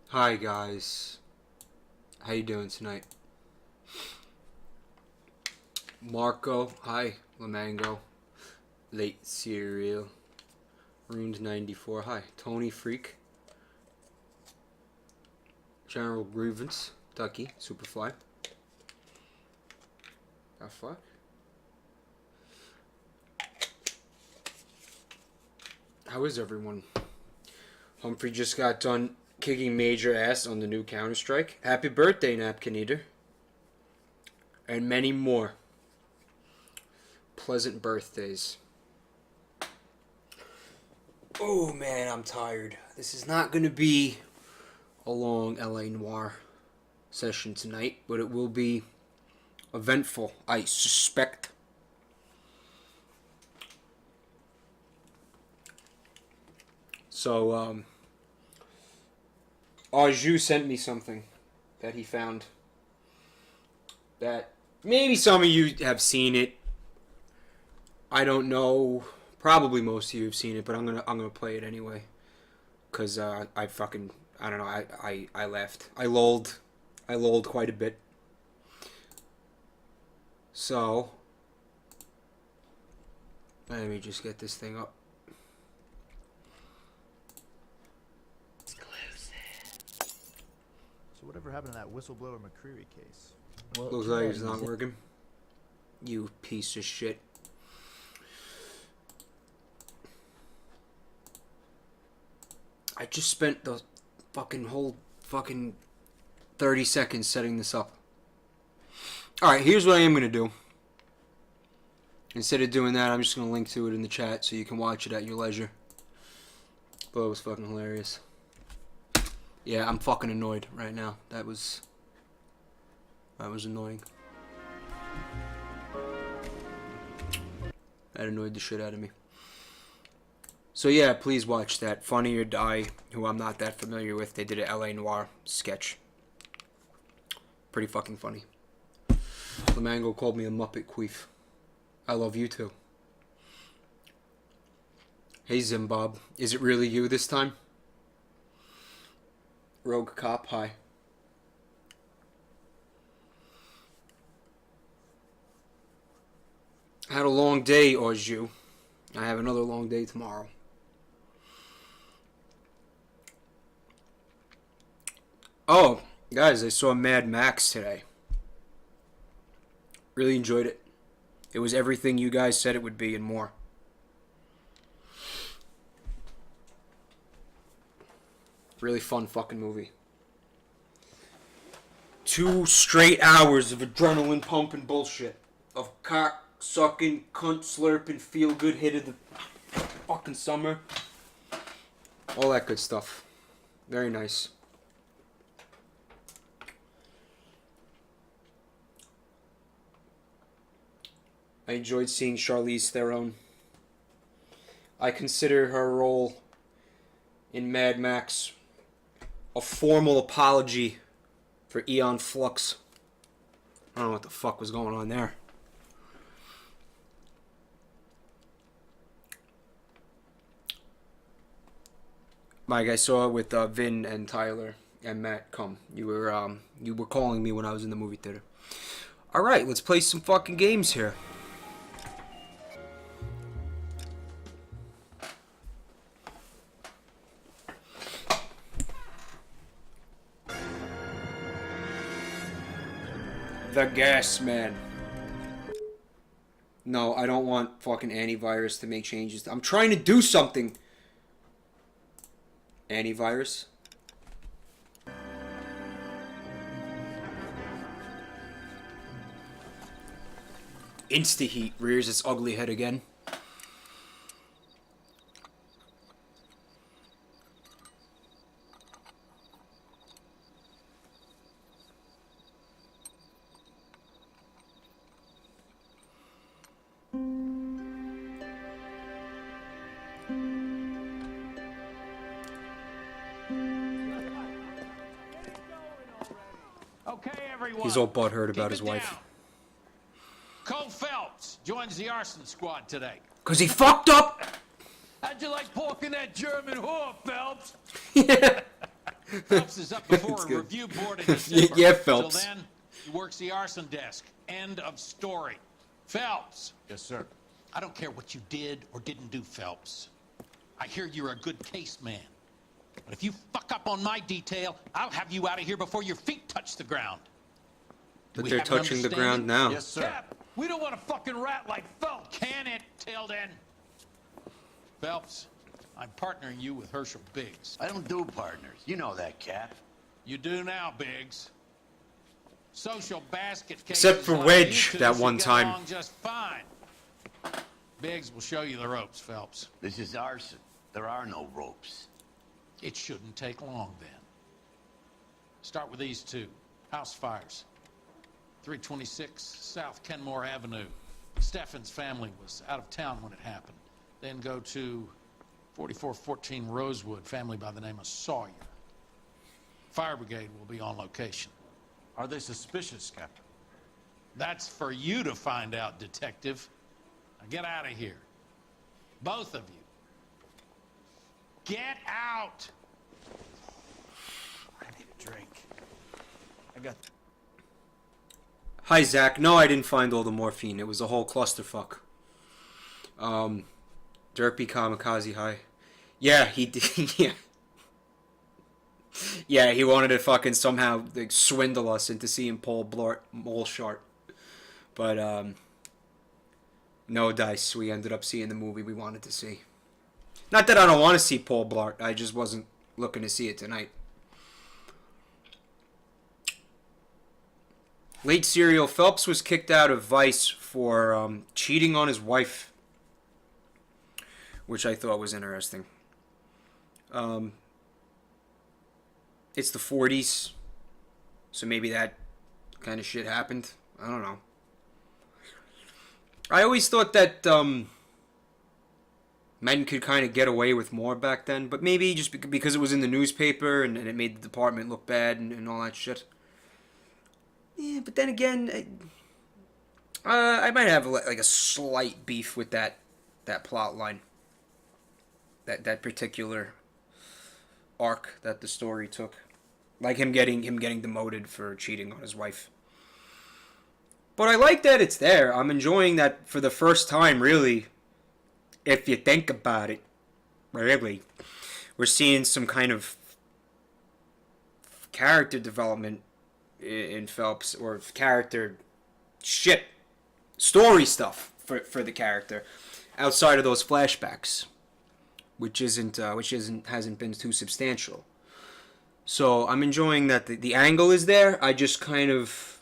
Hi guys, how you doing tonight? Marco, hi. Lamango, Late Cereal, Ruined 94, hi. Tony Freak, General Grievance, Ducky, Superfly. The fuck? How is everyone? Humphrey just got done kicking major ass on the new Counter-Strike. Happy birthday, Napkin Eater. And many more. Pleasant birthdays. Oh man, I'm tired. This is not going to be a long LA Noire session tonight, but it will be eventful, I suspect. So,Aju sent me something that he found that maybe some of you have seen it. I don't know. Probably most of you have seen it, but I'm gonna play it anyway. Cause I don't know. I laughed. I lolled quite a bit. So let me just get this thing up. So whatever happened to that whistleblower McCreary case? Well, Looks like it's not working. You piece of shit. I just spent the whole 30 seconds setting this up. Alright, here's what I am going to do. Instead of doing that, I'm just going to link to it in the chat so you can watch it at your leisure. But it was fucking hilarious. Yeah, I'm fucking annoyed right now. That was annoying. That annoyed the shit out of me. So yeah, please watch that. Funny or Die, who I'm not that familiar with. They did an LA Noire sketch. Pretty fucking funny. Lamango called me a Muppet Queef. I love you too. Hey Zimbob, is it really you this time? Rogue Cop, hi. Had a long day, Oju. I have another long day tomorrow. Oh, guys, I saw Mad Max today. Really enjoyed it. It was everything you guys said it would be and more. Really fun fucking movie. 2 straight hours of adrenaline pumping bullshit. Of cock sucking, cunt slurping, feel good hit of the fucking summer. All that good stuff. Very nice. I enjoyed seeing Charlize Theron. I consider her role in Mad Max a formal apology for Aeon Flux. I don't know what the fuck was going on there. Mike, I saw it with Vin and Tyler and Matt. Come, you were calling me when I was in the movie theater. All right, let's play some fucking games here. The Gas Man. No, I don't want fucking antivirus to make changes. I'm trying to do something. Antivirus. Insta-heat rears its ugly head again. Okay, everyone. He's all butthurt about Keep his it wife. down. Cole Phelps joins the arson squad today. Cause he fucked up! How'd you like porking that German whore, Phelps? Yeah. Phelps is up before It's a good. review board in December. Yeah, Phelps. Till then, he works the arson desk. End of story. Phelps. Yes, sir. I don't care what you did or didn't do, Phelps. I hear you're a good case man. But if you fuck up on my detail, I'll have you out of here before your feet touch the ground. Do But we they're have an touching the ground now. Yes, sir. Cap, we don't want a fucking rat like Phelps, can it, Tilden? Phelps, I'm partnering you with Herschel Biggs. I don't do partners. You know that, Cap. You do now, Biggs. Social basket cases Except for like Wedge, you two that should one get time. along just fine. Biggs will show you the ropes, Phelps. This is arson. There are no ropes. It shouldn't take long, then. Start with these two. House fires. 326 South Kenmore Avenue. Steffen's family was out of town when it happened. Then go to 4414 Rosewood, family by the name of Sawyer. Fire brigade will be on location. Are they suspicious, Captain? That's for you to find out, detective. Now get out of here. Both of you. Get out! I need a drink. I got. Hi, Zach. No, I didn't find all the morphine. It was a whole clusterfuck. Derpy Kamikaze High. Yeah, he did. Yeah. Yeah, he wanted to fucking somehow like, swindle us into seeing Paul Blart Moleshart. But, no dice. We ended up seeing the movie we wanted to see. Not that I don't want to see Paul Blart. I just wasn't looking to see it tonight. Late serial. Phelps was kicked out of Vice for cheating on his wife, which I thought was interesting. It's the 40s, so maybe that kind of shit happened. I don't know. I always thought that men could kind of get away with more back then, but maybe just because it was in the newspaper and it made the department look bad and all that shit. Yeah, but then again, I might have like a slight beef with that plot line. That particular arc that the story took, like him getting demoted for cheating on his wife. But I like that it's there. I'm enjoying that for the first time, really. If you think about it, really, we're seeing some kind of character development in Phelps, or character story stuff for the character outside of those flashbacks, which hasn't been too substantial. So I'm enjoying that the angle is there. I just kind of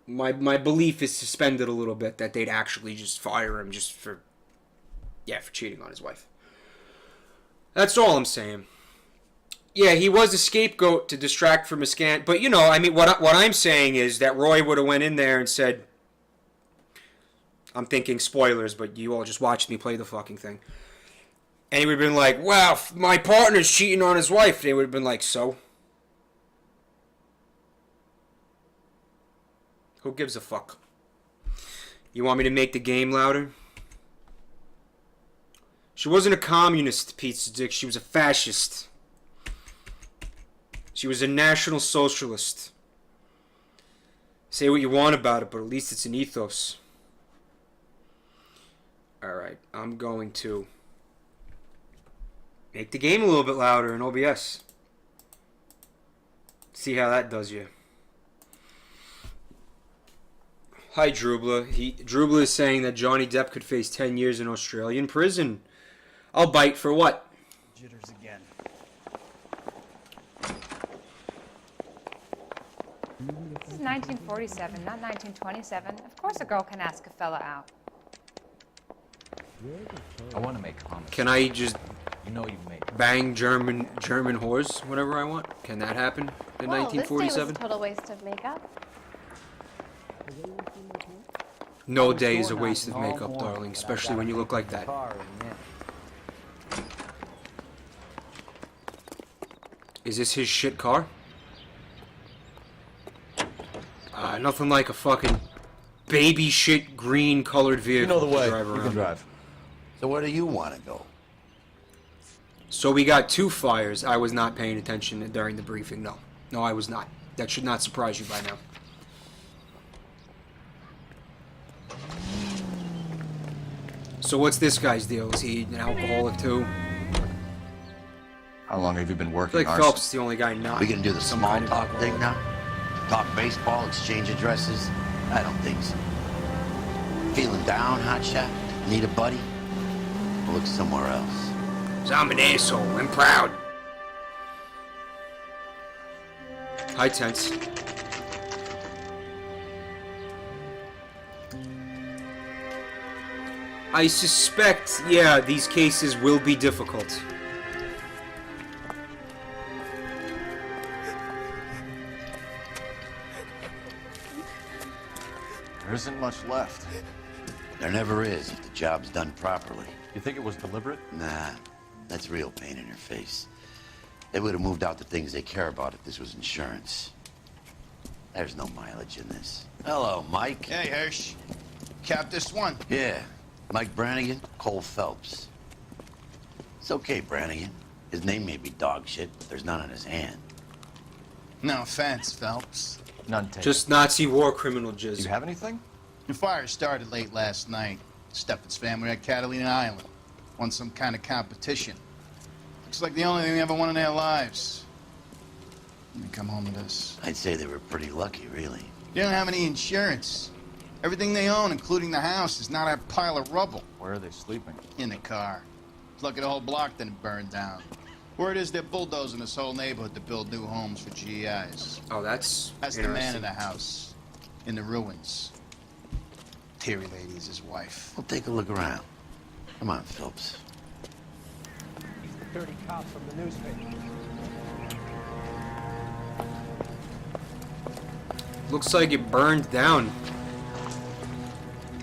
my belief is suspended a little bit that they'd actually just fire him just for cheating on his wife. That's all I'm saying. Yeah, he was a scapegoat to distract from a scan, but what I'm saying is that Roy would have went in there and said, I'm thinking spoilers, but you all just watched me play the fucking thing. And he would have been like, wow, my partner's cheating on his wife. They would have been like, so? Who gives a fuck? You want me to make the game louder? She wasn't a communist, pizza dick. She was a fascist. She was a national socialist. Say what you want about it, but at least it's an ethos. Alright, I'm going to make the game a little bit louder in OBS. See how that does you. Hi, Drubla. Drubla is saying that Johnny Depp could face 10 years in Australian prison. I'll bite for what? Jitters again. This is 1947, not 1927. Of course a girl can ask a fella out. I want to make comments. Can I just You know you make. bang German whores whenever I want? Can that happen in Well, this day was a 1947? total waste of makeup. No day is a waste of makeup, darling, especially when you look like that. Is this his shit car? Nothing like a fucking baby shit green colored vehicle You know the way. to drive You around. can drive. So where do you want to go? So we got 2 fires. I was not paying attention during the briefing. No. No, I was not. That should not surprise you by now. So what's this guy's deal? Is he an alcoholic too? How long have you been I working feel like arson? Phelps is the only guy not. We gonna do the some small kind of talk thing alcoholic. now? Talk baseball, exchange addresses? I don't think so. Feeling down, hotshot? Need a buddy? Look somewhere else. 'Cause I'm an asshole. I'm proud. High tense. I suspect, yeah, these cases will be difficult. There isn't much left. There never is if the job's done properly. You think it was deliberate? Nah, that's real pain in your face. They would have moved out the things they care about if this was insurance. There's no mileage in this. Hello, Mike. Hey, Hirsch. Cap this one. Yeah, Mike Brannigan, Cole Phelps. It's okay, Brannigan. His name may be dog shit, but there's none on his hand. No offense, Phelps. None taken. Just Nazi war criminal Do jizz. you have anything? The fire started late last night. Steffen's family at Catalina Island. Won some kind of competition. Looks like the only thing they ever won in their lives. They come home with us. I'd say they were pretty lucky, really. They don't have any insurance. Everything they own, including the house, is not a pile of rubble. Where are they sleeping? In the car. It's lucky the whole block didn't burn down. Word is they're bulldozing this whole neighborhood to build new homes for GIs. Oh, that's That's the man interesting. in the house. In the ruins. Terry lady is his wife. We'll take a look around. Come on, Phelps. Dirty cops from the newspaper. Looks like it burned down.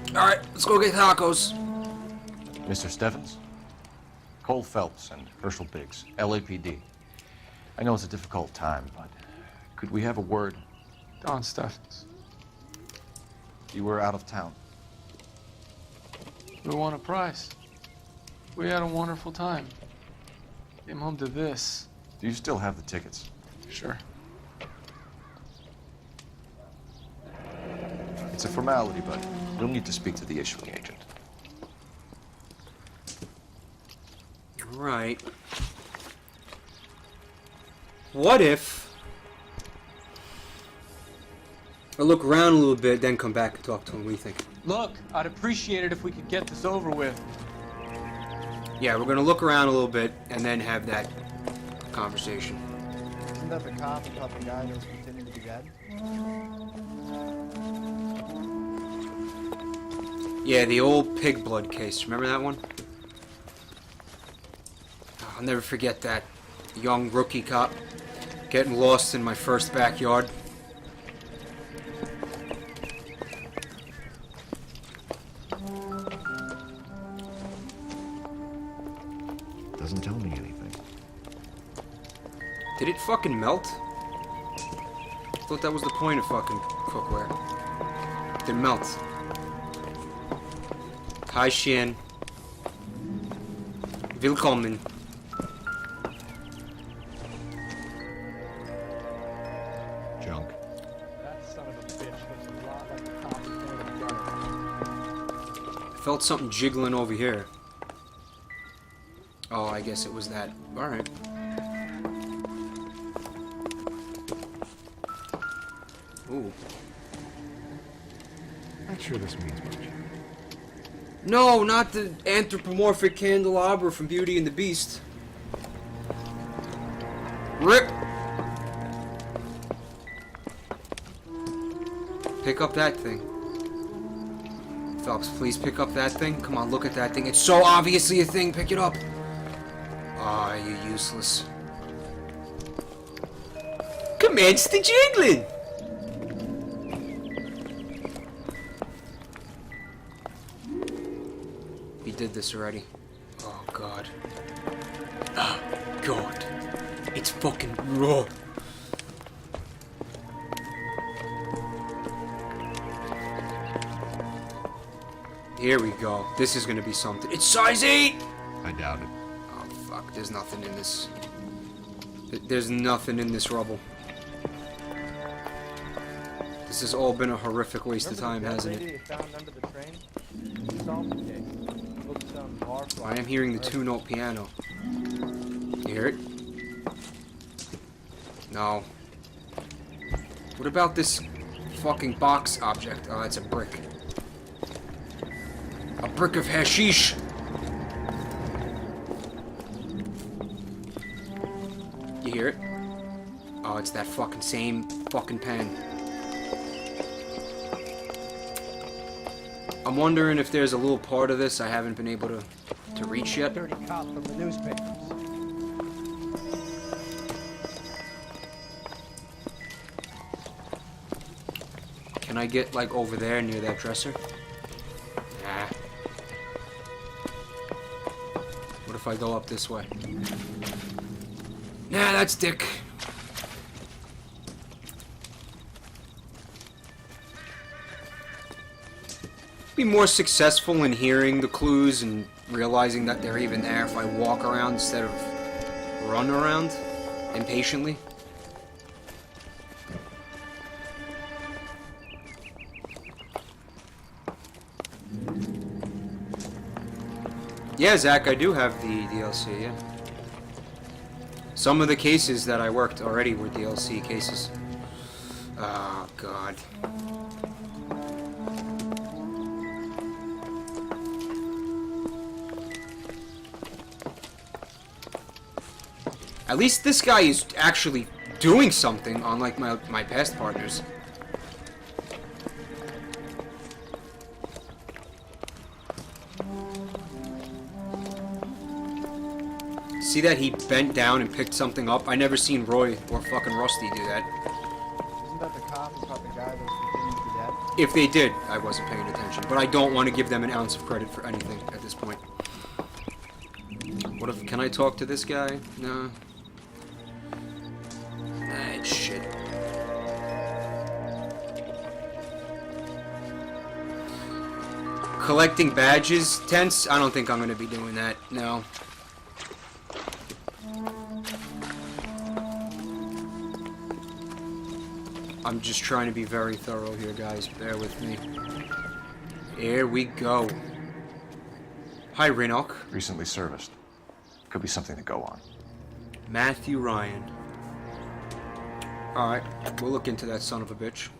Alright, let's go get tacos. Mr. Steffens? Cole Phelps and Herschel Biggs, LAPD. I know it's a difficult time, but could we have a word? Don Steffens. You were out of town. We won a prize. We had a wonderful time. Came home to this. Do you still have the tickets? Sure. It's a formality, but you'll need to speak to the issuing agent. Right. What if I look around a little bit, then come back and talk to him? What do you think? Look, I'd appreciate it if we could get this over with. Yeah, we're gonna look around a little bit and then have that conversation. Isn't that the cop who thought the guy that was pretending to be dead? Yeah, the old pig blood case. Remember that one? Oh, I'll never forget that. Young rookie cop getting lost in my first backyard. Doesn't tell me anything. Did it fucking melt? I thought that was the point of fucking cookware. It didn't melt. Hi, Shin. Willkommen. Junk. That son of a bitch looks a lot like the cop who planted the gun. I felt something jiggling over here. Oh, I guess it was that. Alright. Ooh. Not sure this means much. No, not the anthropomorphic candelabra from Beauty and the Beast. Rip! Pick up that thing. Phelps, please pick up that thing. Come on, look at that thing. It's so obviously a thing. Pick it up. Ah, you useless. Commence the jiggling! He did this already. Oh, God. Oh, God. It's fucking raw. Here we go. This is gonna be something. It's size 8! I doubt it. Oh, fuck. There's nothing in this. There's nothing in this rubble. This has all been a horrific waste of time, hasn't it? Lady they found under the train? Solved the case. Looked some bar I am hearing the two-note piano. You hear it? No. What about this fucking box object? Oh, it's a brick. A brick of hashish! You hear it? Oh, it's that fucking same fucking pen. I'm wondering if there's a little part of this I haven't been able to reach yet. dirty cop from the newspapers. Can I get, like, over there near that dresser? Nah. What if I go up this way? Nah, that's Dick. Be more successful in hearing the clues and realizing that they're even there if I walk around instead of run around impatiently. Yeah, Zach, I do have the DLC, yeah. Some of the cases that I worked already were DLC cases. Oh, God. At least this guy is actually doing something, unlike my past partners. See that he bent down and picked something up? I never seen Roy or fucking Rusty do that. Isn't that the cop who caught the guy that was pretending to be dead? If they did, I wasn't paying attention. But I don't want to give them an ounce of credit for anything at this point. What if... Can I talk to this guy? No. Nah, shit. Collecting badges? Tense? I don't think I'm going to be doing that. No. I'm just trying to be very thorough here, guys. Bear with me. Here we go. Hi, Renock. Recently serviced. Could be something to go on. Matthew Ryan. Alright, we'll look into that son of a bitch.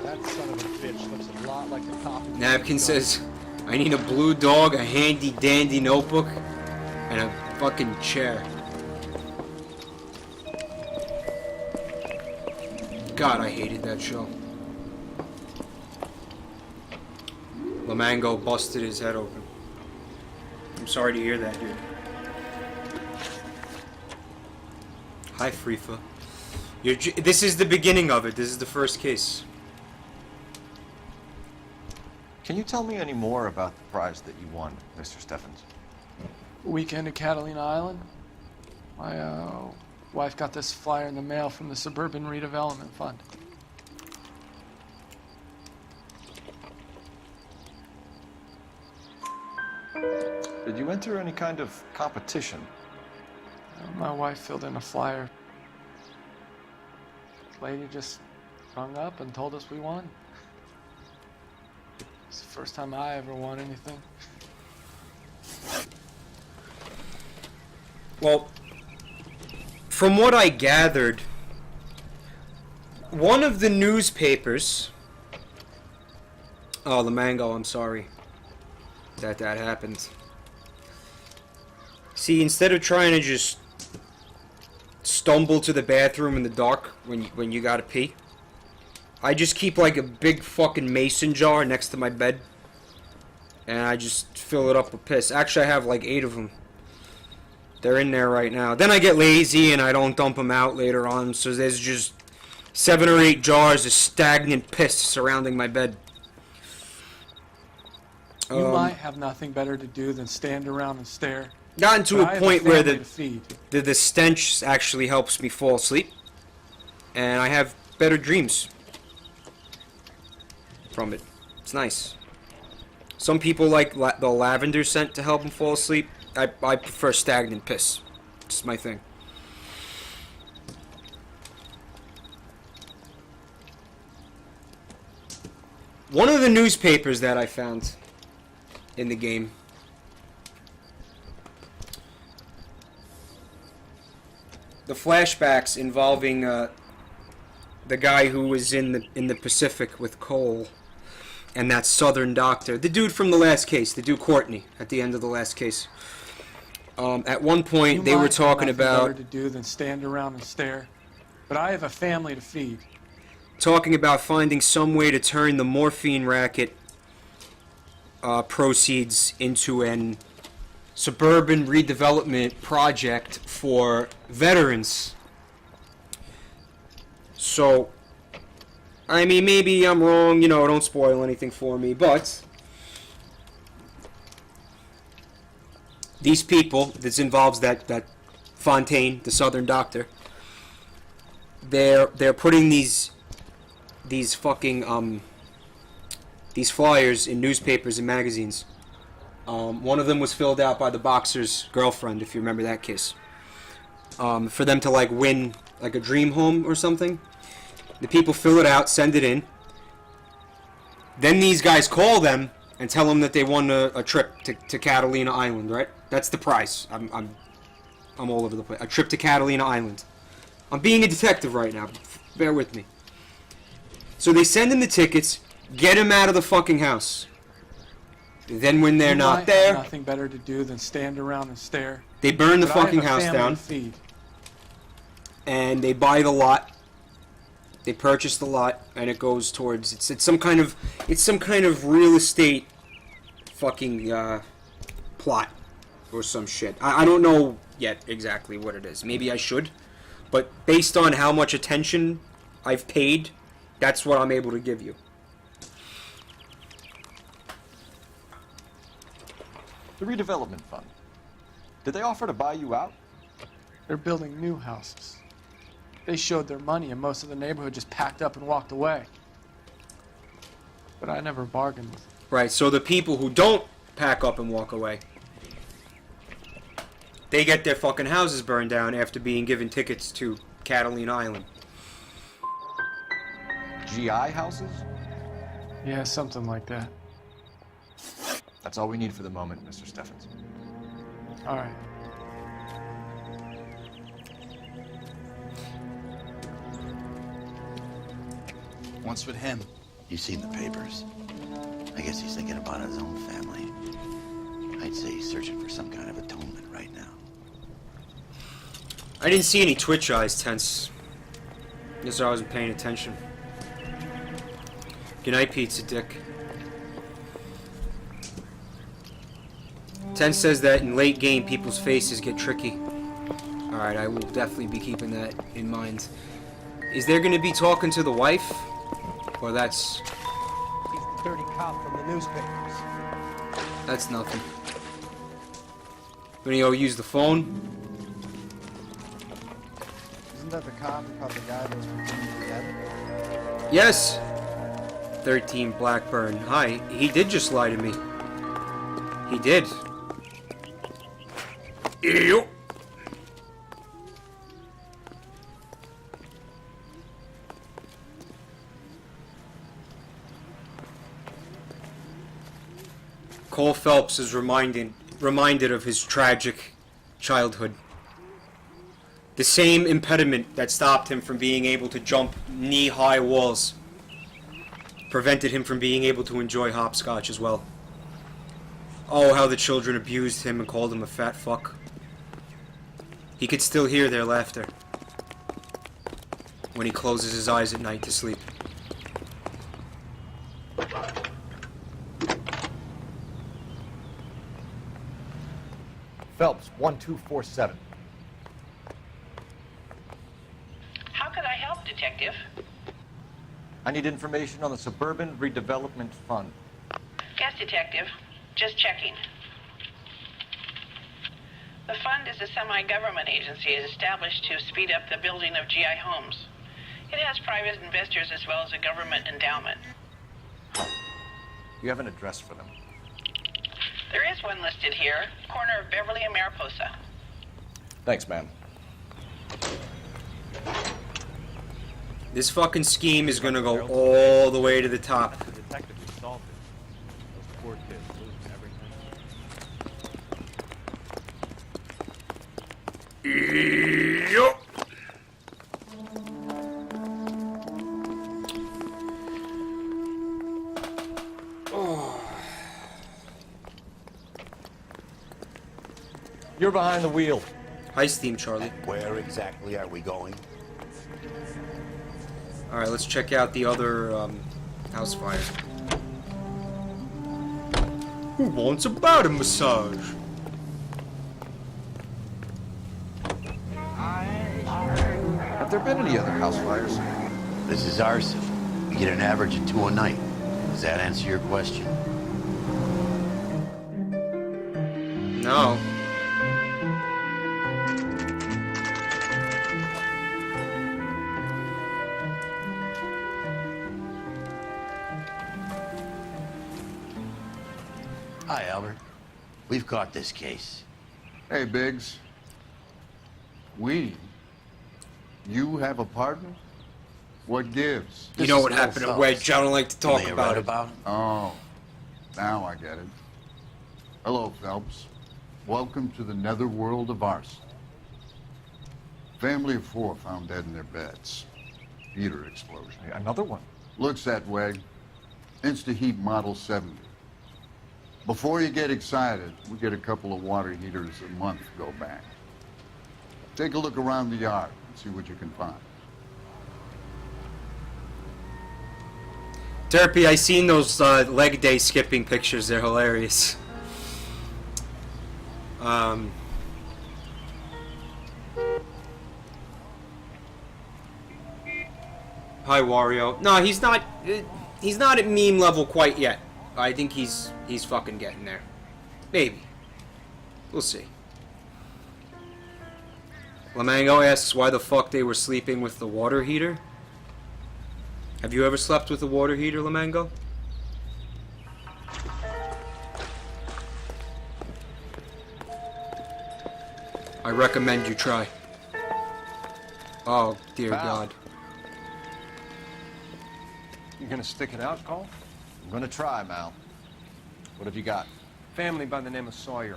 That son of a bitch looks a lot like the cop. Napkin says, I need a blue dog, a handy dandy notebook, and a fucking chair. God, I hated that show. Lamango busted his head open. I'm sorry to hear that, dude. Hi, Frifa. This is the beginning of it. This is the first case. Can you tell me any more about the prize that you won, Mr. Steffens? Weekend at Catalina Island. My wife got this flyer in the mail from the Suburban Redevelopment Fund. Did you enter any kind of competition? My wife filled in a flyer. Lady just rung up and told us we won. It's the first time I ever won anything. Well, from what I gathered, one of the newspapers... Oh, the mango, I'm sorry that happened. See, instead of trying to just stumble to the bathroom in the dark when you gotta pee, I just keep like a big fucking mason jar next to my bed, and I just fill it up with piss. Actually, I have like 8 of them. They're in there right now. Then I get lazy and I don't dump them out later on, so there's just 7 or 8 jars of stagnant piss surrounding my bed. You might have nothing better to do than stand around and stare. Gotten to But I a have point where family to feed. the stench actually helps me fall asleep, and I have better dreams from it. It's nice. Some people like the lavender scent to help them fall asleep. I prefer stagnant piss. It's my thing. One of the newspapers that I found in the game the flashbacks involving the guy who was in the Pacific with Cole and that Southern doctor, the dude from the last case, the dude Courtney at the end of the last case. At one point, they were talking about better to do than stand around and stare, but I have a family to feed. Talking about finding some way to turn the morphine racket proceeds into an suburban redevelopment project for veterans. So, I mean, maybe I'm wrong, you know, don't spoil anything for me, but these people, this involves that Fontaine, the Southern doctor, they're putting these fucking these flyers in newspapers and magazines. One of them was filled out by the boxer's girlfriend, if you remember that case. For them to like win like a dream home or something. The people fill it out, send it in. Then these guys call them and tell them that they won a trip to Catalina Island, right? That's the prize. I'm all over the place. A trip to Catalina Island. I'm being a detective right now. Bear with me. So they send him the tickets, get him out of the fucking house. Then when they're not there, nothing better to do than stand around and stare. They burn the But I have fucking a house family down. to feed. And they buy the lot. They purchase the lot, and it goes towards it's some kind of real estate fucking plot or some shit. I don't know yet exactly what it is. Maybe I should, but based on how much attention I've paid, that's what I'm able to give you. The redevelopment fund. Did they offer to buy you out? They're building new houses. They showed their money and most of the neighborhood just packed up and walked away. But I never bargained with them. Right, so the people who don't pack up and walk away, they get their fucking houses burned down after being given tickets to Catalina Island. GI houses? Yeah, something like that. That's all we need for the moment, Mr. Steffens. All right. Once with him. You've seen the papers. I guess he's thinking about his own family. I'd say he's searching for some kind of atonement right now. I didn't see any Twitch eyes, Tense. Guess I wasn't paying attention. Good night, Pizza Dick. Tense says that in late game, people's faces get tricky. Alright, I will definitely be keeping that in mind. Is there going to be talking to the wife? Or that's... He's the dirty cop from the newspapers. That's nothing. Gonna go use the phone? Isn't that the cop who caught the guy that was pretending to be dead? Yes! 13 Blackburn. Hi. He did just lie to me. He did. Ew. Cole Phelps is reminded of his tragic childhood. The same impediment that stopped him from being able to jump knee-high walls prevented him from being able to enjoy hopscotch as well. Oh, how the children abused him and called him a fat fuck. He could still hear their laughter when he closes his eyes at night to sleep. Phelps, 1247. How could I help, Detective? I need information on the Suburban Redevelopment Fund. Yes, Detective. Just checking. The fund is a semi-government agency established to speed up the building of GI homes. It has private investors as well as a government endowment. You have an address for them? There is one listed here, corner of Beverly and Mariposa. Thanks, ma'am. This fucking scheme is gonna go all the way to the top. The detective who solved it. Those poor kids losing everything. Yup. You're behind the wheel. Heist theme, Charlie. Where exactly are we going? Alright, let's check out the other house fire. Who wants a body massage? Have there been any other house fires? This is arson. We get an average of 2 a night. Does that answer your question? No. Hi, Albert. We've caught this case. Hey, Biggs. We? You have a partner? What gives? You know what happened to Wedge? I don't like to talk about it. Oh, now I get it. Hello, Phelps. Welcome to the netherworld of arson. Family of 4 found dead in their beds. Heater explosion. Another one? Looks that way. Insta-heat Model 70. Before you get excited, we get a couple of water heaters a month go back. Take a look around the yard and see what you can find. Derpy, I seen those leg day skipping pictures. They're hilarious. Hi, Wario. No, he's not. He's not at meme level quite yet. I think he's fucking getting there. Maybe. We'll see. Lamango asks why the fuck they were sleeping with the water heater. Have you ever slept with a water heater, Lamango? I recommend you try. Oh, dear God. You gonna stick it out, Cole? I'm gonna try, Mal. What have you got? Family by the name of Sawyer.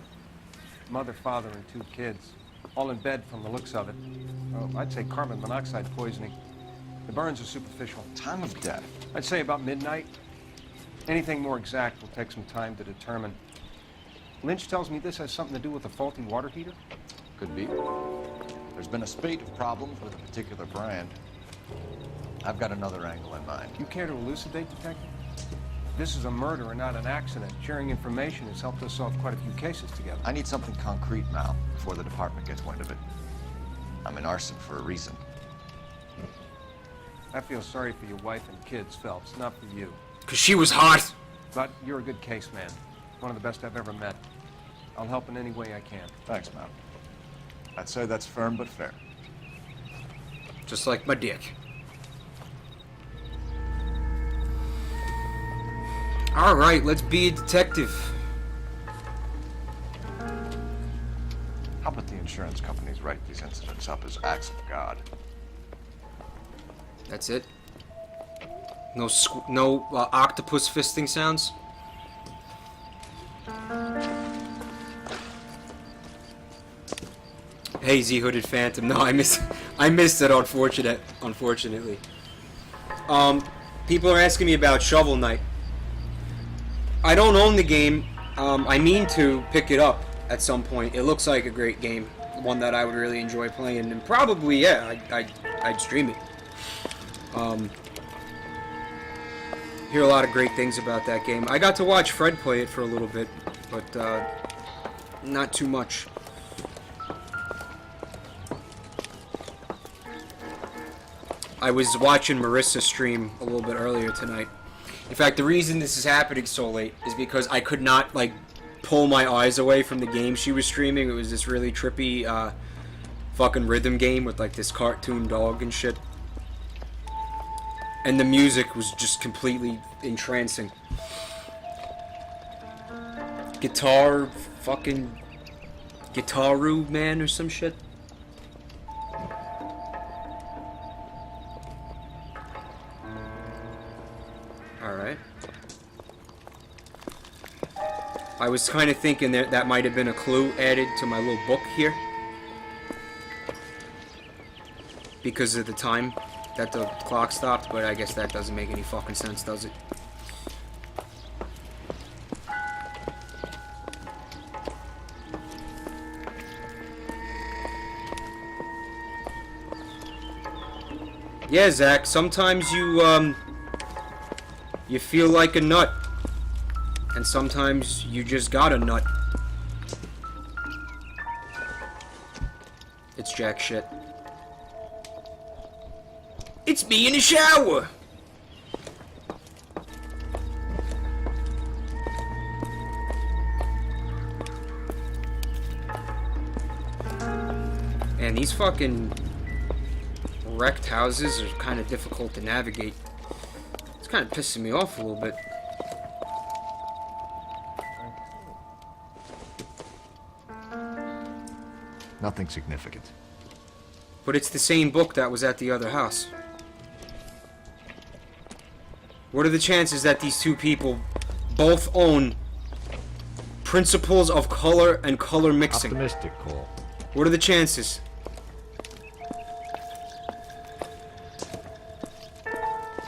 Mother, father, and 2 kids. All in bed from the looks of it. Well, I'd say carbon monoxide poisoning. The burns are superficial. Time of death? I'd say about midnight. Anything more exact will take some time to determine. Lynch tells me this has something to do with a faulty water heater. Could be. There's been a spate of problems with a particular brand. I've got another angle in mind. You care to elucidate, Detective? This is a murder and not an accident. Sharing information has helped us solve quite a few cases together. I need something concrete, Mal, before the department gets wind of it. I'm in arson for a reason. I feel sorry for your wife and kids, Phelps, not for you. 'Cause she was hot. But you're a good case man. One of the best I've ever met. I'll help in any way I can. Thanks, Mal. I'd say that's firm but fair. Just like my dick. Alright, let's be a detective. How about the insurance companies write these incidents up as acts of God? That's it? No octopus fisting sounds? Hazy Hooded Phantom. No, I missed it, unfortunately. People are asking me about Shovel Knight. I don't own the game. I mean to pick it up at some point. It looks like a great game. One that I would really enjoy playing. And probably, yeah, I'd stream it. Hear a lot of great things about that game. I got to watch Fred play it for a little bit, but not too much. I was watching Marissa stream a little bit earlier tonight. In fact, the reason this is happening so late is because I could not, like, pull my eyes away from the game she was streaming. It was this really trippy, fucking rhythm game with, like, this cartoon dog and shit. And the music was just completely entrancing. guitar fucking Guitaru man or some shit. Alright. I was kind of thinking that might have been a clue added to my little book here. Because of the time that the clock stopped, but I guess that doesn't make any fucking sense, does it? Yeah, Zach, sometimes you feel like a nut. And sometimes you just got a nut. It's jack shit. It's me in the shower! And these fucking wrecked houses are kind of difficult to navigate. It's kind of pissing me off a little bit. Nothing significant. But it's the same book that was at the other house. What are the chances that these two people both own Principles of Color and Color Mixing? Optimistic, Cole. What are the chances?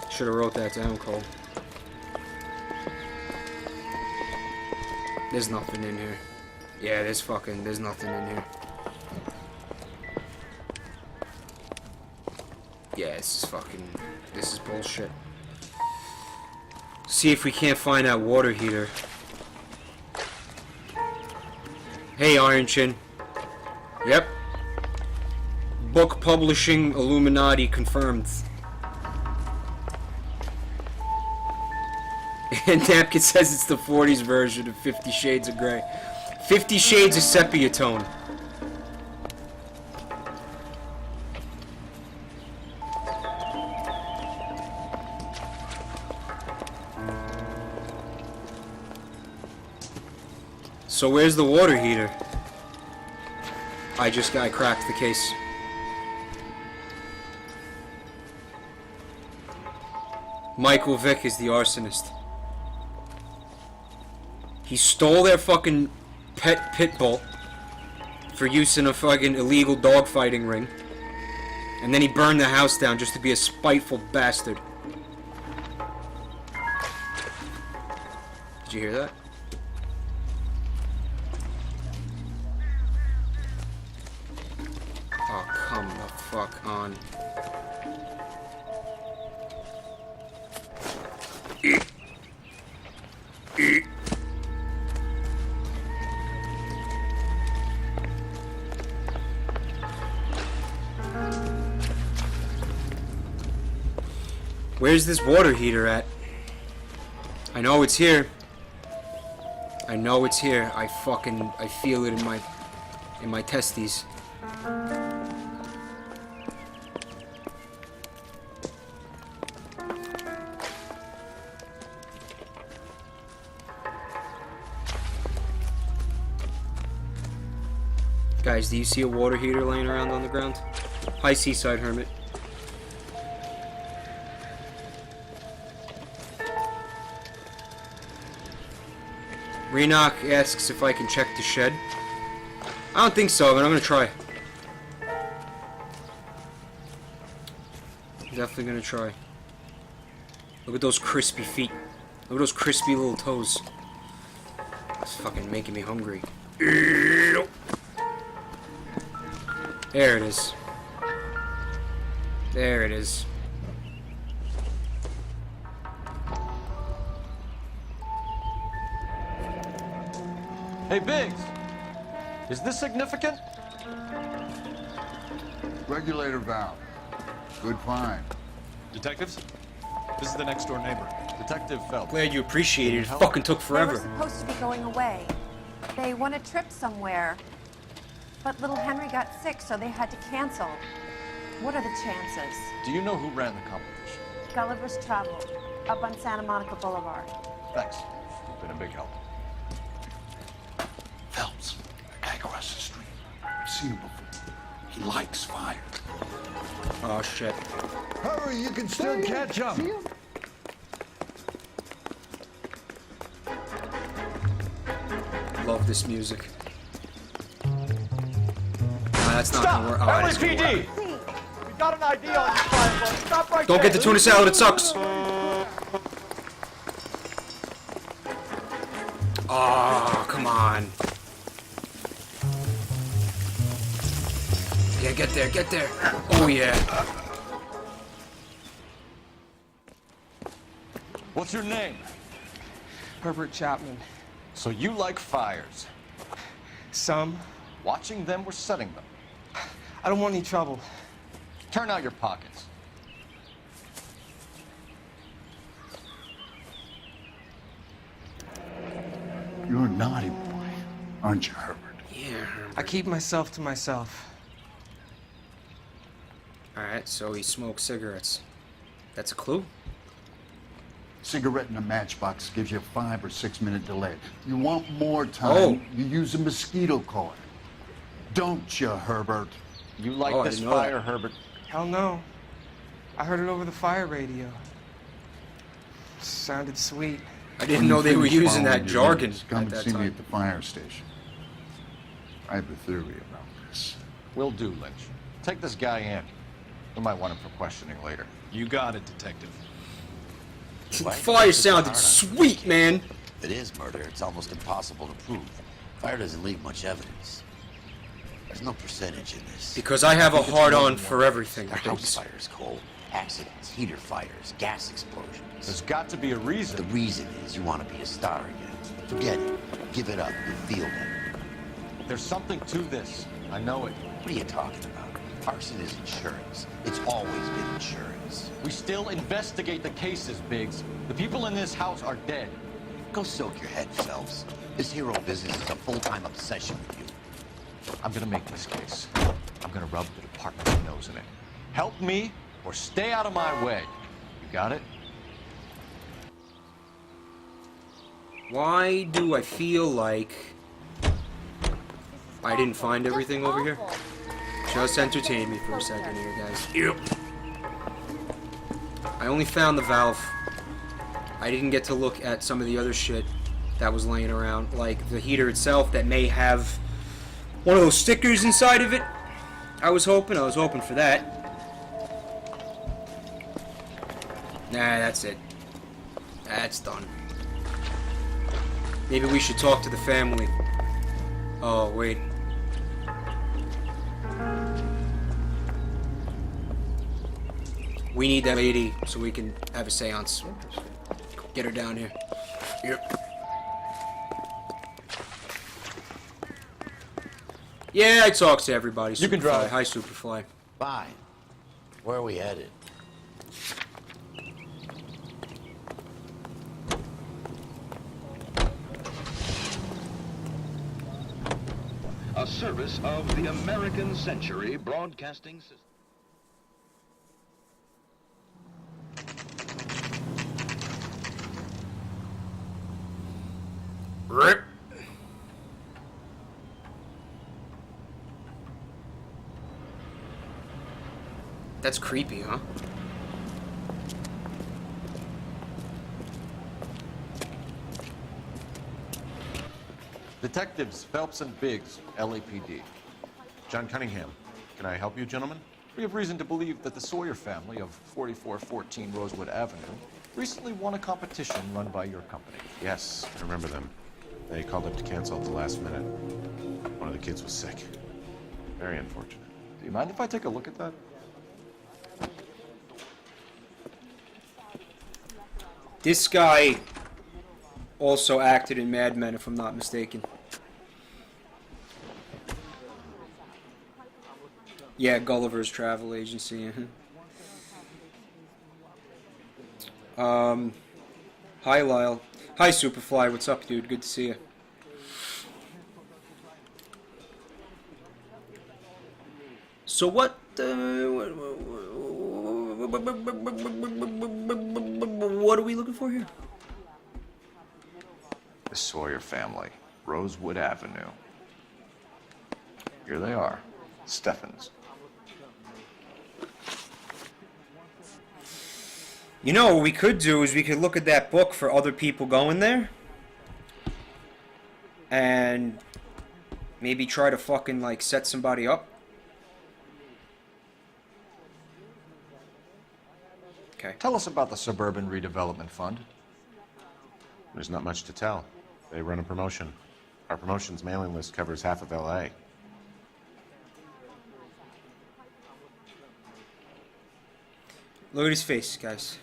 Should have wrote that down, Cole. There's nothing in here. Yeah, there's nothing in here. Yeah, this is bullshit. See if we can't find that water heater. Hey, Iron Chin. Yep. Book publishing Illuminati confirmed. And Napkin says it's the 40s version of 50 Shades of Grey. 50 Shades of Sepia Tone. So where's the water heater? I cracked the case. Michael Vick is the arsonist. He stole their fucking pet pit bull for use in a fucking illegal dogfighting ring. And then he burned the house down just to be a spiteful bastard. Did you hear that? Oh, come the fuck on. Where's this water heater at? I know it's here. I know it's here. I feel it in my testes. Guys, do you see a water heater laying around on the ground? Hi, Seaside Hermit. Renock asks if I can check the shed. I don't think so, but I'm gonna try. Definitely gonna try. Look at those crispy feet. Look at those crispy little toes. It's fucking making me hungry. There it is. There it is. Hey, Biggs! Is this significant? Regulator valve. Good find. Detectives? This is the next door neighbor. Detective Phelps. Glad you appreciated it. It fucking took forever. They were supposed to be going away. They won a trip somewhere. But little Henry got sick, so they had to cancel. What are the chances? Do you know who ran the competition? Gulliver's Travel, up on Santa Monica Boulevard. Thanks. You've been a big help. seen him before. He likes fire. Oh shit. Hurry, you can still catch him. Love this music. That's not gonna work. Oh, it is gonna work. We got an idea on your fire. Stop right Don't there. get the tuna salad, it sucks. Oh, come on. Yeah, get there, get there. Oh, yeah. What's your name? Herbert Chapman. So you like fires? Some. Watching them or setting them? I don't want any trouble. Turn out your pockets. You're a naughty boy, aren't you, Herbert? Yeah. I keep myself to myself. Alright, so he smokes cigarettes. That's a clue? Cigarette in a matchbox gives you a 5 or 6 minute delay. You want more time, Oh. you use a mosquito coil. Don't you, Herbert? You like Oh, I this didn't know fire, that. Herbert? Hell no. I heard it over the fire radio. Sounded sweet. I didn't know they were Finish using that following your jargon leads. Come at and that see me time. at the fire station. I have a theory about this. Will do, Lynch. Take this guy in. We might want him for questioning later. You got it, Detective. Fire sounded sweet, man. If it is murder, it's almost impossible to prove. Fire doesn't leave much evidence. There's no percentage in this. Because I have a hard-on for everything. There are house fires, Cole. Accidents, heater fires, gas explosions. There's got to be a reason. The reason is you want to be a star again. Forget it. Give it up. You feel that. There's something to this. I know it. What are you talking about? Arson is insurance. It's always been insurance. We still investigate the cases, Biggs. The people in this house are dead. Go soak your head, Phelps. This hero business is a full-time obsession with you. I'm gonna make this case. I'm gonna rub the department's nose in it. Help me or stay out of my way. You got it? Why do I feel like I didn't find everything over here? Just entertain me for a second here, guys. Yep. I only found the valve. I didn't get to look at some of the other shit that was laying around, like the heater itself that may have one of those stickers inside of it. I was hoping for that. Nah, that's it. That's done. Maybe we should talk to the family. Oh, wait. We need that lady so we can have a seance. Get her down here. Yep. Yeah, I talked to everybody. You can drive. Hi, Superfly. Fine. Where are we headed? A service of the American Century Broadcasting System. Rip. That's creepy, huh? Detectives Phelps and Biggs, LAPD. John Cunningham. Can I help you, gentlemen? We have reason to believe that the Sawyer family of 4414 Rosewood Avenue recently won a competition run by your company. Yes, I remember them. They called up to cancel at the last minute. One of the kids was sick. Very unfortunate. Do you mind if I take a look at that? This guy also acted in Mad Men, if I'm not mistaken. Yeah, Gulliver's Travel Agency. Hi, Lyle. Hi, Superfly. What's up, dude? Good to see you. So what are we looking for here? The Sawyer family, Rosewood Avenue. Here they are. Steffens. You know, what we could do is we could look at that book for other people going there. And maybe try to fucking, like, set somebody up. Okay. Tell us about the Suburban Redevelopment Fund. There's not much to tell. They run a promotion. Our promotion's mailing list covers half of LA. Look at his face, guys.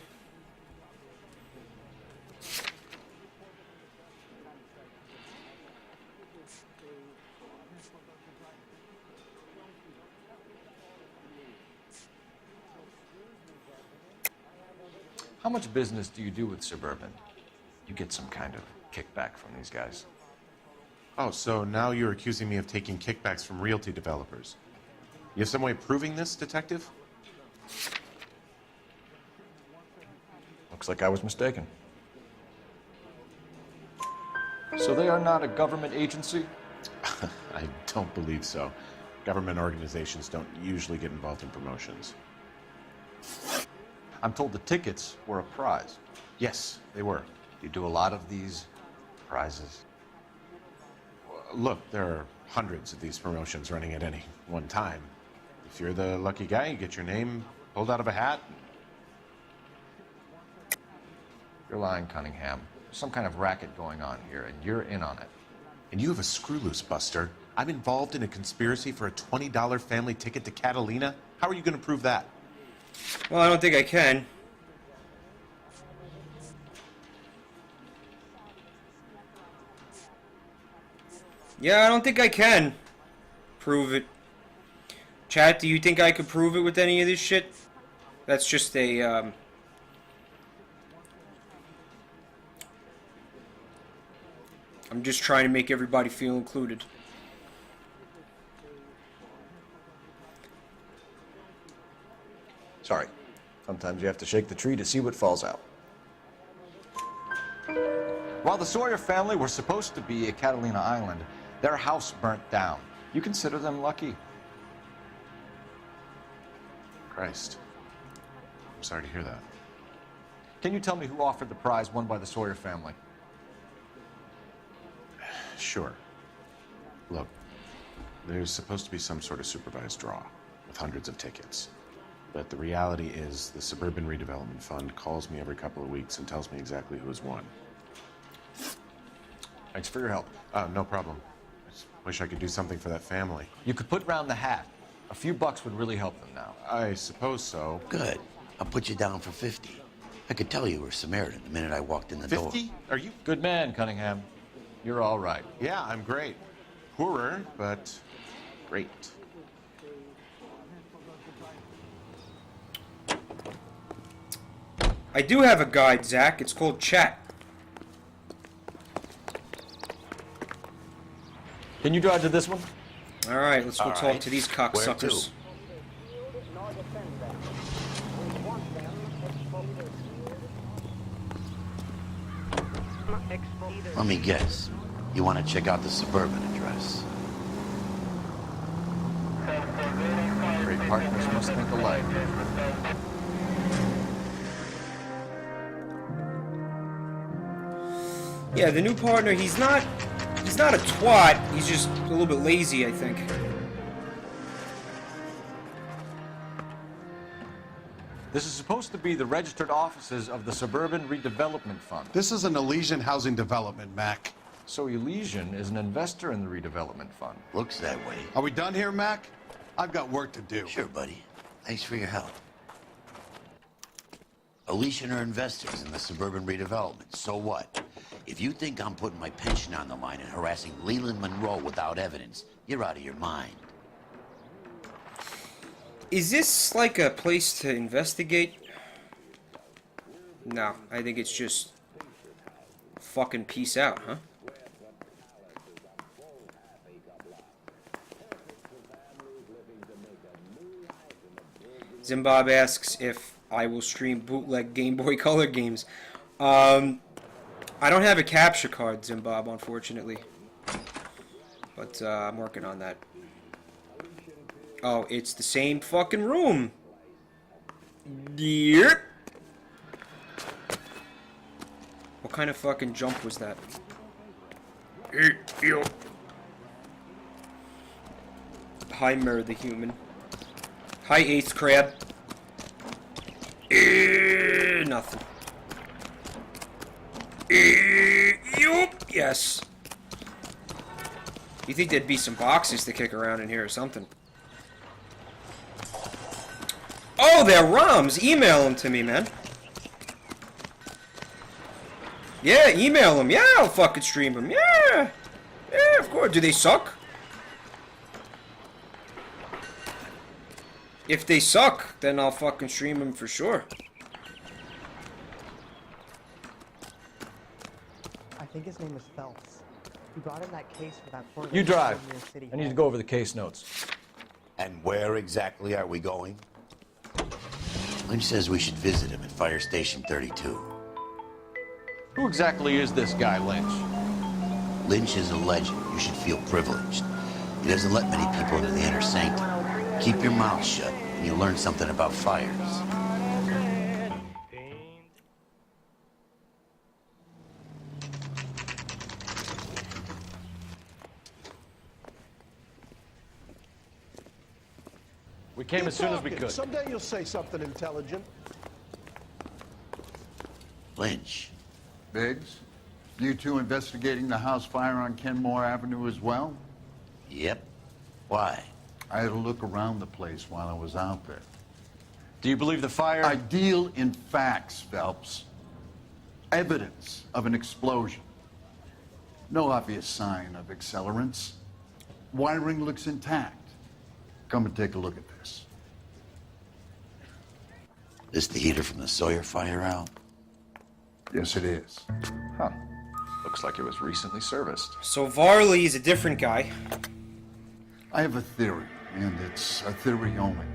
How much business do you do with Suburban? You get some kind of kickback from these guys. Oh, so now you're accusing me of taking kickbacks from realty developers. You have some way of proving this, Detective? Looks like I was mistaken. So they are not a government agency? I don't believe so. Government organizations don't usually get involved in promotions. I'm told the tickets were a prize. Yes, they were. You do a lot of these prizes? Look, there are hundreds of these promotions running at any one time. If you're the lucky guy, you get your name pulled out of a hat. You're lying, Cunningham. There's some kind of racket going on here, and you're in on it. And you have a screw loose, Buster. I'm involved in a conspiracy for a $20 family ticket to Catalina. How are you going to prove that? Well, I don't think I can. Yeah, I don't think I can prove it. Chat, do you think I could prove it with any of this shit? That's just a, I'm just trying to make everybody feel included. Sorry. Sometimes you have to shake the tree to see what falls out. While the Sawyer family were supposed to be at Catalina Island, their house burnt down. You consider them lucky? Christ. I'm sorry to hear that. Can you tell me who offered the prize won by the Sawyer family? Sure. Look, there's supposed to be some sort of supervised draw with hundreds of tickets. But the reality is the Suburban Redevelopment Fund calls me every couple of weeks and tells me exactly who has won. Thanks for your help. No problem. I just wish I could do something for that family. You could put round the hat. A few bucks would really help them now. I suppose so. Good. I'll put you down for 50. I could tell you were Samaritan the minute I walked in the door. 50? Are you? Good man, Cunningham. You're all right. Yeah, I'm great. Poorer, but great. I do have a guide, Zach. It's called Chat. Can you drive to this one? Alright, let's go All talk right. to these Where cocksuckers. to? Let me guess. You want to check out the Suburban address? Great partners must think alike. Yeah, the new partner, he's not a twat, he's just a little bit lazy, I think. This is supposed to be the registered offices of the Suburban Redevelopment Fund. This is an Elysian housing development, Mac. So Elysian is an investor in the redevelopment fund. Looks that way. Are we done here, Mac? I've got work to do. Sure, buddy. Thanks for your help. Elysian are investors in the Suburban Redevelopment. So what? If you think I'm putting my pension on the line and harassing Leland Monroe without evidence, you're out of your mind. Is this like a place to investigate? No, I think it's just fucking peace out, huh? Zimbob asks if I will stream bootleg Game Boy Color games. I don't have a capture card, Zimbob, unfortunately. But I'm working on that. Oh, it's the same fucking room. Yep. What kind of fucking jump was that? Hi, Mer the human. Hi, Ace Crab. Nothing. Yes. You think there'd be some boxes to kick around in here or something? Oh, they're ROMs. Email them to me, man. Yeah, email them. Yeah, I'll fucking stream them. Yeah. Yeah, of course. Do they suck? If they suck, then I'll fucking stream them for sure. I think his name was Phelps. He brought in that case for that Fort You Lake drive. New York City I need to home. go over the case notes. And where exactly are we going? Lynch says we should visit him at Fire Station 32. Who exactly is this guy, Lynch? Lynch is a legend. You should feel privileged. He doesn't let many people into the inner sanctum. Keep your mouth shut, and you'll learn something about fires. We came as soon as we could. Someday you'll say something intelligent. Lynch. Biggs, you two investigating the house fire on Kenmore Avenue as well? Yep. Why? I had a look around the place while I was out there. Do you believe the fire? I deal in facts, Phelps. Evidence of an explosion. No obvious sign of accelerants. Wiring looks intact. Come and take a look at this. This the heater from the Sawyer fire, Al? Yes, it is. Huh. Looks like it was recently serviced. So Varley is a different guy. I have a theory, and it's a theory only.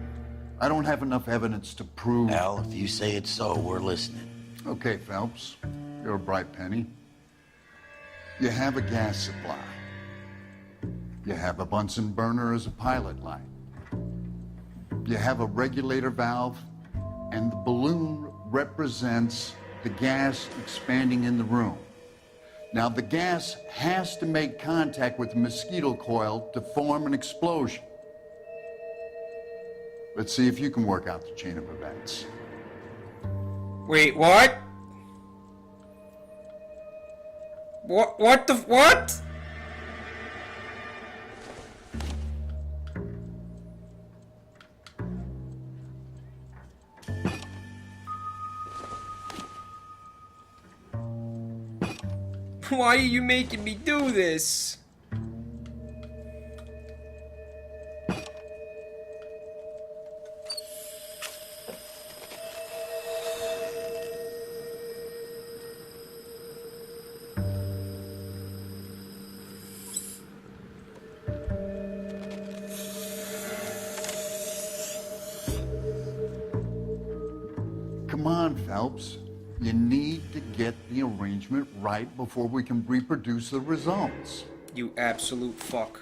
I don't have enough evidence to prove... Al, if you say it's so, we're listening. Okay, Phelps. You're a bright penny. You have a gas supply. You have a Bunsen burner as a pilot light. You have a regulator valve, and the balloon represents the gas expanding in the room. Now, the gas has to make contact with the mosquito coil to form an explosion. Let's see if you can work out the chain of events. Wait, what? What the... What? Why are you making me do this? Come on, Phelps. You need to get the arrangement right before we can reproduce the results. You absolute fuck.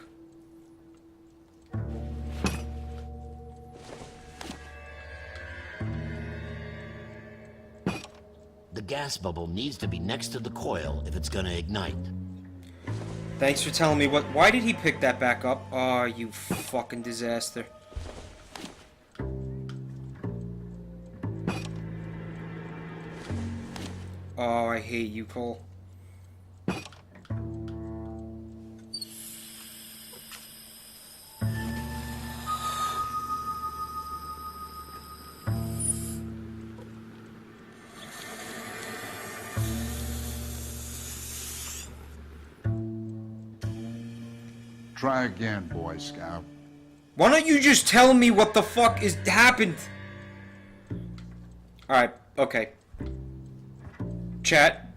The gas bubble needs to be next to the coil if it's gonna ignite. Thanks for telling me what... Why did he pick that back up? Oh, you fucking disaster. Oh, I hate you, Cole. Try again, Boy Scout. Why don't you just tell me what the fuck is happened? Alright, okay. Chat.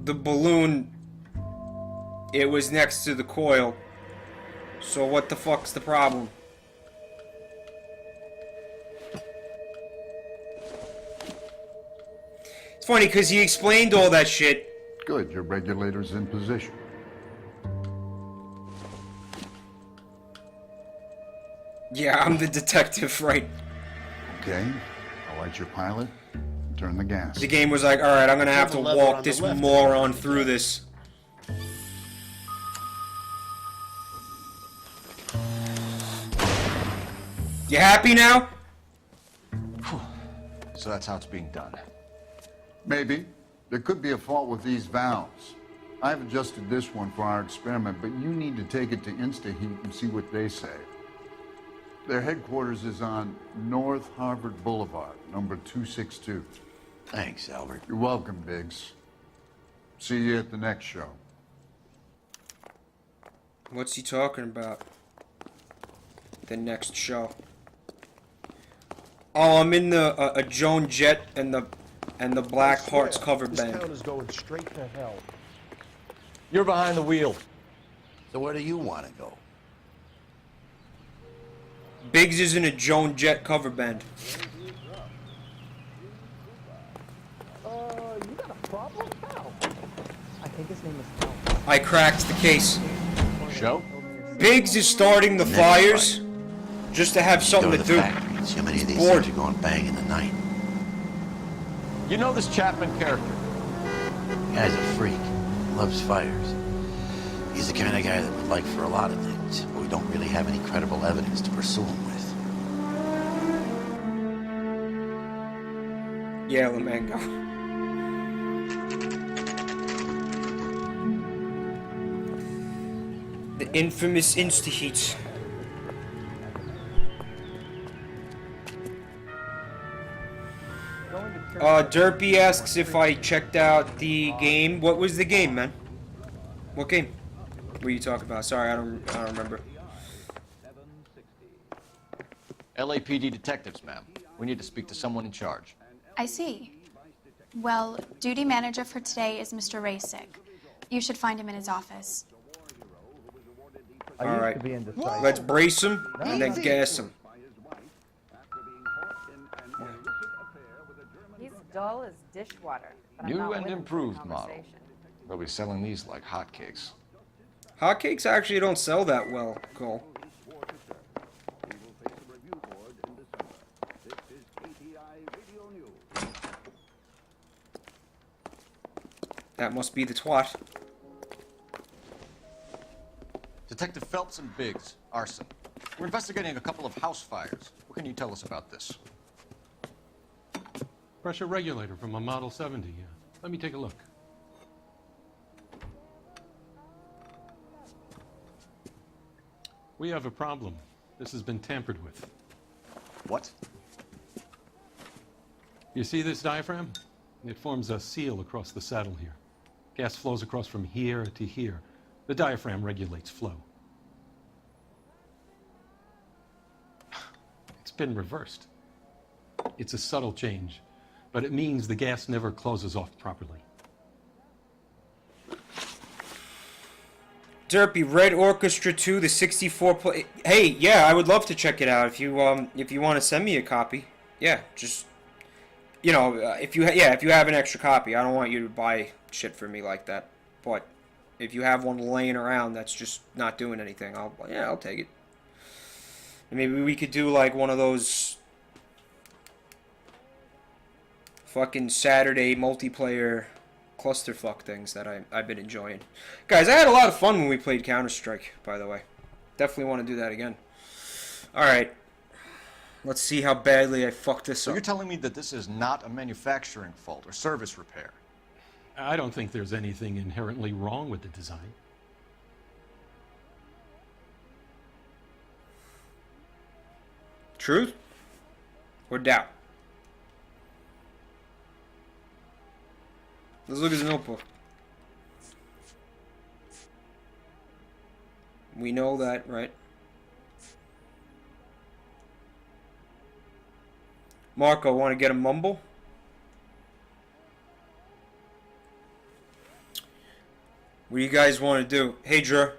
The balloon... It was next to the coil. So what the fuck's the problem? It's funny, because he explained all that shit. Good, your regulator's in position. Yeah, I'm the detective, right? Okay, I'll light your pilot. Turn the gas. The game was like, alright, I'm gonna have to walk this moron through this. You happy now? So that's how it's being done. Maybe. There could be a fault with these valves. I've adjusted this one for our experiment, but you need to take it to InstaHeat and see what they say. Their headquarters is on North Harvard Boulevard, number 262. Thanks, Albert. You're welcome, Biggs. See you at the next show. What's he talking about? The next show. Oh, I'm in the a Joan Jett and the Black Hearts cover band. This town is going straight to hell. You're behind the wheel. So where do you want to go? Biggs is in a Joan Jett cover band. You got a problem? How? I think his name is Al. I cracked the case. Show? Biggs is starting the fires just to have something to do. So many of these Bored. things are going bang in the night. You know this Chapman character? Guy's a freak. Loves fires. He's the kind of guy that would like for a lot of things, but we don't really have any credible evidence to pursue him with. Yeah, Lamango. The infamous InstaHeats. Derpy asks if I checked out the game. What was the game, man? What game were you talking about? Sorry, I don't remember. LAPD detectives, ma'am. We need to speak to someone in charge. I see. Well, duty manager for today is Mr. Rasick. You should find him in his office. All right, let's brace him and then gas him. He's dull as dishwater. But I'm New not and with him for improved model. conversation. They'll be selling these like hotcakes. Hotcakes actually don't sell that well, Cole. That must be the twat. Detective Phelps and Biggs, arson. We're investigating a couple of house fires. What can you tell us about this? Pressure regulator from a Model 70. Let me take a look. We have a problem. This has been tampered with. What? You see this diaphragm? It forms a seal across the saddle here. Gas flows across from here to here. The diaphragm regulates flow. It's been reversed. It's a subtle change, but it means the gas never closes off properly. Derpy, Red Orchestra 2, the 64 play. Hey, yeah, I would love to check it out if you want to send me a copy. Yeah, just if you have an extra copy. I don't want you to buy shit for me like that. But if you have one laying around that's just not doing anything, I'll take it. And maybe we could do like one of those fucking Saturday multiplayer clusterfuck things that I've been enjoying. Guys, I had a lot of fun when we played Counter-Strike, by the way. Definitely want to do that again. Alright. Let's see how badly I fucked this So up. you're telling me that this is not a manufacturing fault or service repair? I don't think there's anything inherently wrong with the design. Truth or doubt? Let's look at the notebook. We know that, right? Marco, want to get a mumble? What do you guys want to do? Hey, Drew.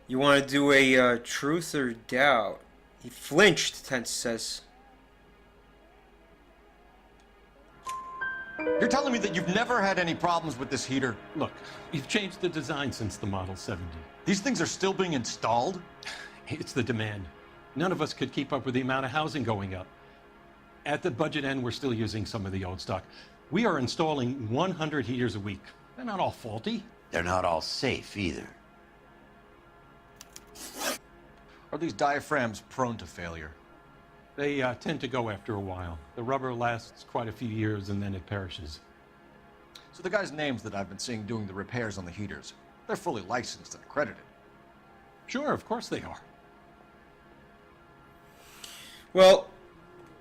You want to do a truth or doubt? He flinched, Tense says. You're telling me that you've never had any problems with this heater? Look, we've changed the design since the Model 70. These things are still being installed? It's the demand. None of us could keep up with the amount of housing going up. At the budget end, we're still using some of the old stock. We are installing 100 heaters a week. They're not all faulty. They're not all safe either. Are these diaphragms prone to failure? They tend to go after a while. The rubber lasts quite a few years and then it perishes. So the guys' names that I've been seeing doing the repairs on the heaters, they're fully licensed and accredited. Sure, of course they are. Well,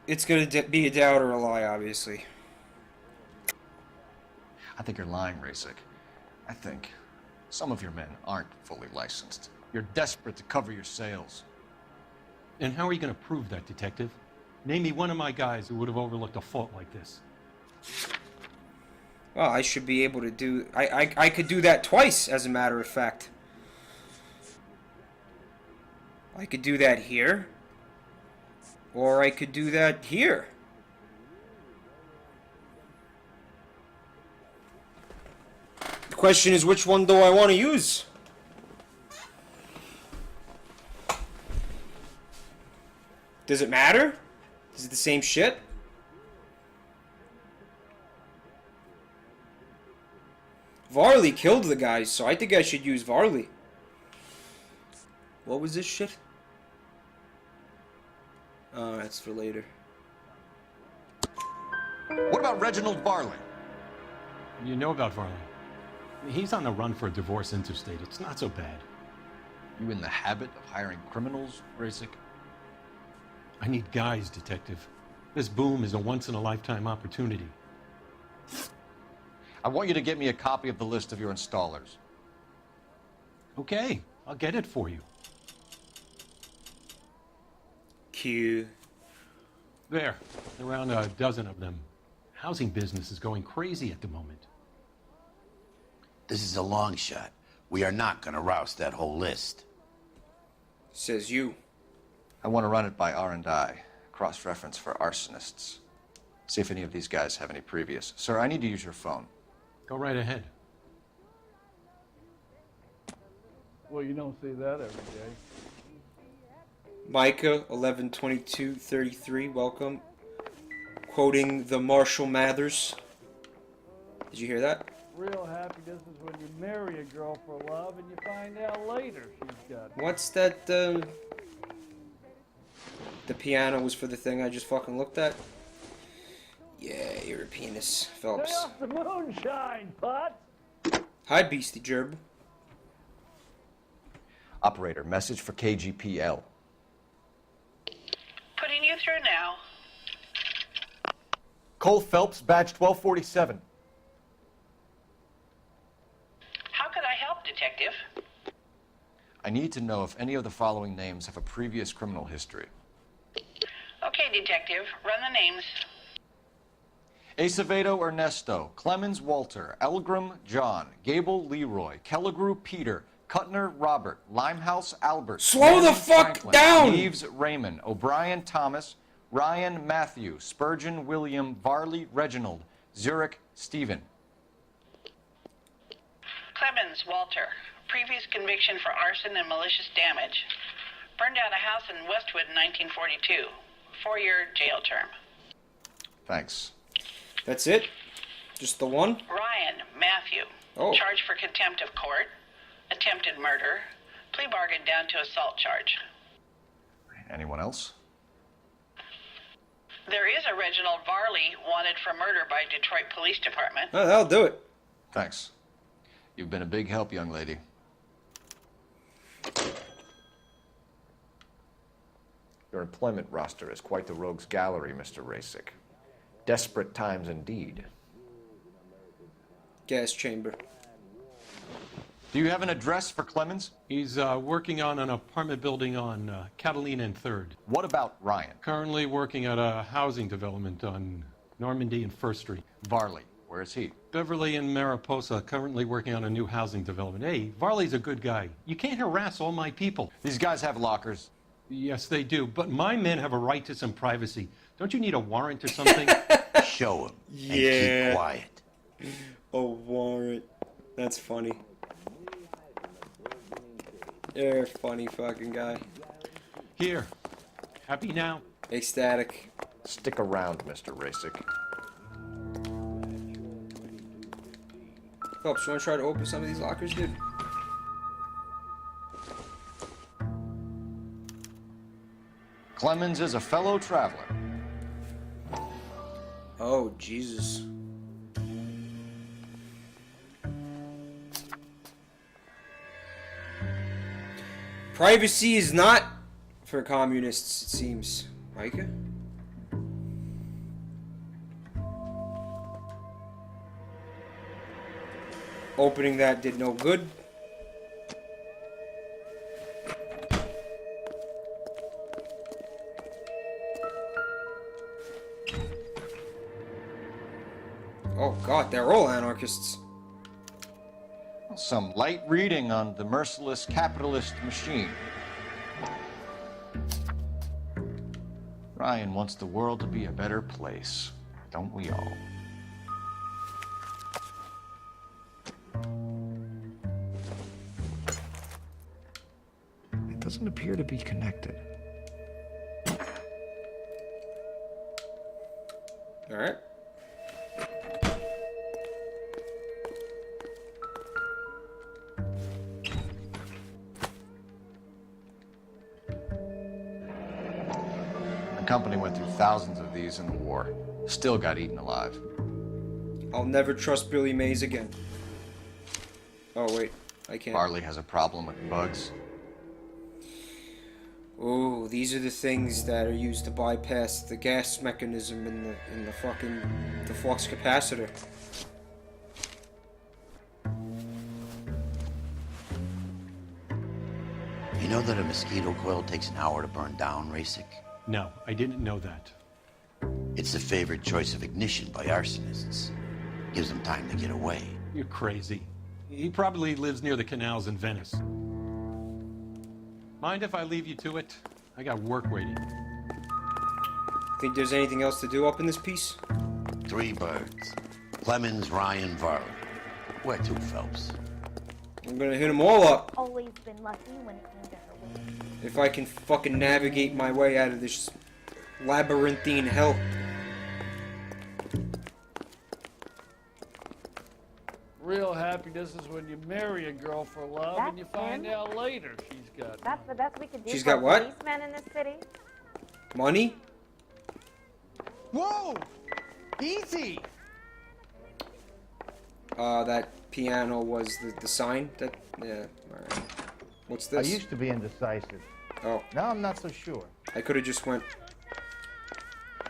it's going to be a doubt or a lie, obviously. I think you're lying, Rasik. I think some of your men aren't fully licensed. You're desperate to cover your sales. And how are you going to prove that, Detective? Name me one of my guys who would have overlooked a fault like this. Well, I should be able to do... I could do that twice, as a matter of fact. I could do that here. Or I could do that here. The question is, which one do I want to use? Does it matter? Is it the same shit? Varley killed the guys, so I think I should use Varley. What was this shit? Oh, that's for later. What about Reginald Varley? You know about Varley. He's on the run for a divorce interstate. It's not so bad. You in the habit of hiring criminals, Rasik? I need guys, Detective. This boom is a once-in-a-lifetime opportunity. I want you to get me a copy of the list of your installers. Okay, I'll get it for you. Q. There, around a dozen of them. Housing business is going crazy at the moment. This is a long shot. We are not going to roust that whole list. Says you. I want to run it by R&I, cross-reference for arsonists. See if any of these guys have any previous. Sir, I need to use your phone. Go right ahead. Well, you don't see that every day. Micah 11:22:33. Welcome. Quoting the Marshall Mathers. Did you hear that? Real happiness is when you marry a girl for love and you find out later she's got... What's that? The piano was for the thing I just fucking looked at. Yeah, you're a penis, Stay Phelps. off the moonshine, Pot! Hi, Beastie Gerb. Operator, message for KGPL. Putting you through now. Cole Phelps, badge 1247. How could I help, Detective? I need to know if any of the following names have a previous criminal history. Okay, Detective. Run the names. Acevedo Ernesto, Clemens Walter, Elgram John, Gable Leroy, Kelligrew Peter, Kuttner Robert, Limehouse Albert, Slow the Manning fuck Franklin, down! Reeves Raymond, O'Brien Thomas, Ryan Matthew, Spurgeon William, Varley Reginald, Zurich Stephen. Clemens Walter. Previous conviction for arson and malicious damage. Burned down a house in Westwood in 1942. 4-year jail term. Thanks. That's it? Just the one? Ryan Matthew. Oh. Charged for contempt of court. Attempted murder. Plea bargain down to assault charge. Anyone else? There is a Reginald Varley wanted for murder by Detroit Police Department. Oh, that'll do it. Thanks. You've been a big help, young lady. Your employment roster is quite the rogues gallery, Mr. Rasik. Desperate times indeed. Gas chamber. Do you have an address for Clemens? He's working on an apartment building on Catalina and 3rd. What about Ryan? Currently working at a housing development on Normandy and 1st Street. Varley, where is he? Beverly and Mariposa, currently working on a new housing development. Hey, Varley's a good guy. You can't harass all my people. These guys have lockers. Yes, they do, but my men have a right to some privacy. Don't you need a warrant or something? Show him. Yeah. And keep quiet. A warrant. That's funny. You're a funny fucking guy. Here, Happy now? Ecstatic. Stick around, Mr. Rasick. Phelps, you want to try to open some of these lockers, dude? Clemens is a fellow traveler. Oh, Jesus. Privacy is not for communists, it seems. Micah? Opening that did no good. Oh god, they're all anarchists. Some light reading on the merciless capitalist machine. Ryan wants the world to be a better place, don't we all? It doesn't appear to be connected. All right. The company went through thousands of these in the war. Still got eaten alive. I'll never trust Billy Mays again. Oh wait, I can't. Farley has a problem with bugs. Oh, these are the things that are used to bypass the gas mechanism in the fucking the flux capacitor. You know that a mosquito coil takes an hour to burn down, Rasick? No, I didn't know that. It's the favored choice of ignition by arsonists. Gives them time to get away. You're crazy. He probably lives near the canals in Venice. Mind if I leave you to it? I got work waiting. Think there's anything else to do up in this piece? 3 birds. Clemens, Ryan, Varley. Where to, Phelps? I'm gonna hit them all up. Always been lucky when it came to her weight. If I can fucking navigate my way out of this labyrinthine hell. Real happiness is when you marry a girl for love and you find out later she's got. That's the best we could do She's for got what? policemen in this city. Money? Whoa! Easy! That piano was the sign that, yeah, alright. What's this? I used to be indecisive. Oh. Now I'm not so sure. I could have just went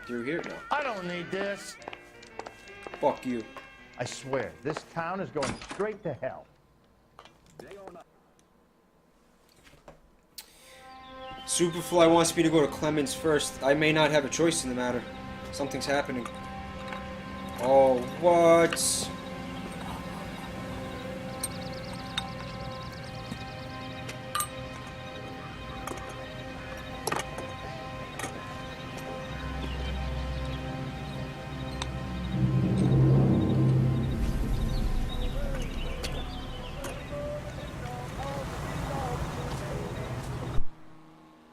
through here now. I don't need this. Fuck you. I swear, this town is going straight to hell. Superfly wants me to go to Clemens first. I may not have a choice in the matter. Something's happening. Oh, what?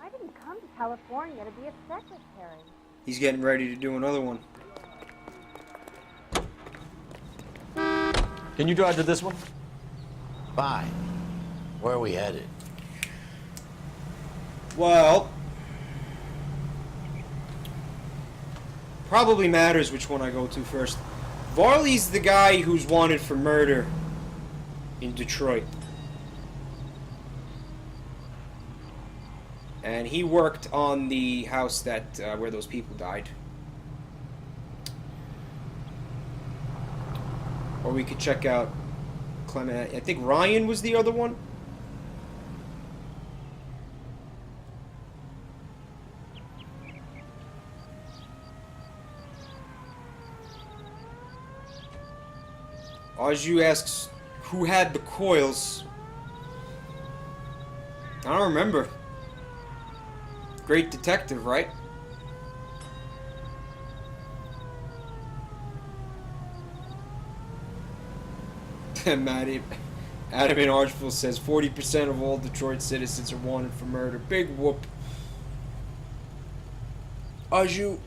I didn't come to California to be a secretary. He's getting ready to do another one. Can you drive to this one? Fine. Where are we headed? Well, probably matters which one I go to first. Varley's the guy who's wanted for murder in Detroit. And he worked on the house that where those people died. Or we could check out Clement. I think Ryan was the other one. Aju asks who had the coils. I don't remember. Great detective, right? Adam in Archville says 40% of all Detroit citizens are wanted for murder. Big whoop. Aju.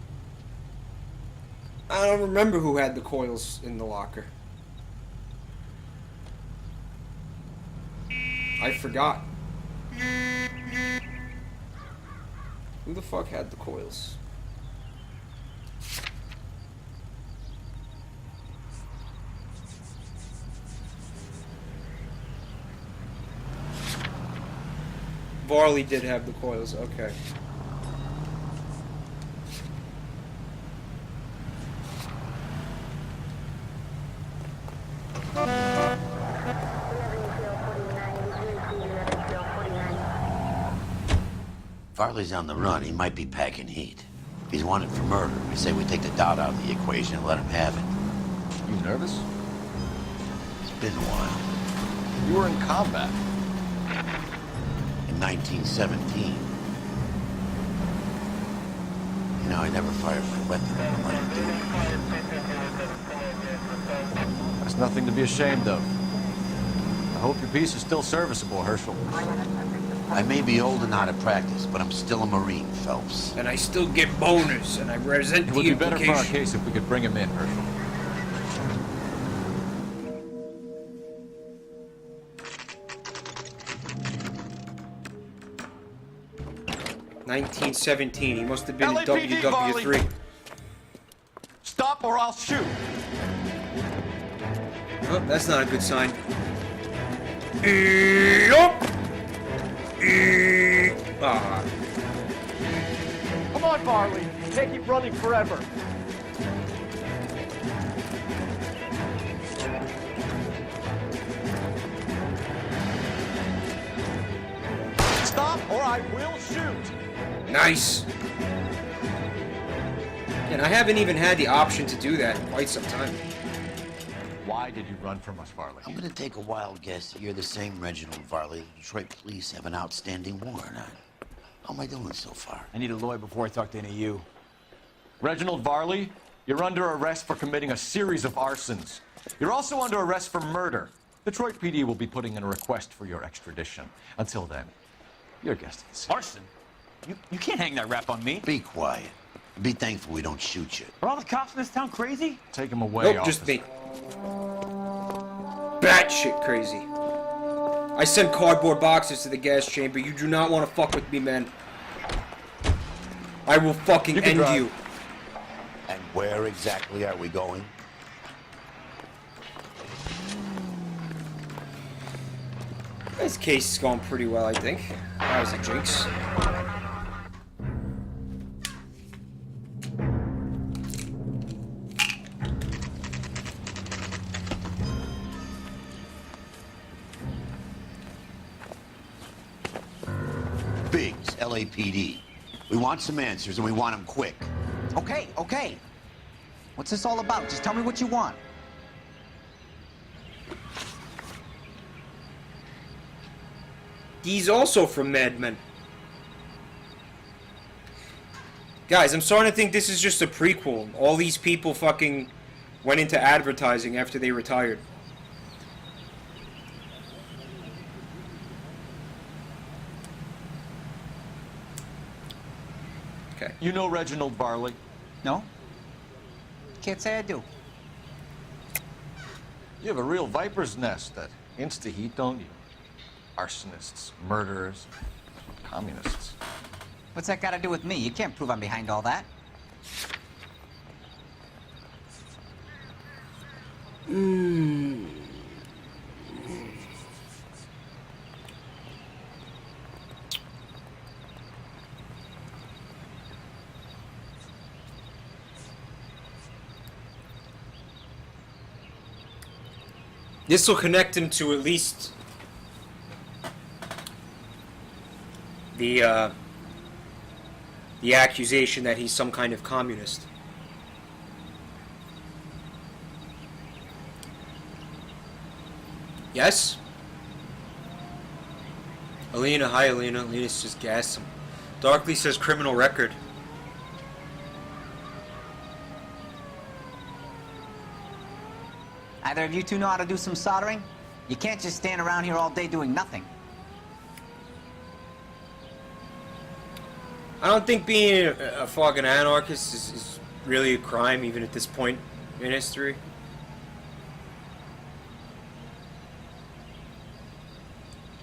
I don't remember who had the coils in the locker. I forgot. Who the fuck had the coils? Varley did have the coils, okay. Varley's on the run. He might be packing heat. If he's wanted for murder, we say we take the doubt out of the equation and let him have it. You nervous? It's been a while. You were in combat. In 1917. You know, I never fired my weapon on the line of duty. That's nothing to be ashamed of. I hope your piece is still serviceable, Herschel. I may be old and out of practice, but I'm still a Marine, Phelps. And I still get bonus, and I resent It the would be better implication. for our case if we could bring him in, Herschel. $1917. He must have been in LAPD, WW3. Varley. Stop or I'll shoot. Oh, that's not a good sign. Yup. Ah. Come on, Varley. You can't keep running forever. Stop or I will shoot. Nice. And I haven't even had the option to do that in quite some time. Why did you run from us, Varley? I'm gonna take a wild guess that you're the same Reginald Varley the Detroit police have an outstanding warrant on. How am I doing so far? I need a lawyer before I talk to any of you. Reginald Varley, you're under arrest for committing a series of arsons. You're also under arrest for murder. Detroit PD will be putting in a request for your extradition. Until then, your guest is. Arson? You can't hang that rap on me. Be quiet. Be thankful we don't shoot you. Are all the cops in this town crazy? Take him away, Nope, just officer. me. Batshit crazy. I sent cardboard boxes to the gas chamber. You do not want to fuck with me, man. I will fucking You can end drive. you. And where exactly are we going? This case is going pretty well, I think. That was a jinx. Biggs, LAPD. We want some answers and we want them quick. Okay, okay. What's this all about? Just tell me what you want. He's also from Mad Men. Guys, I'm starting to think this is just a prequel. All these people fucking went into advertising after they retired. Okay. You know Reginald Varley? No? Can't say I do. You have a real viper's nest at Insta-Heat, don't you? Arsonists, murderers, communists. What's that got to do with me? You can't prove I'm behind all that. This will connect him to at least the accusation that he's some kind of communist. Yes? Alina, hi Alina. Alina's just gassed him. Darkly says criminal record. Either of you two know how to do some soldering? You can't just stand around here all day doing nothing. I don't think being a fucking anarchist is really a crime, even at this point in history.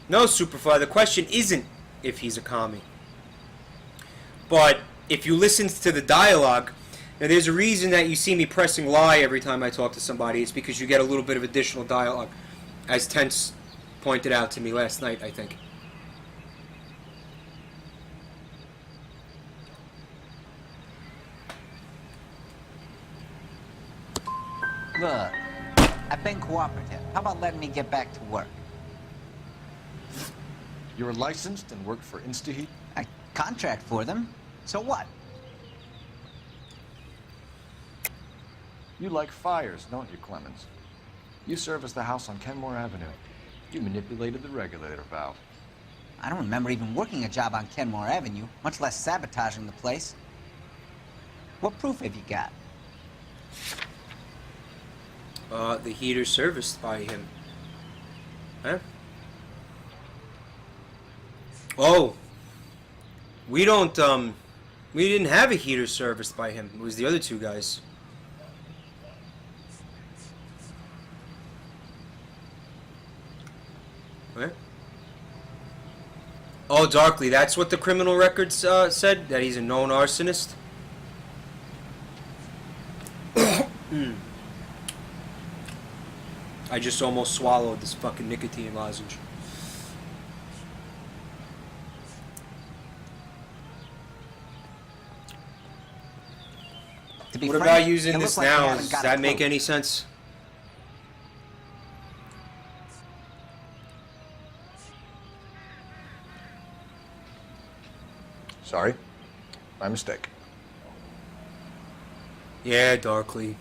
No, Superfly, the question isn't if he's a commie. But if you listen to the dialogue, now there's a reason that you see me pressing lie every time I talk to somebody. It's because you get a little bit of additional dialogue, as Tense pointed out to me last night, I think. Look, I've been cooperative. How about letting me get back to work? You're licensed and work for InstaHeat? I contract for them. So what? You like fires, don't you, Clemens? You serviced the house on Kenmore Avenue. You manipulated the regulator valve. I don't remember even working a job on Kenmore Avenue, much less sabotaging the place. What proof have you got? The heater serviced by him. Huh? Oh. We didn't have a heater serviced by him. It was the other two guys. What? Oh, Darkly, that's what the criminal records said? That he's a known arsonist? I just almost swallowed this fucking nicotine lozenge. What about using this now? Does that make any sense? Sorry. My mistake. Yeah, Darkly.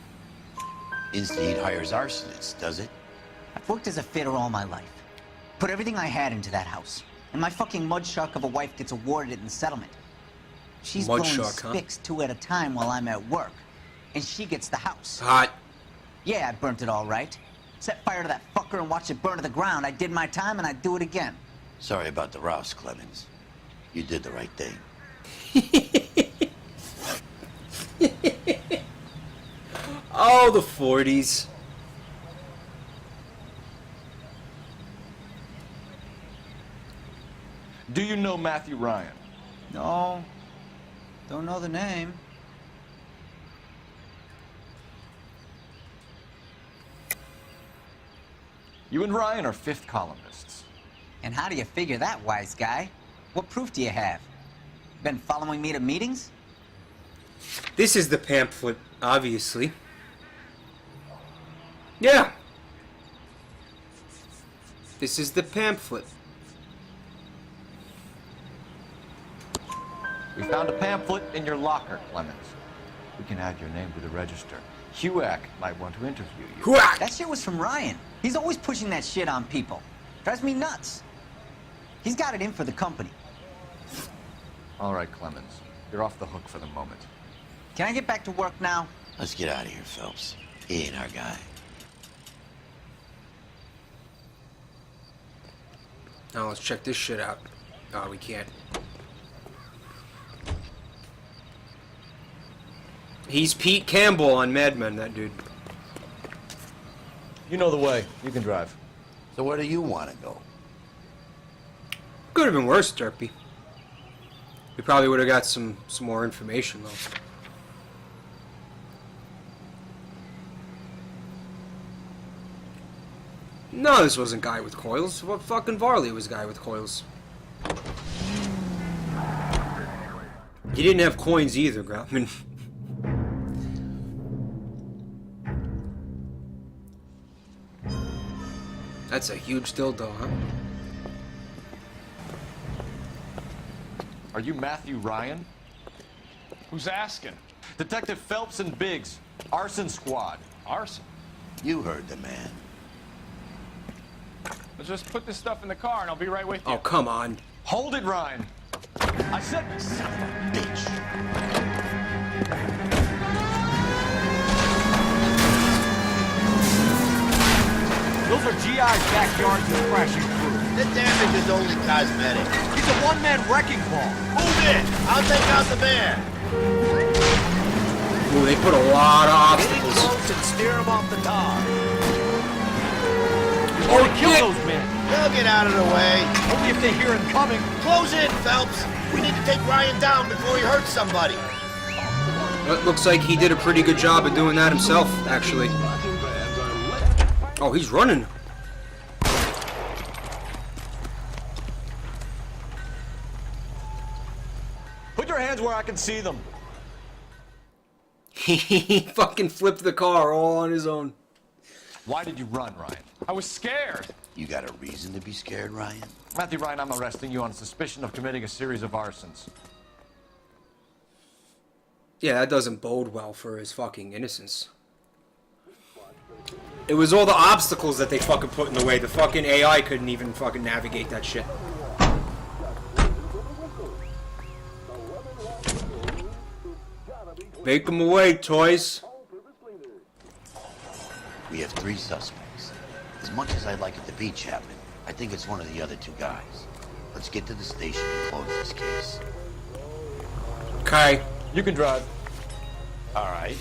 InstaHeat hires arsonists, does it? I've worked as a fitter all my life. Put everything I had into that house. And my fucking mud shark of a wife gets awarded it in settlement. She's blowing spics 2 at a time while I'm at work. And she gets the house. Hot. Yeah, I burnt it all right. Set fire to that fucker and watched it burn to the ground. I did my time and I'd do it again. Sorry about the rouse, Clemens. You did the right thing. Oh, the 40s. Do you know Matthew Ryan? No. Don't know the name. You and Ryan are fifth columnists. And how do you figure that, wise guy? What proof do you have? Been following me to meetings? This is the pamphlet, obviously. Yeah. This is the pamphlet. We found a pamphlet in your locker, Clemens. We can add your name to the register. HUAC might want to interview you. HUAC! That shit was from Ryan. He's always pushing that shit on people. Drives me nuts. He's got it in for the company. All right, Clemens. You're off the hook for the moment. Can I get back to work now? Let's get out of here, Phelps. He ain't our guy. Now let's check this shit out. Oh, we can't. He's Pete Campbell on Mad Men, that dude. You know the way. You can drive. So where do you want to go? Could have been worse, Derpy. We probably would have got some more information, though. No, this wasn't Guy with Coils. What fucking Varley was Guy with Coils? He didn't have coins either, Grauman. That's a huge dildo, huh? Are you Matthew Ryan? Who's asking? Detective Phelps and Biggs. Arson Squad. Arson? You heard the man. Let's just put this stuff in the car and I'll be right with you. Oh, come on. Hold it, Ryan. I said, son of a bitch. Those are GI's backyards and crashing through. The damage is only cosmetic. He's a one-man wrecking ball. Move in. I'll take out the van. Ooh, they put a lot of Get in obstacles. close and steer him off the tar. Oh, Kill shit. those men. They'll get out of the way. Only if they hear him coming. Close in, Phelps. We need to take Ryan down before he hurts somebody. Well, it looks like he did a pretty good job of doing that himself, actually. Oh, he's running. Put your hands where I can see them. He fucking flipped the car all on his own. Why did you run, Ryan? I was scared. You got a reason to be scared, Ryan? Matthew Ryan, I'm arresting you on suspicion of committing a series of arsons. Yeah, that doesn't bode well for his fucking innocence. It was all the obstacles that they fucking put in the way. The fucking AI couldn't even fucking navigate that shit. Make them away, toys. We have 3 suspects. As much as I'd like it to be Chapman, I think it's one of the other 2 guys. Let's get to the station and close this case. Okay. You can drive. All right.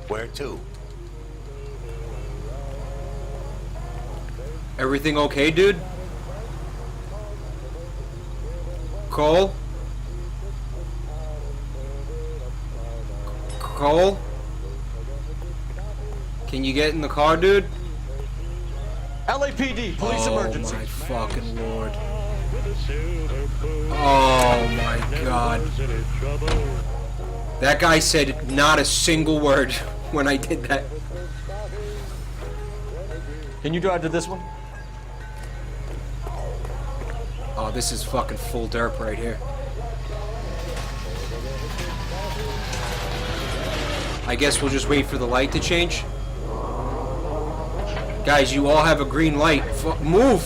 Where to? Everything okay, dude? Cole? Cole? Can you get in the car, dude? LAPD, police emergency. Oh my fucking lord. Oh my god. That guy said not a single word when I did that. Can you drive to this one? Oh, this is fucking full derp right here. I guess we'll just wait for the light to change. Guys, you all have a green light. Move!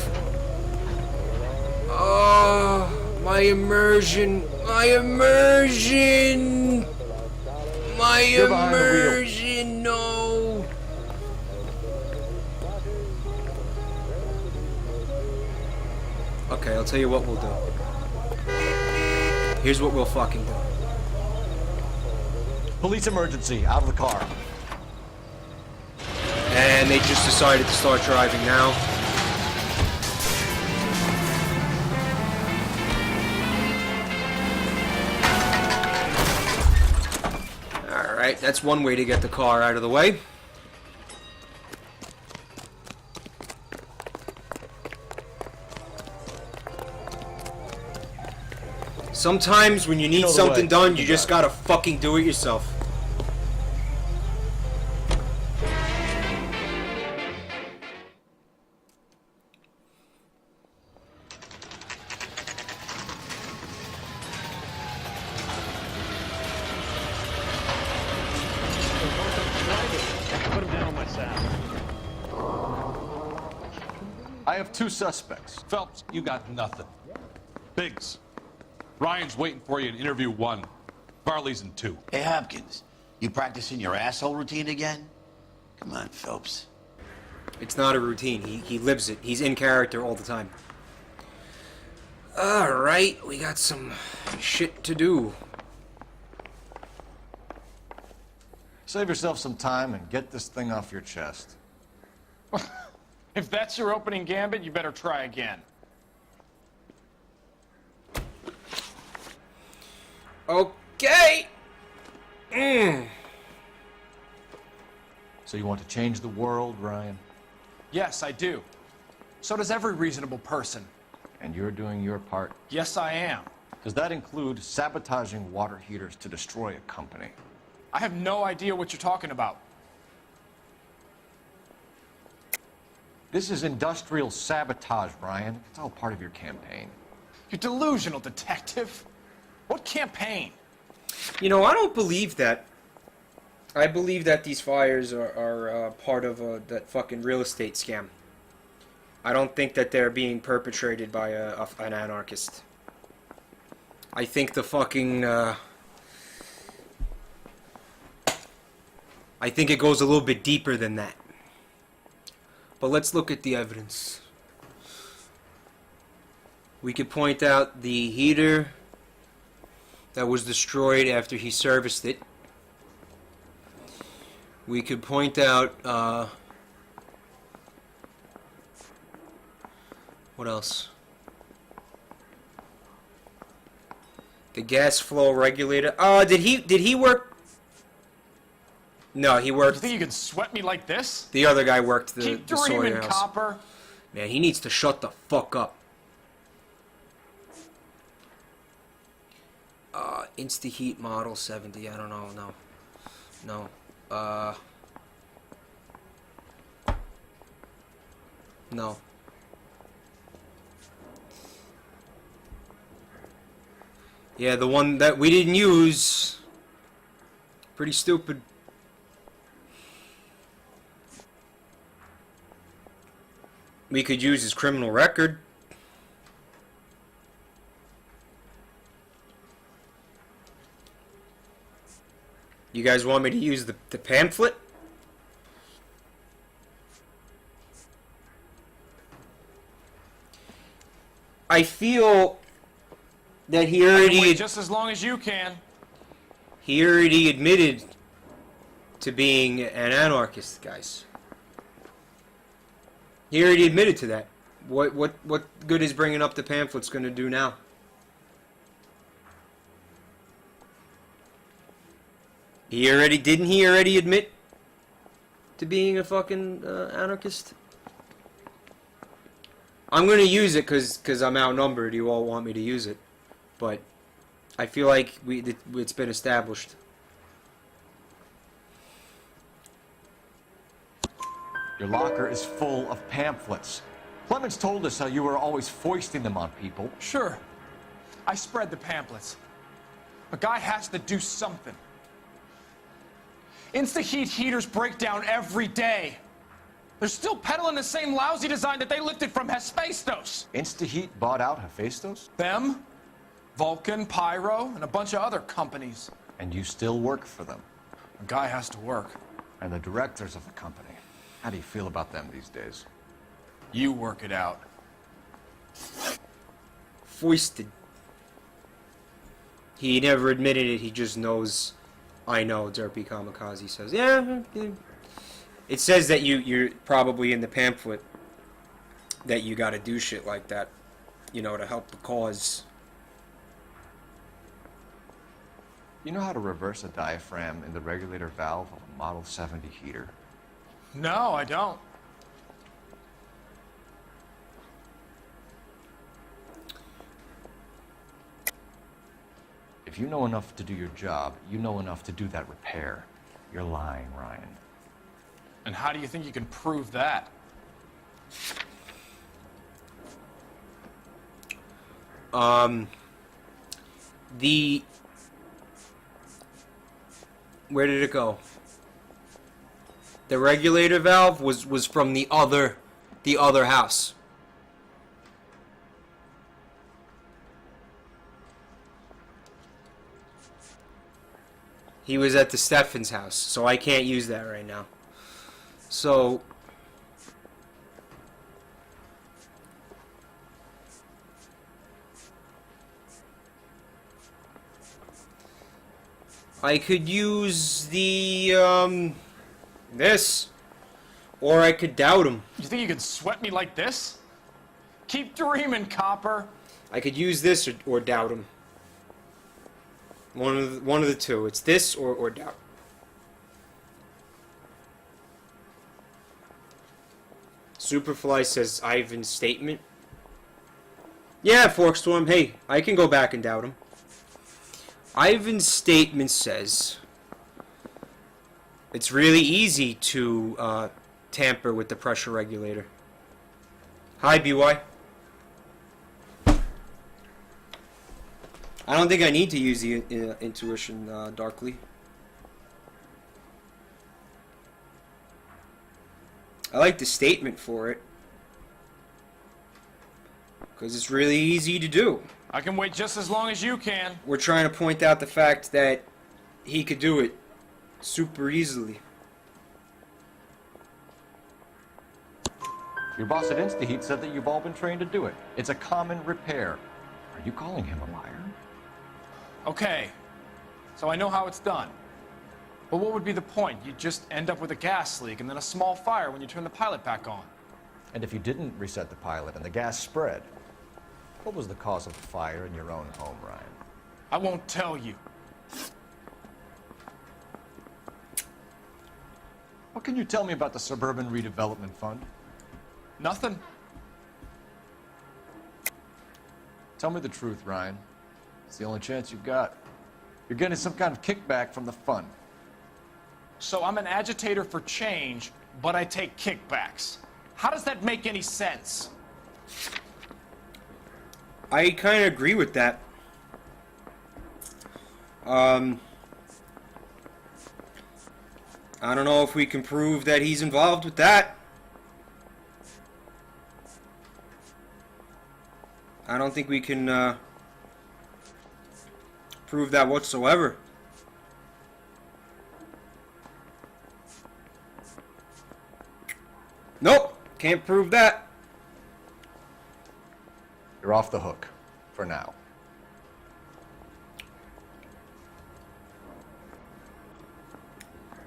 Oh, my immersion. My immersion! My immersion, no! Okay, I'll tell you what we'll do. Here's what we'll fucking do. Police emergency, out of the car. And they just decided to start driving now. Alright, that's one way to get the car out of the way. Sometimes when you need something done, you just gotta fucking do it yourself. Put him down on my saddle. I have 2 suspects. Phelps, you got nothing. Biggs, Ryan's waiting for you in interview 1. Farley's in 2. Hey, Hopkins, you practicing your asshole routine again? Come on, Phelps. It's not a routine. He lives it. He's in character all the time. Alright, we got some shit to do. Save yourself some time and get this thing off your chest. If that's your opening gambit, you better try again. Okay! So you want to change the world, Ryan? Yes, I do. So does every reasonable person. And you're doing your part? Yes, I am. Does that include sabotaging water heaters to destroy a company? I have no idea what you're talking about. This is industrial sabotage, Ryan. It's all part of your campaign. You're delusional, detective. What campaign? You know, I don't believe that. I believe that these fires are part of that fucking real estate scam. I don't think that they're being perpetrated by an anarchist. I think the fucking... I think it goes a little bit deeper than that. But let's look at the evidence. We could point out the heater that was destroyed after he serviced it. We could point out, what else? The gas flow regulator. Did he work? No, he worked. You think you can sweat me like this? The other guy worked the Keep Sawyer dreaming, house. copper. Man, he needs to shut the fuck up. Insta-Heat Model 70. I don't know. No. No. Yeah, the one that we didn't use. Pretty stupid. We could use his criminal record. You guys want me to use the pamphlet? I feel that he I can already wait just as long as you can. He already admitted to being an anarchist, guys. He already admitted to that. What good is bringing up the pamphlets going to do now? Didn't he already admit to being a fucking anarchist? I'm going to use it because I'm outnumbered. You all want me to use it. But I feel like it's been established. Your locker is full of pamphlets. Clemens told us how you were always foisting them on people. Sure. I spread the pamphlets. A guy has to do something. Insta-Heat heaters break down every day. They're still peddling the same lousy design that they lifted from Hephaestus. Insta-Heat bought out Hephaestus? Them, Vulcan, Pyro, and a bunch of other companies. And you still work for them? A guy has to work. And the directors of the company. How do you feel about them these days? You work it out. Foisted. He never admitted it, he just knows. I know, Derpy Kamikaze says. Yeah. It says that you're probably in the pamphlet that you gotta do shit like that, you know, to help the cause. You know how to reverse a diaphragm in the regulator valve of a Model 70 heater? No, I don't. If you know enough to do your job, you know enough to do that repair. You're lying, Ryan. And how do you think you can prove that? Where did it go? The regulator valve was from the other house. He was at the Steffens house, so I can't use that right now. So I could use the this, or I could doubt him. You think you can sweat me like this? Keep dreaming, copper. I could use this or doubt him. One of the two. It's this or doubt. Superfly says Ivan's statement. Yeah, Forkstorm. Hey, I can go back and doubt him. Ivan's statement says it's really easy to tamper with the pressure regulator. Hi, BY. I don't think I need to use the intuition darkly. I like the statement for it, because it's really easy to do. I can wait just as long as you can. We're trying to point out the fact that he could do it super easily. Your boss at InstaHeat said that you've all been trained to do it. It's a common repair. Are you calling him a liar? Okay, so I know how it's done. But what would be the point? You'd just end up with a gas leak and then a small fire when you turn the pilot back on. And if you didn't reset the pilot and the gas spread, what was the cause of the fire in your own home, Ryan? I won't tell you. What can you tell me about the Suburban Redevelopment Fund? Nothing. Tell me the truth, Ryan. It's the only chance you've got. You're getting some kind of kickback from the fund. So I'm an agitator for change, but I take kickbacks. How does that make any sense? I kind of agree with that. I don't know if we can prove that he's involved with that. I don't think we can prove that whatsoever. Nope, can't prove that. You're off the hook, for now.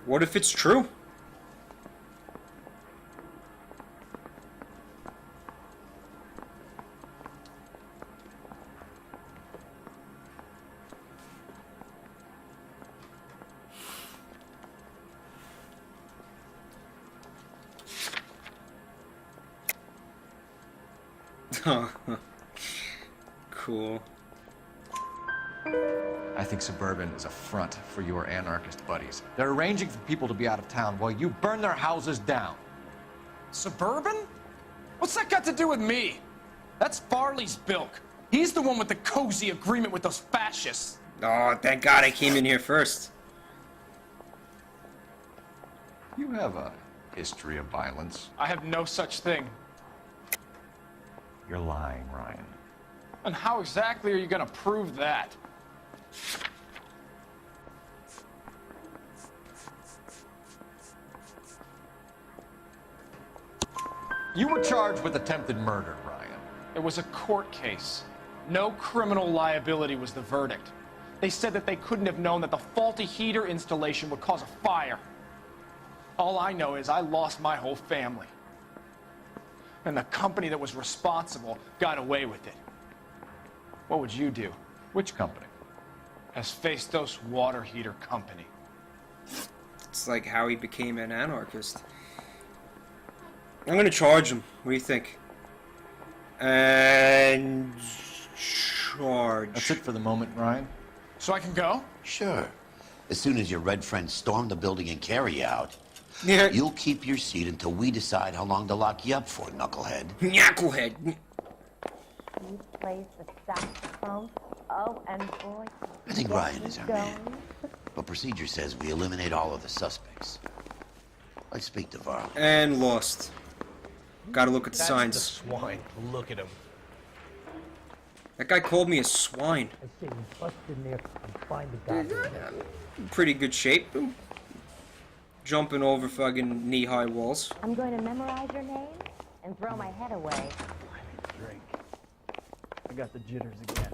What if it's true? Cool. I think Suburban is a front for your anarchist buddies. They're arranging for people to be out of town while you burn their houses down. Suburban? What's that got to do with me? That's Farley's bilk. He's the one with the cozy agreement with those fascists. Oh, thank God I came in here first. You have a history of violence. I have no such thing. You're lying, Ryan. And how exactly are you going to prove that? You were charged with attempted murder, Ryan. It was a court case. No criminal liability was the verdict. They said that they couldn't have known that the faulty heater installation would cause a fire. All I know is I lost my whole family. And the company that was responsible got away with it. What would you do? Which company? Hephaestus Water Heater Company. It's like how he became an anarchist. I'm gonna charge him. What do you think? And charge. That's it for the moment, Ryan. So I can go? Sure. As soon as your red friends storm the building and carry you out, yeah, you'll keep your seat until we decide how long to lock you up for, knucklehead. Knucklehead. He plays the saxophone. Oh, and boy, I think Ryan is our man. But procedure says we eliminate all of the suspects. Let's speak to Varley. And lost. Gotta look at the signs. The swine. Look at him. That guy called me a swine. I say we bust in there and find the guy. Pretty good shape. Jumping over fucking knee-high walls. I'm going to memorize your name and throw my head away. Drink. I got the jitters again.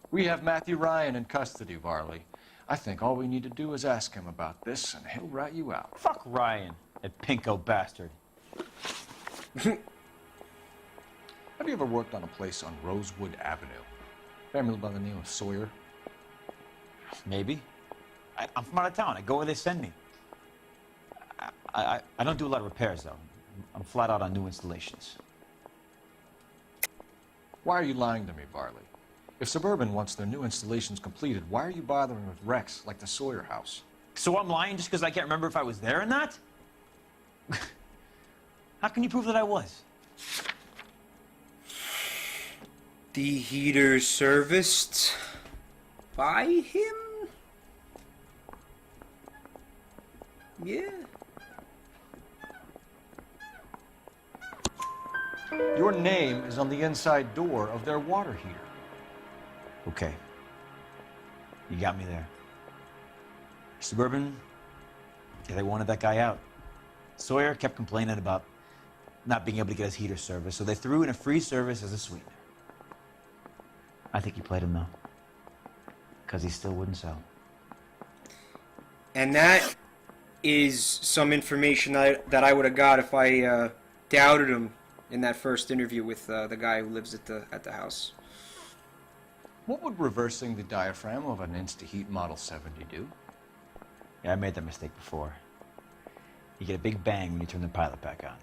We have Matthew Ryan in custody, Varley. I think all we need to do is ask him about this, and he'll rat you out. Fuck Ryan, that pinko bastard. Have you ever worked on a place on Rosewood Avenue? Family by the name of Sawyer? Maybe. I'm from out of town. I go where they send me. I don't do a lot of repairs, though. I'm flat out on new installations. Why are you lying to me, Varley? If Suburban wants their new installations completed, why are you bothering with wrecks like the Sawyer house? So I'm lying just because I can't remember if I was there or not? How can you prove that I was? The heater serviced by him? Yeah. Your name is on the inside door of their water heater. Okay. You got me there. Suburban, yeah, they wanted that guy out. Sawyer kept complaining about not being able to get his heater service, so they threw in a free service as a sweetener. I think he played him, though, because he still wouldn't sell. And that is some information that I would have got if I doubted him in that first interview with the guy who lives at the house. What would reversing the diaphragm of an InstaHeat Model 70 do? Yeah, I made that mistake before. You get a big bang when you turn the pilot back on.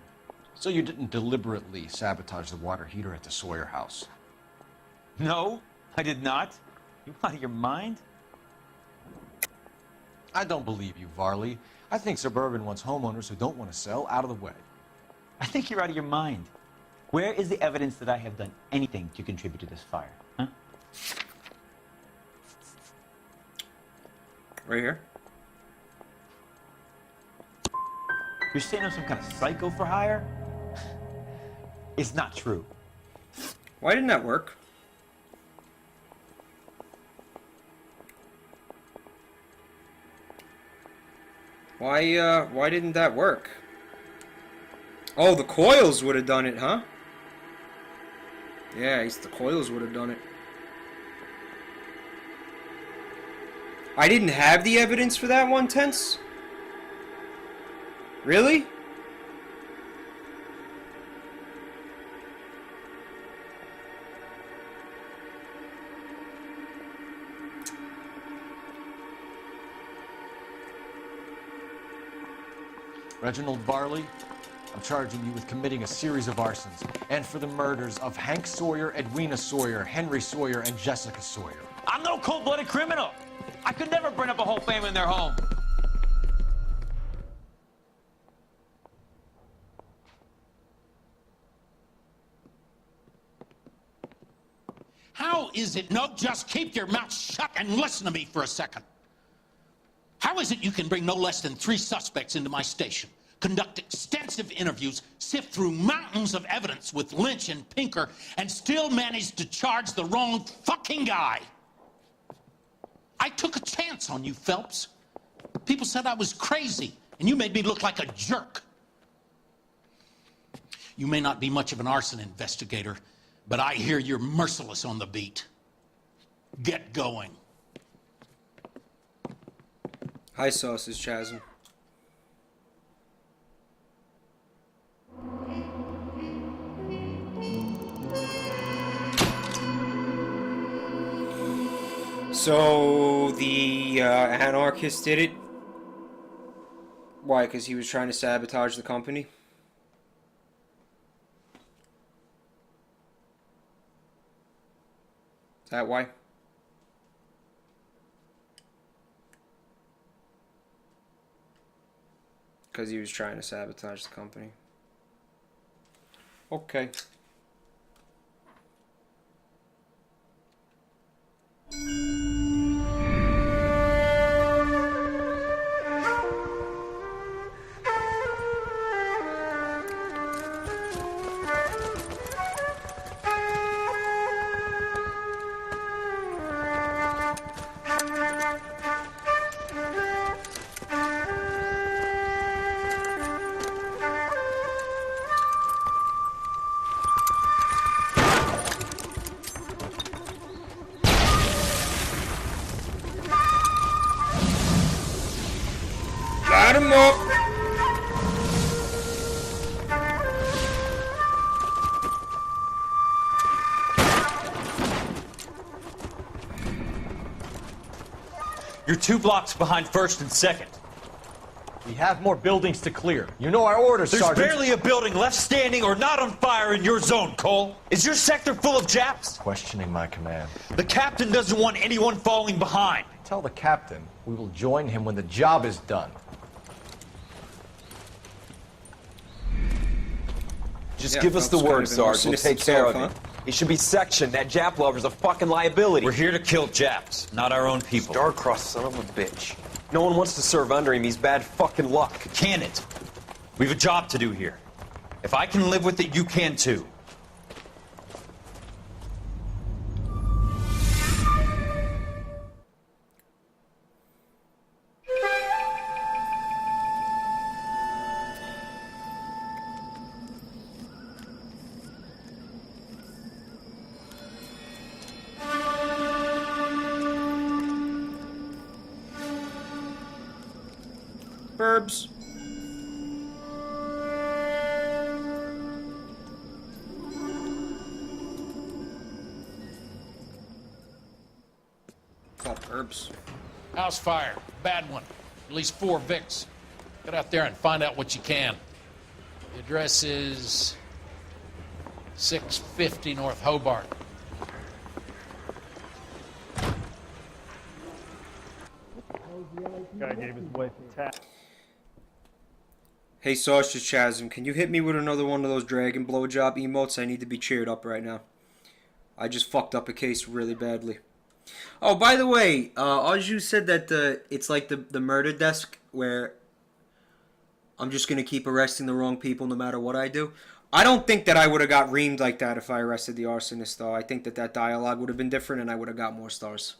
So you didn't deliberately sabotage the water heater at the Sawyer house? No, I did not. You out of your mind? I don't believe you, Varley. I think Suburban wants homeowners who don't want to sell out of the way. I think you're out of your mind. Where is the evidence that I have done anything to contribute to this fire? Huh? Right here. You're saying I'm some kind of psycho for hire? It's not true. Why didn't that work? Why didn't that work? Oh, the coils would have done it, huh? Yeah, the coils would have done it. I didn't have the evidence for that one, Tense? Really? Reginald Varley, I'm charging you with committing a series of arsons and for the murders of Hank Sawyer, Edwina Sawyer, Henry Sawyer, and Jessica Sawyer. I'm no cold-blooded criminal. I could never burn up a whole family in their home. How is it? No, just keep your mouth shut and listen to me for a second. How is it you can bring no less than 3 suspects into my station, conduct extensive interviews, sift through mountains of evidence with Lynch and Pinker, and still manage to charge the wrong fucking guy? I took a chance on you, Phelps. People said I was crazy, and you made me look like a jerk. You may not be much of an arson investigator, but I hear you're merciless on the beat. Get going. Hi, Sausage Chasm. So the anarchist did it? Why? Because he was trying to sabotage the company? Is that why? Because he was trying to sabotage the company. Okay. Light 'em up. You're 2 blocks behind 1st and 2nd. We have more buildings to clear. You know our orders, There's Sergeant. barely a building left standing or not on fire in your zone, Cole. Is your sector full of Japs? Questioning my command. The captain doesn't want anyone falling behind. Tell the captain we will join him when the job is done. Just give us the word, Sarge. We'll take care of it. He should be sectioned. That Jap lover's a fucking liability. We're here to kill Japs, not our own people. Star-crossed son of a bitch. No one wants to serve under him. He's bad fucking luck. Can it? We have a job to do here. If I can live with it, you can too. Burbs? Called Burbs. House fire. Bad one. At least 4 Vicks. Get out there and find out what you can. The address is 650 North Hobart. Guy gave his wife a tap. Hey, Sausage Chasm, can you hit me with another one of those dragon blowjob emotes? I need to be cheered up right now. I just fucked up a case really badly. Oh, by the way, Arju said that it's like the murder desk where I'm just going to keep arresting the wrong people no matter what I do. I don't think that I would have got reamed like that if I arrested the arsonist, though. I think that that dialogue would have been different and I would have got more stars.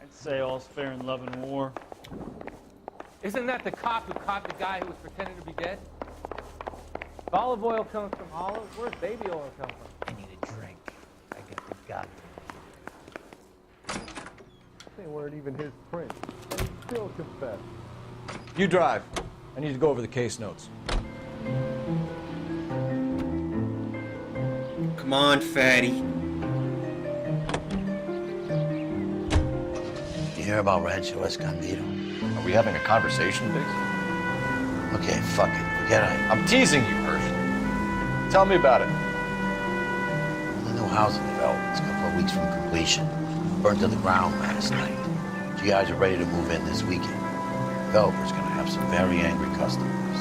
I'd say all's fair in love and war. Isn't that the cop who caught the guy who was pretending to be dead? If olive oil comes from olives, where's baby oil come from? I need a drink. I get the gut. They weren't even his prints. And he still confessed. You drive. I need to go over the case notes. Come on, fatty. You hear about Rancho Escondido? Are we having a conversation, Biggs? Okay, fuck it. Forget it. I'm teasing you, Hersh. Tell me about it. The new housing development's a couple of weeks from completion. Burned to the ground last night. You guys are ready to move in this weekend. The developer's gonna have some very angry customers.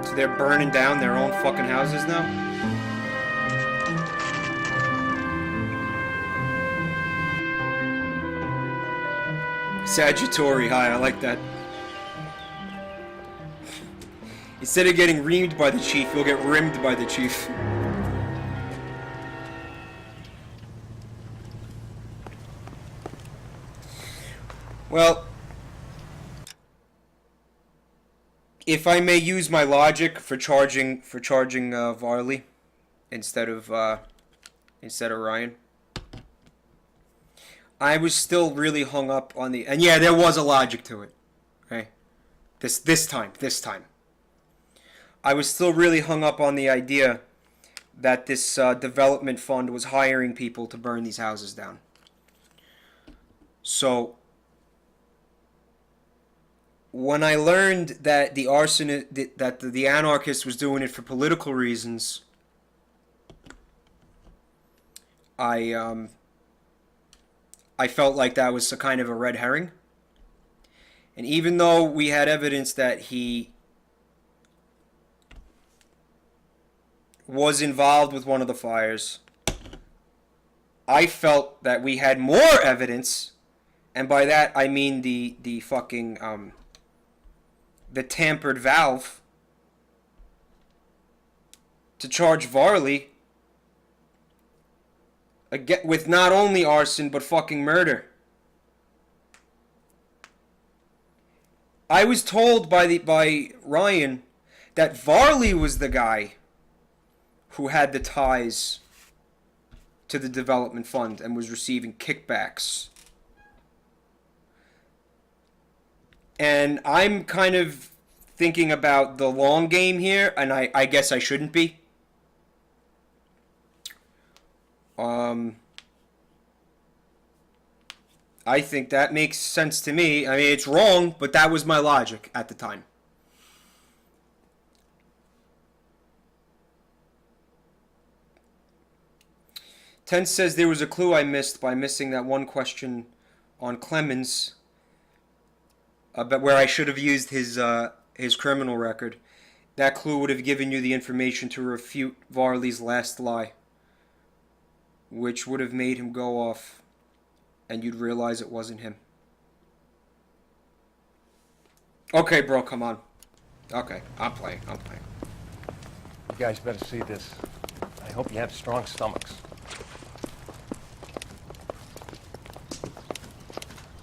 So they're burning down their own fucking houses now? Sagittari high, I like that. Instead of getting reamed by the chief, you'll get rimmed by the chief. Well, if I may use my logic for charging Varley instead of Ryan, I was still really hung up on the, and yeah, there was a logic to it, okay? This time, I was still really hung up on the idea that this development fund was hiring people to burn these houses down. So when I learned that the arsonist, that the anarchist was doing it for political reasons, I felt like that was a kind of a red herring. And even though we had evidence that he was involved with one of the fires, I felt that we had more evidence, and by that I mean the fucking the tampered valve, to charge Varley with not only arson but fucking murder. I was told by Ryan that Varley was the guy who had the ties to the development fund and was receiving kickbacks. And I'm kind of thinking about the long game here, and I guess I shouldn't be. I think that makes sense to me. I mean, it's wrong, but that was my logic at the time. Tense says there was a clue I missed by missing that one question on Clemens, but where I should have used his criminal record. That clue would have given you the information to refute Varley's last lie, which would have made him go off, and you'd realize it wasn't him. Okay, bro, come on. Okay, I'm playing. You guys better see this. I hope you have strong stomachs.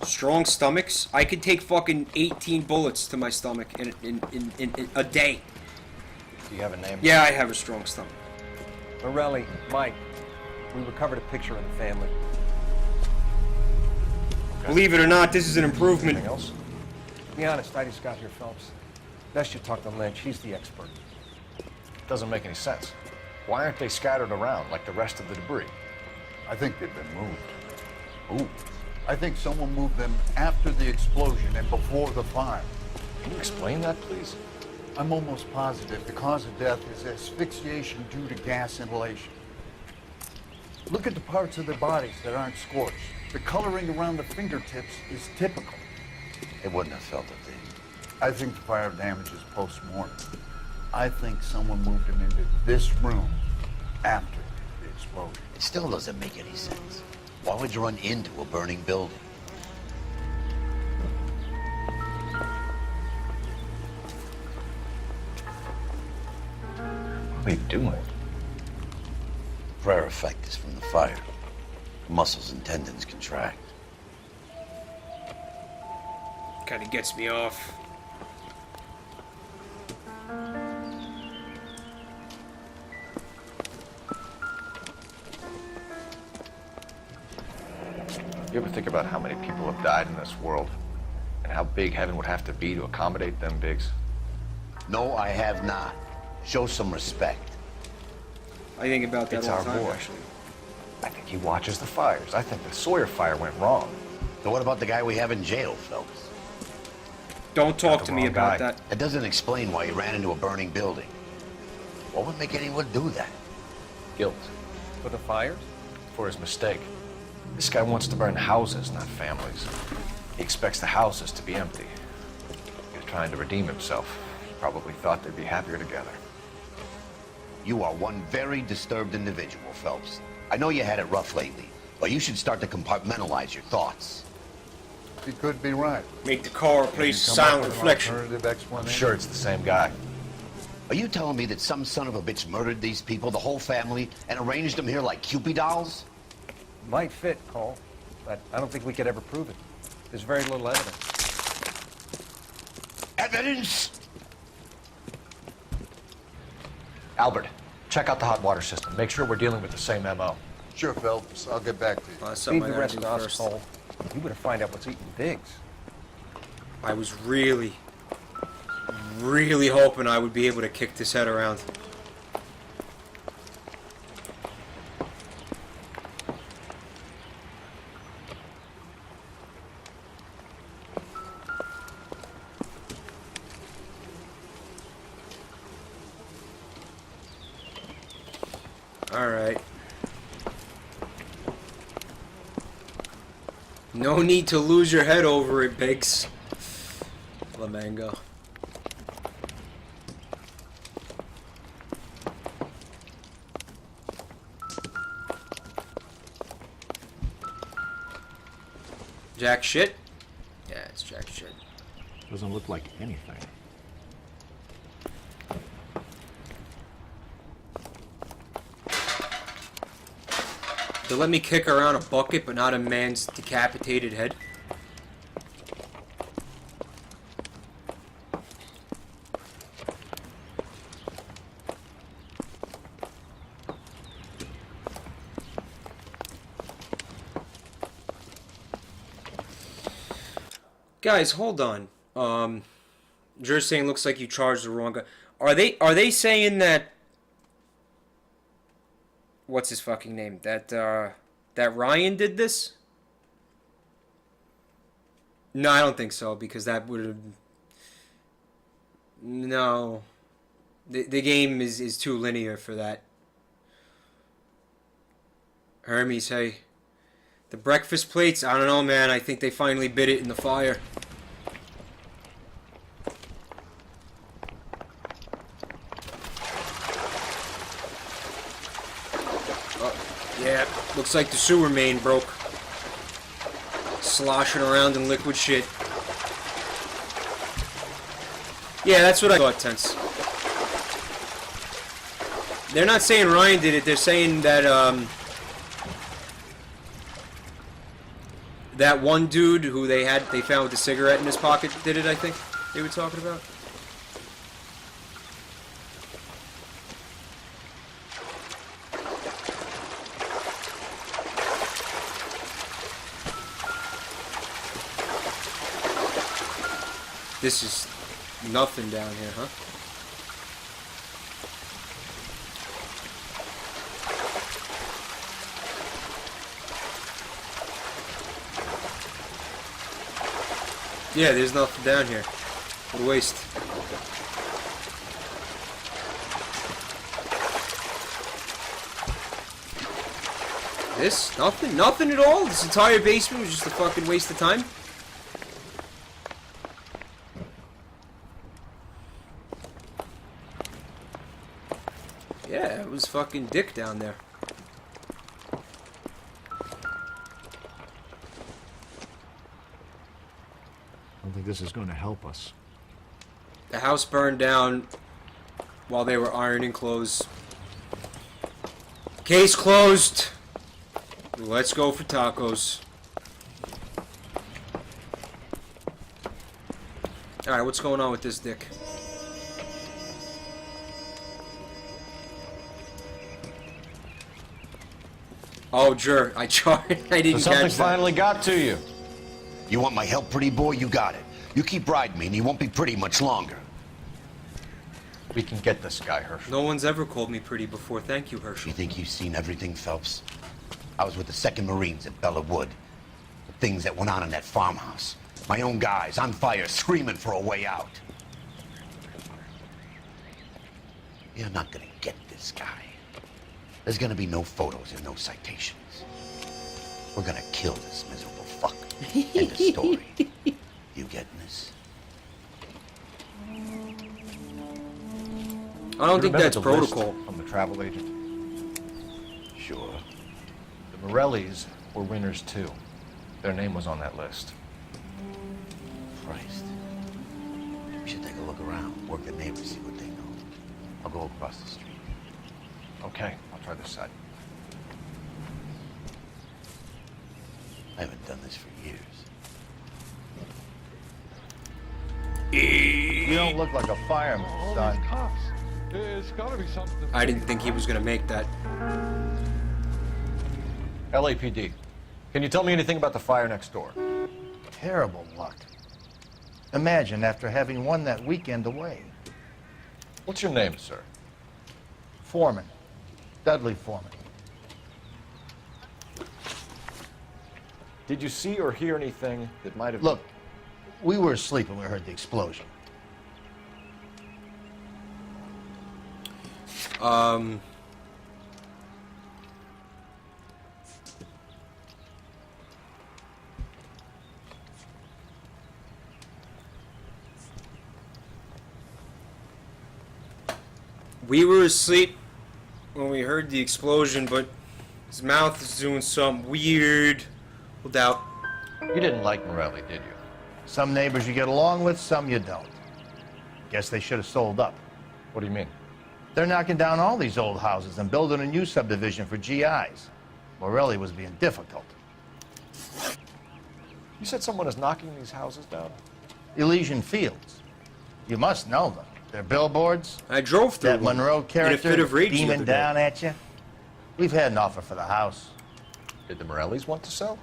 Strong stomachs? I could take fucking 18 bullets to my stomach in a day. Do you have a name? Yeah, I have a strong stomach. Morelli, Mike. We recovered a picture of the family. Believe it or not, this is an improvement. Anything else? To be honest, I just got here, Phelps. Best you talk to Lynch. He's the expert. Doesn't make any sense. Why aren't they scattered around like the rest of the debris? I think they've been moved. Ooh. I think someone moved them after the explosion and before the fire. Can you explain that, please? I'm almost positive the cause of death is asphyxiation due to gas inhalation. Look at the parts of their bodies that aren't scorched. The coloring around the fingertips is typical. They wouldn't have felt a thing. I think the fire damage is post-mortem. I think someone moved them into this room after the explosion. It still doesn't make any sense. Why would you run into a burning building? What are they doing? Prayer effect is from the fire. The muscles and tendons contract. Kind of gets me off. You ever think about how many people have died in this world? And how big heaven would have to be to accommodate them, Biggs? No, I have not. Show some respect. I think about that It's all our the time, boy. actually. I think he watches the fires. I think the Sawyer fire went wrong. So what about the guy we have in jail, Phelps? Don't talk to me wrong about guy. that. It doesn't explain why you ran into a burning building. What would make anyone do that? Guilt. For the fires? For his mistake. This guy wants to burn houses, not families. He expects the houses to be empty. He was trying to redeem himself. He probably thought they'd be happier together. You are one very disturbed individual, Phelps. I know you had it rough lately, but you should start to compartmentalize your thoughts. He could be right. Make the car replace sound reflection. I'm sure it's the same guy. Are you telling me that some son of a bitch murdered these people, the whole family, and arranged them here like Cupid dolls? Might fit, Cole, but I don't think we could ever prove it. There's very little evidence. Evidence? Albert, check out the hot water system. Make sure we're dealing with the same MO. Sure, Phelps. I'll get back to you. Leave the rest to us, Cole. You better find out what's eating Biggs. I was really hoping I would be able to kick this head around. Alright. No need to lose your head over it, Biggs. Flamingo. Jack shit? Yeah, it's jack shit. Doesn't look like anything. They let me kick around a bucket, but not a man's decapitated head. Guys, hold on. You're saying looks like you charged the wrong guy. Are they saying that? What's his fucking name? That Ryan did this? No, I don't think so, because that would have... No. The game is too linear for that. Hermes, hey. The breakfast plates? I don't know, man. I think they finally bit it in the fire. Yeah, looks like the sewer main broke. Sloshing around in liquid shit. Yeah, that's what I thought, Tense. They're not saying Ryan did it, they're saying that, that one dude who they found with a cigarette in his pocket did it, I think they were talking about. This is nothing down here, huh? Yeah, there's nothing down here. What a waste. This? Nothing? Nothing at all? This entire basement was just a fucking waste of time? Yeah, it was fucking dick down there. I don't think this is going to help us. The house burned down while they were ironing clothes. Case closed. Let's go for tacos. Alright, what's going on with this dick? Oh, jerk. I charged. I didn't So catch something that. finally got to you. You want my help, pretty boy? You got it. You keep riding me, and you won't be pretty much longer. We can get this guy, Herschel. No one's ever called me pretty before. Thank you, Herschel. You think you've seen everything, Phelps? I was with the 2nd Marines at Bella Wood. The things that went on in that farmhouse. My own guys on fire, screaming for a way out. You're not gonna get this guy. There's gonna be no photos and no citations. We're gonna kill this miserable fuck. End of story. You getting this? I don't think Remember that's the protocol. list from the travel agent? Sure. The Morellis were winners too. Their name was on that list. Christ. We should take a look around, work the neighbors, see what they know. I'll go across the street. Okay, I'll try this side. I haven't done this for years. You don't look like a fireman, son. Cops. There's gotta be something. I didn't think he was gonna make that. LAPD. Can you tell me anything about the fire next door? Terrible luck. Imagine after having won that weekend away. What's your name, sir? Foreman. Dudley Foreman. Did you see or hear anything that might have... Look, we were asleep when we heard the explosion. We were asleep when we heard the explosion, but his mouth is doing something weird. We'll doubt. You didn't like Morelli, did you? Some neighbors you get along with, some you don't. Guess they should have sold up. What do you mean? They're knocking down all these old houses and building a new subdivision for GIs. Morelli was being difficult. You said someone is knocking these houses down? Elysian Fields. You must know them. They're billboards. I drove through that one Monroe in a character fit of rage the beaming other day. down at you. We've had an offer for the house. Did the Morellis want to sell?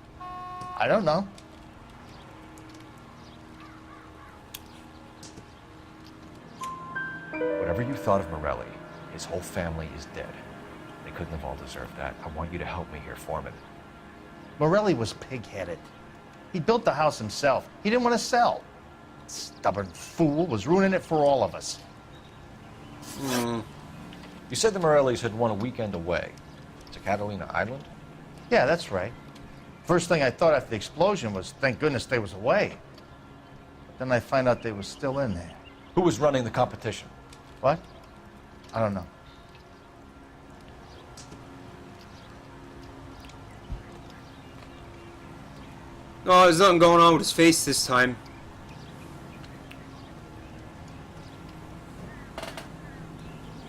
I don't know. Whatever you thought of Morelli, his whole family is dead. They couldn't have all deserved that. I want you to help me here, Foreman. Morelli was pig-headed. He built the house himself. He didn't want to sell. Stubborn fool was ruining it for all of us. You said the Morellis had won a weekend away to Catalina Island? Yeah, that's right. First thing I thought after the explosion was, thank goodness they was away. But then I find out they was still in there. Who was running the competition? What? I don't know. No, there's nothing going on with his face this time.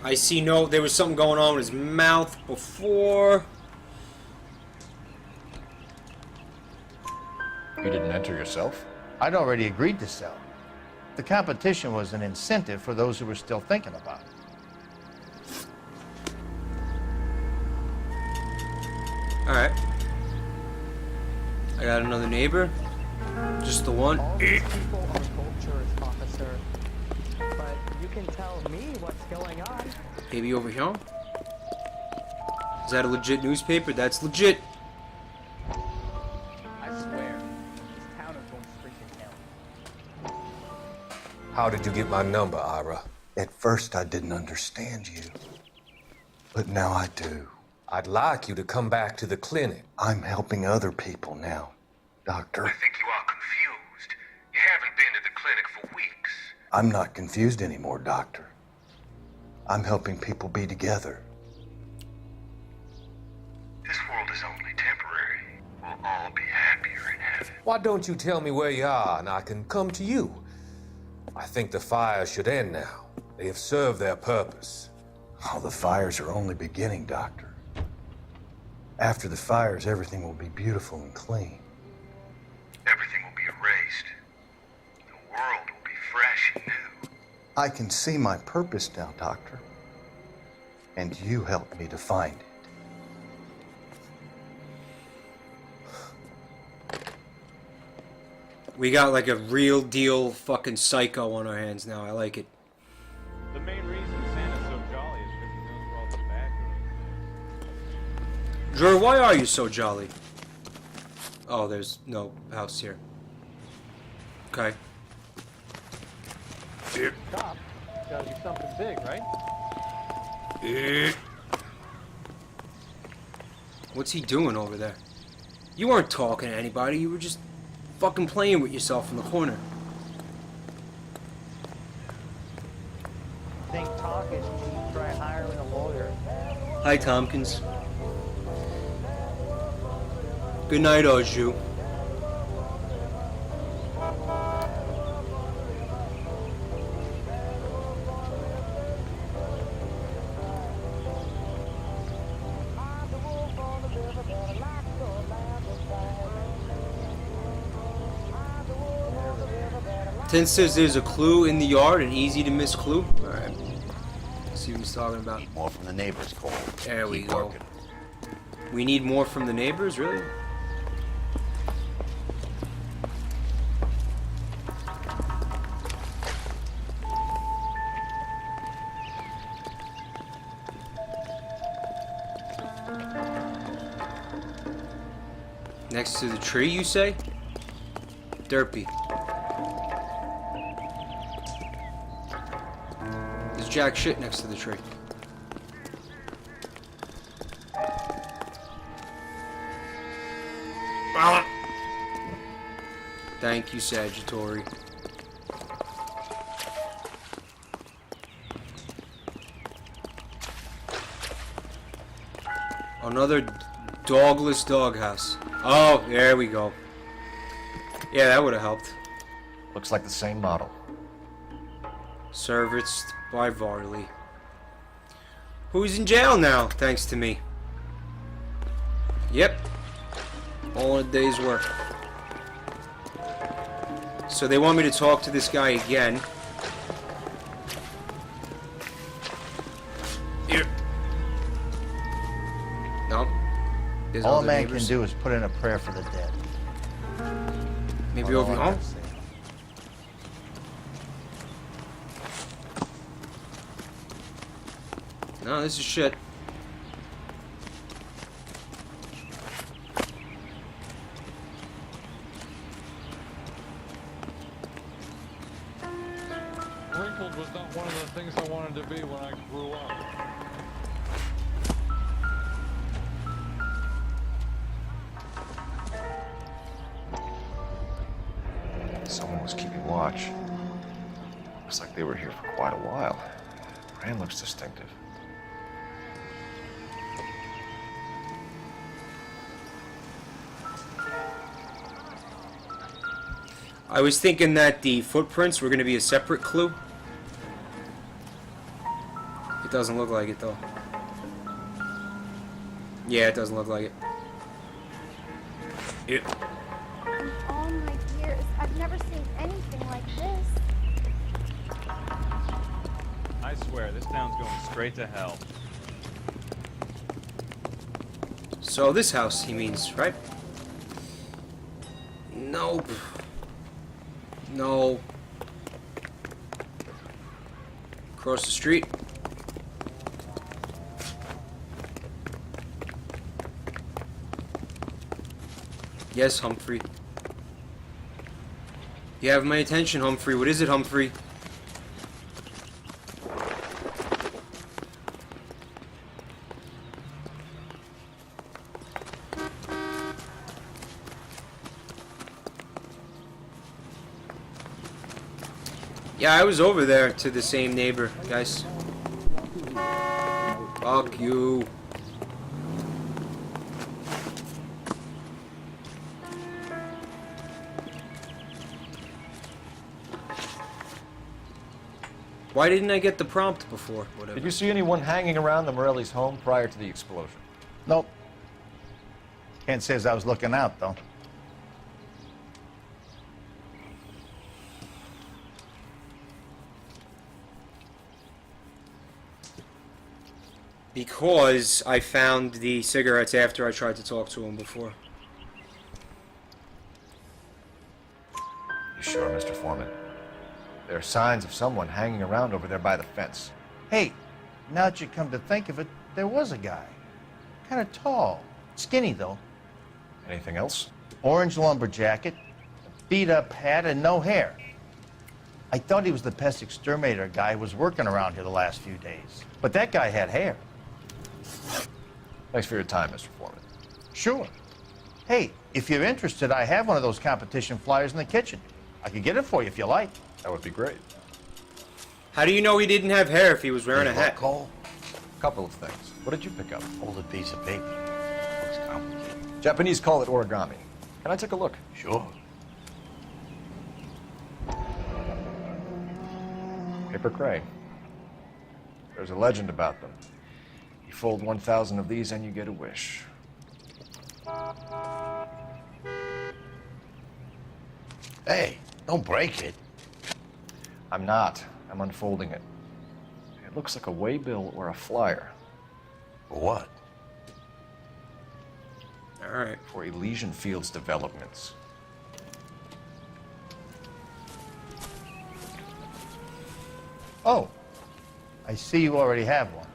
I see there was something going on with his mouth before. You didn't enter yourself? I'd already agreed to sell. The competition was an incentive for those who were still thinking about it. Alright. I got another neighbor. Just the one. All these people are vultures, Papa. You can tell me what's going on. Maybe over here? Is that a legit newspaper? That's legit. I swear, this town is going straight to hell. How did you get my number, Ira? At first, I didn't understand you. But now I do. I'd like you to come back to the clinic. I'm helping other people now, Doctor. I think you are confused. You haven't been to the clinic for weeks. I'm not confused anymore, Doctor. I'm helping people be together. This world is only temporary. We'll all be happier in heaven. Why don't you tell me where you are and I can come to you? I think the fires should end now. They have served their purpose. Oh, the fires are only beginning, Doctor. After the fires, everything will be beautiful and clean. Everything will be erased. The world will be fresh and new. I can see my purpose now, Doctor. And you helped me to find it. We got like a real deal fucking psycho on our hands now. I like it. The main reason Santa's so jolly is because he knows where all the bad guys Drew, why are you so jolly? Oh, there's no house here. Okay. Cop, gotta be something big, right? What's he doing over there? You weren't talking to anybody. You were just fucking playing with yourself in the corner. Think talking, you try hiring a lawyer. Hi, Tompkins. Good night, Oju. Tin says there's a clue in the yard, an easy to miss clue. Alright. See what he's talking about. Need more from the neighbors, Cole. There we Keep go. working. We need more from the neighbors, really? Next to the tree, you say? Derpy. There's jack shit next to the tree. Thank you, Sagittary. Another dogless doghouse. Oh, there we go. Yeah, that would have helped. Looks like the same model. Serviced by Varley. Who's in jail now, thanks to me. Yep. All in a day's work. So they want me to talk to this guy again. Here. No. There's All a other man neighbors. can do is put in a prayer for the dead. Maybe All over I home? gotta say. No, this is shit. Wrinkled was not one of the things I wanted to be when I grew up. Someone was keeping watch. Looks like they were here for quite a while. Brand looks distinctive. I was thinking that the footprints were going to be a separate clue. It doesn't look like it, though. Yeah, it doesn't look like it. Yeah. Oh my dears, I've never seen anything like this. I swear, this town's going straight to hell. So this house, he means, right? Nope. No. Across the street. Yes, Humphrey. You have my attention, Humphrey. What is it, Humphrey? Yeah, I was over there to the same neighbor, guys. Fuck you. Why didn't I get the prompt before? Whatever. Did you see anyone hanging around the Morelli's home prior to the explosion? Nope. Can't say as I was looking out, though. Because I found the cigarettes after I tried to talk to him before. You sure, Mr. Foreman? There are signs of someone hanging around over there by the fence. Hey, now that you come to think of it, there was a guy. Kind of tall. Skinny, though. Anything else? Orange lumber jacket, beat-up hat, and no hair. I thought he was the pest exterminator guy who was working around here the last few days. But that guy had hair. Thanks for your time, Mr. Foreman. Sure. Hey, if you're interested, I have one of those competition flyers in the kitchen. I could get it for you if you like. That would be great. How do you know he didn't have hair if he was wearing a hat? Cole? A couple of things. What did you pick up? Folded piece of paper. Looks complicated. Japanese call it origami. Can I take a look? Sure. Paper crane. There's a legend about them. You fold 1,000 of these and you get a wish. Hey, don't break it. I'm not. I'm unfolding it. It looks like a waybill or a flyer. For what? All right. For Elysian Fields developments. Oh, I see you already have one.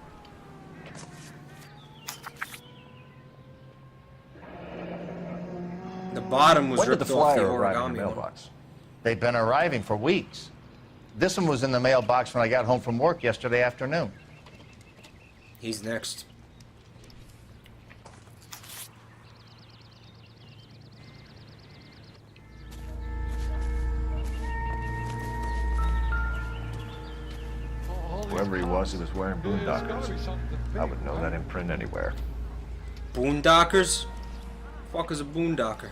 The bottom was When did ripped the off the flyer arrive in your origami one. mailbox? They've been arriving for weeks. This one was in the mailbox when I got home from work yesterday afternoon. He's next. Whoever he was wearing boondockers. I would know that imprint anywhere. Boondockers? Fuck is a boondocker?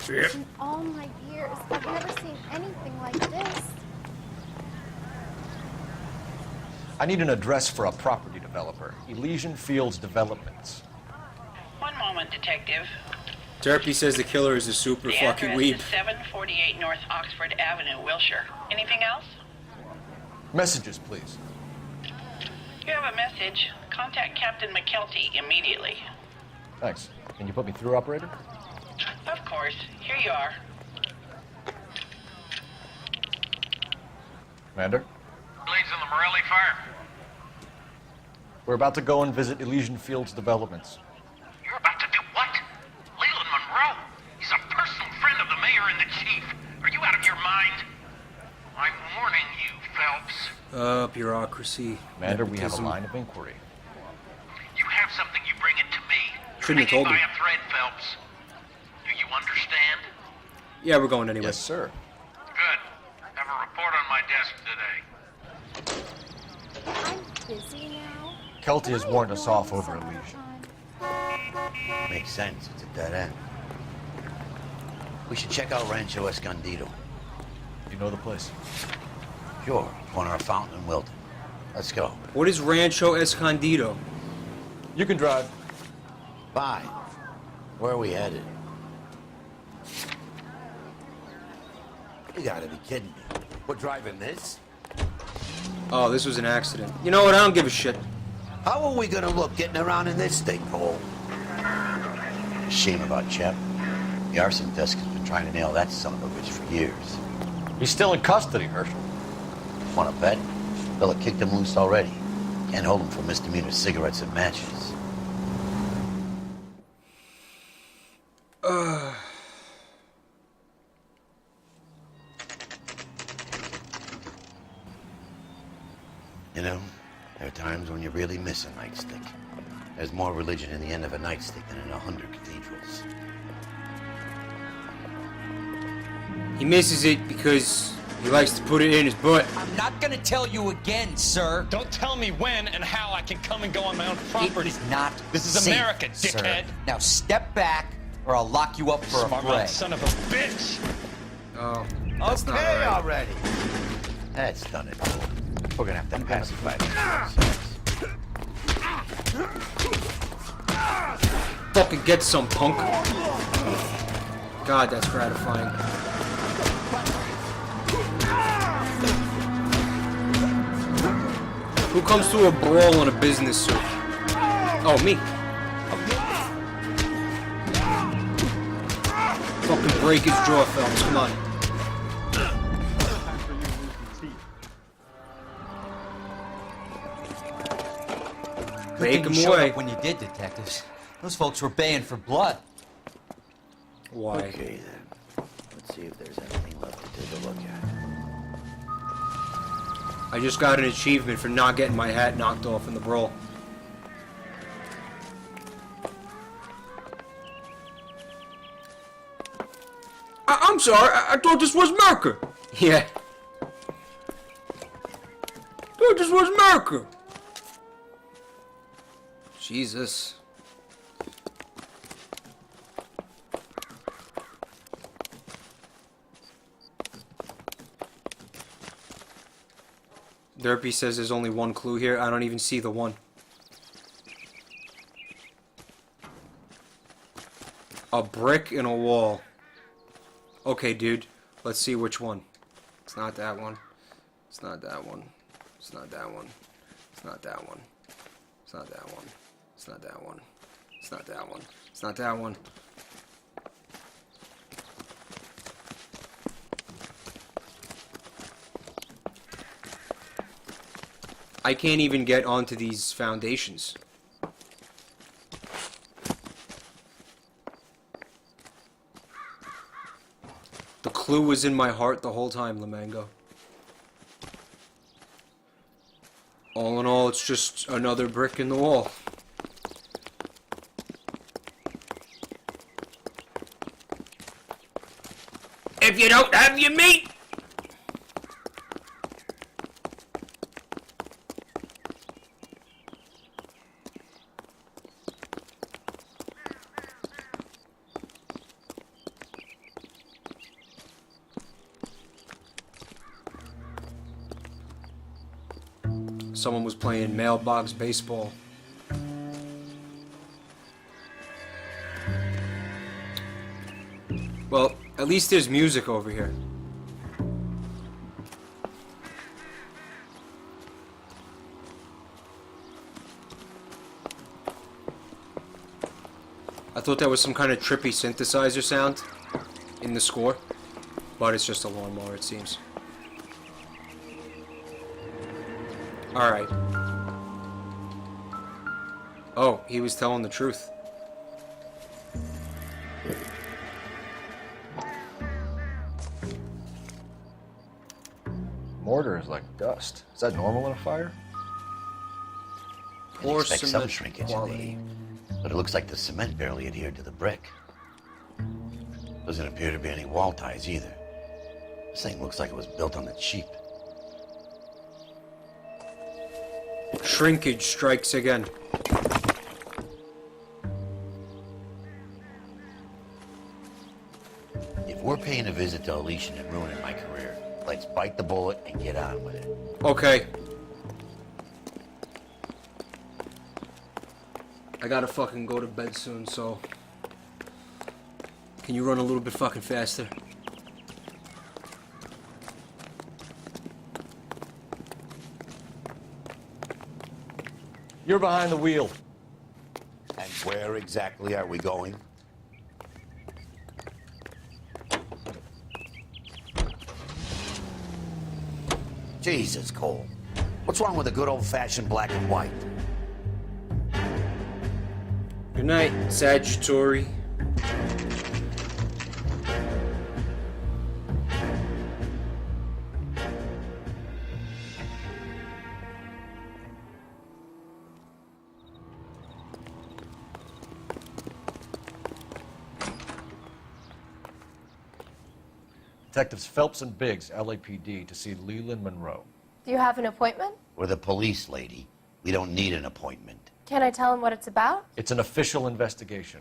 In all my years, I've never seen anything like this. I need an address for a property developer. Elysian Fields Developments. One moment, Detective. Derpy says the killer is a super The fucking address weeb. is 748 North Oxford Avenue, Wilshire. Anything else? Messages, please. You have a message. Contact Captain McKelty immediately. Thanks. Can you put me through, operator? Of course. Here you are. Commander? Leads in the Morelli fire. We're about to go and visit Elysian Fields Developments. You're about to do what? Leland Monroe. He's a personal friend of the mayor and the chief. Are you out of your mind? I'm warning you, Phelps. Bureaucracy. Commander, we have a nepotism. line of inquiry. You have something, you bring it to me. Shouldn't have Hanging told by me. a thread, Phelps. Do you understand? Yeah, we're going anyway. Yes, sir. Good. Have a report on my desk today. I'm busy now. Kelty has warned us off over Elysian. Makes sense. It's a dead end. We should check out Rancho Escondido. You know the place? Sure. Corner of Fountain and Wilton. Let's go. What is Rancho Escondido? You can drive. Fine. Where are we headed? You gotta be kidding me. We're driving this? Oh, this was an accident. You know what? I don't give a shit. How are we gonna look getting around in this thing, Cole? Shame about Shep. The arson desk has been trying to nail that son of a bitch for years. He's still in custody, Herschel. Want to bet? Fella kicked him loose already. Can't hold him for misdemeanor cigarettes and matches. You know, there are times when you really miss a nightstick. There's more religion in the end of a nightstick than in 100 cathedrals. He misses it because he likes to put it in his butt. I'm not gonna tell you again, sir. Don't tell me when and how I can come and go on my own property. It is not This is safe, America, dickhead. Sir. Now step back, or I'll lock you up for Smart a fray. son of a bitch. Oh, that's not okay right. already. That's done it. We're gonna have to pacify them. Fucking get some, punk. God, that's gratifying. Who comes to a brawl in a business suit? Oh, me. Fucking break his jaw, Phelps. Come on. Good Make thing you him showed away. up when you did, detectives. Those folks were baying for blood. Why? Okay, then. Let's see if there's anything left to take a look at. I just got an achievement for not getting my hat knocked off in the brawl. I'm sorry, I thought this was America. Yeah. Thought this was America. Jesus. Derpy says there's only one clue here. I don't even see the one. A brick in a wall. Okay, dude. Let's see which one. It's not that one. It's not that one. It's not that one. It's not that one. It's not that one. It's not that one. It's not that one. It's not that one. I can't even get onto these foundations. The clue was in my heart the whole time, Lamango. All in all, it's just another brick in the wall. If you don't have your meat! Someone was playing mailbox baseball. Well, at least there's music over here. I thought that was some kind of trippy synthesizer sound in the score, but it's just a lawnmower, it seems. Alright. Oh, he was telling the truth. Mortar is like dust. Is that normal in a fire? I expect some shrinkage in the... But it looks like the cement barely adhered to the brick. Doesn't appear to be any wall ties either. This thing looks like it was built on the cheap. Shrinkage strikes again. If we're paying a visit to Alicia and ruining my career, let's bite the bullet and get on with it. Okay. I gotta fucking go to bed soon, so... Can you run a little bit fucking faster? You're behind the wheel. And where exactly are we going? Jesus, Cole. What's wrong with a good old-fashioned black and white? Good night, Sagittary. Detectives Phelps and Biggs, LAPD, to see Leland Monroe. Do you have an appointment? We're the police, lady. We don't need an appointment. Can I tell him what it's about? It's an official investigation.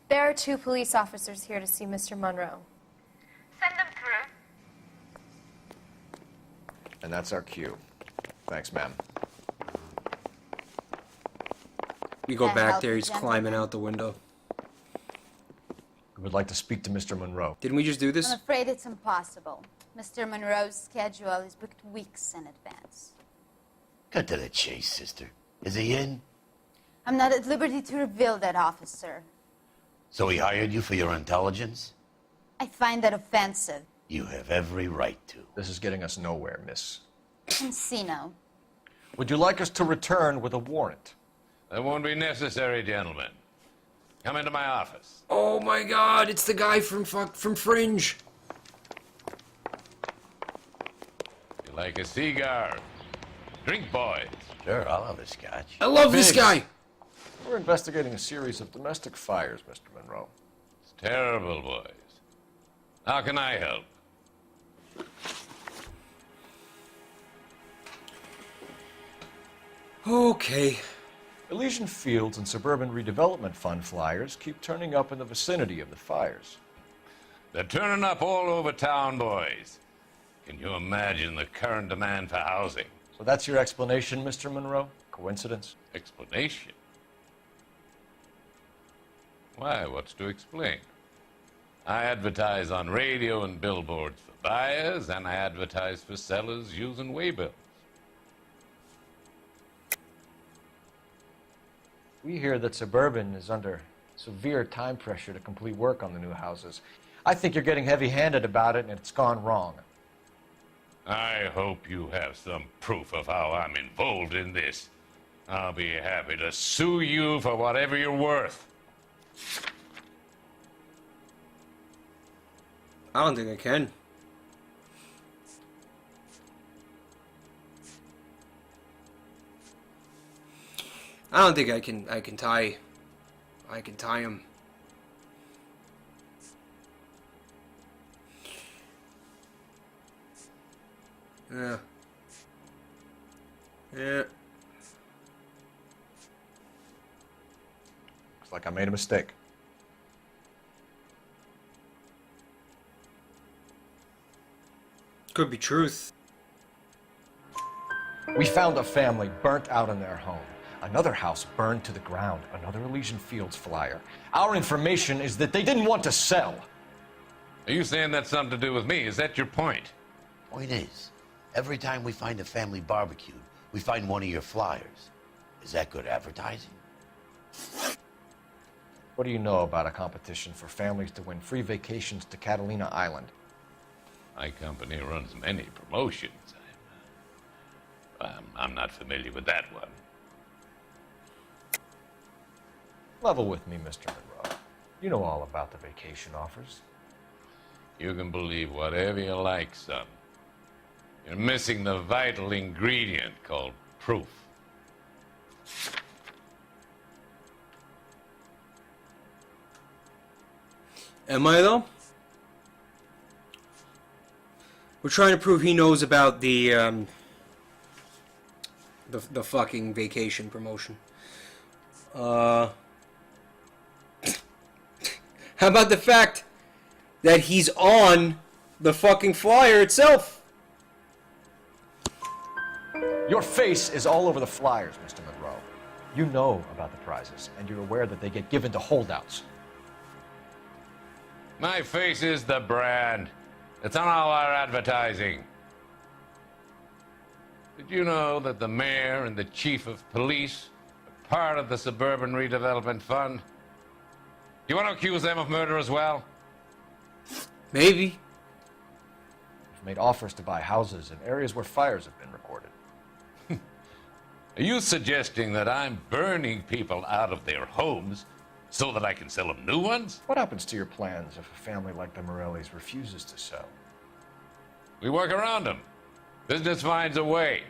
There are 2 police officers here to see Mr. Monroe. Send them through. And that's our cue. Thanks, ma'am. We go Can I back help there, you, he's gentlemen? climbing out the window. We would like to speak to Mr. Monroe. Didn't we just do this? I'm afraid it's impossible. Mr. Monroe's schedule is booked weeks in advance. Cut to the chase, sister. Is he in? I'm not at liberty to reveal that, officer. So he hired you for your intelligence? I find that offensive. You have every right to. This is getting us nowhere, miss. Encino. Would you like us to return with a warrant? That won't be necessary, gentlemen. Come into my office. Oh my god, it's the guy from Fringe. You like a cigar? Drink, boys. Sure, I'll have a scotch. I love this Biggs. guy. We're investigating a series of domestic fires, Mr. Monroe. It's terrible, boys. How can I help? Okay. Elysian Fields and Suburban Redevelopment Fund flyers keep turning up in the vicinity of the fires. They're turning up all over town, boys. Can you imagine the current demand for housing? So that's your explanation, Mr. Monroe? Coincidence? Explanation? Why, what's to explain? I advertise on radio and billboards for buyers, and I advertise for sellers using waybills. We hear that Suburban is under severe time pressure to complete work on the new houses. I think you're getting heavy-handed about it, and it's gone wrong. I hope you have some proof of how I'm involved in this. I'll be happy to sue you for whatever you're worth. I don't think I can. I don't think I can tie him. Yeah. Yeah. Looks like I made a mistake. Could be truth. We found a family burnt out in their home. Another house burned to the ground. Another Elysian Fields flyer. Our information is that they didn't want to sell. Are you saying that's something to do with me? Is that your point? Point is, every time we find a family barbecued, we find one of your flyers. Is that good advertising? What do you know about a competition for families to win free vacations to Catalina Island? My company runs many promotions. I'm not familiar with that one. Level with me, Mr. Monroe. You know all about the vacation offers. You can believe whatever you like, son. You're missing the vital ingredient called proof. Am I though? We're trying to prove he knows about the fucking vacation promotion. How about the fact that he's on the fucking flyer itself? Your face is all over the flyers, Mr. Monroe. You know about the prizes, and you're aware that they get given to holdouts. My face is the brand. It's on all our advertising. Did you know that the mayor and the chief of police are part of the Suburban Redevelopment Fund? Do you want to accuse them of murder as well? Maybe. made offers to buy houses in areas where fires have been reported. Are you suggesting that I'm burning people out of their homes so that I can sell them new ones? What happens to your plans if a family like the Morellis refuses to sell? We work around them. Business finds a way.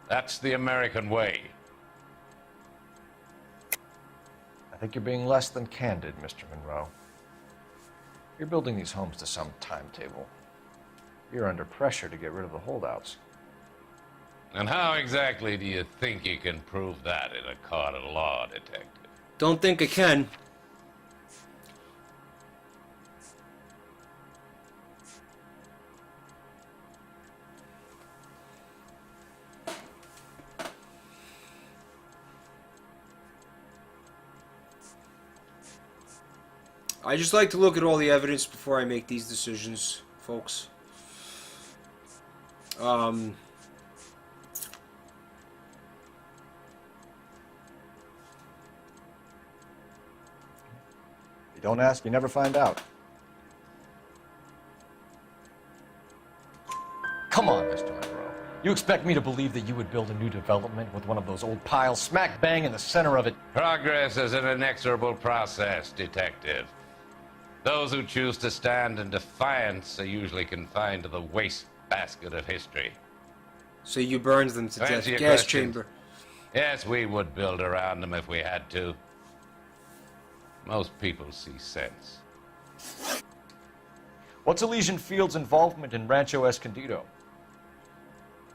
That's the American way. I think you're being less than candid, Mr. Monroe. You're building these homes to some timetable. You're under pressure to get rid of the holdouts. And how exactly do you think you can prove that in a court of law, detective? Don't think I can. I just like to look at all the evidence before I make these decisions, folks. You don't ask, you never find out. Come on, Mr. Monroe. You expect me to believe that you would build a new development with one of those old piles smack bang in the center of it? Progress is an inexorable process, detective. Those who choose to stand in defiance are usually confined to the wastebasket of history. So you burned them to death. Answer your Gas questions. chamber. Yes, we would build around them if we had to. Most people see sense. What's Elysian Field's involvement in Rancho Escondido?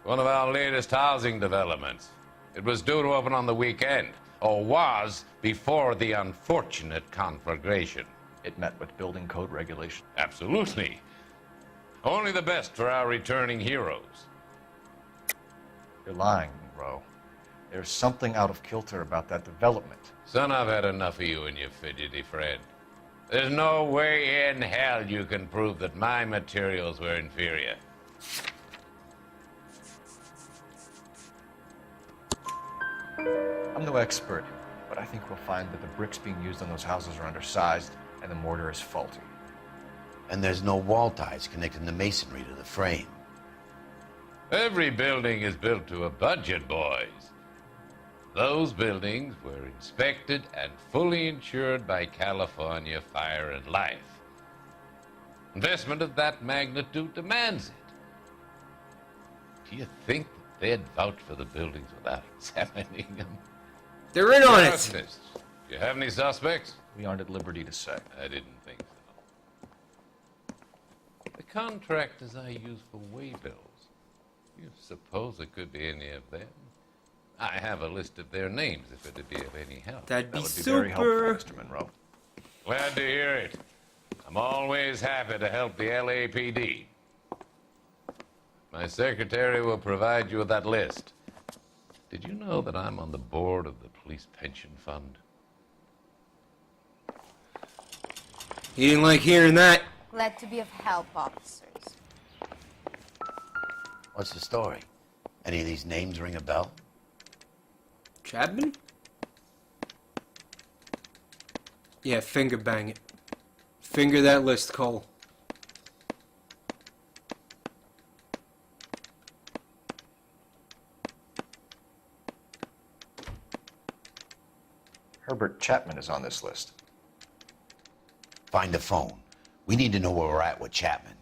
One of our latest housing developments. It was due to open on the weekend, or was before the unfortunate conflagration. It met with building code regulation. Absolutely. Only the best for our returning heroes. You're lying, Monroe. There's something out of kilter about that development. Son, I've had enough of you and your fidgety friend. There's no way in hell you can prove that my materials were inferior. I'm no expert, but I think we'll find that the bricks being used on those houses are undersized and the mortar is faulty. And there's no wall ties connecting the masonry to the frame. Every building is built to a budget, boys. Those buildings were inspected and fully insured by California Fire and Life. Investment of that magnitude demands it. Do you think that they'd vouch for the buildings without examining them? They're in on it. Justice. Do you have any suspects? We aren't at liberty to say. I didn't think so. The contractors I use for waybills. You suppose it could be any of them? I have a list of their names if it'd be of any help. That'd be That would be super. very helpful, Mr. Monroe. Glad to hear it. I'm always happy to help the LAPD. My secretary will provide you with that list. Did you know that I'm on the board of the police pension fund? You didn't like hearing that. Glad to be of help, officers. What's the story? Any of these names ring a bell? Chapman? Yeah, finger bang it. Finger that list, Cole. Herbert Chapman is on this list. Find the phone. We need to know where we're at with Chapman.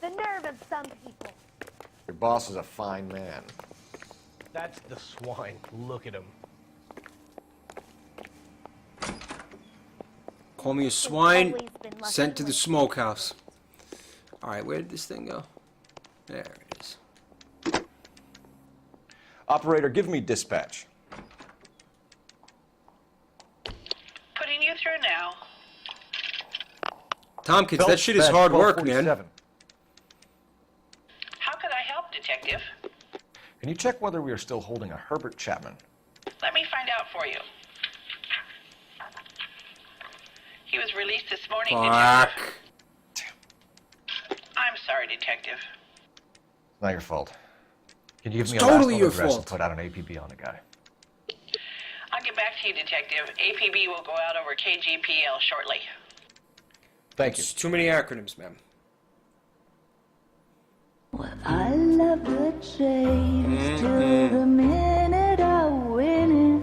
The nerve of some people. Your boss is a fine man. That's the swine. Look at him. Call me a swine, sent to the smokehouse. Alright, where did this thing go? There it is. Operator, give me dispatch. Putting you through now. Tompkins, that shit is hard work, man. How could I help, Detective? Can you check whether we are still holding a Herbert Chapman? Let me find out for you. He was released this morning, Fuck. Detective. I'm sorry, Detective. It's not your fault. Can you give me It's a last totally known your address fault. and put out an APB on the guy? I'll get back to you, Detective. APB will go out over KGPL shortly. Thank you. It's too many acronyms, man. I love the chase till the minute I win it.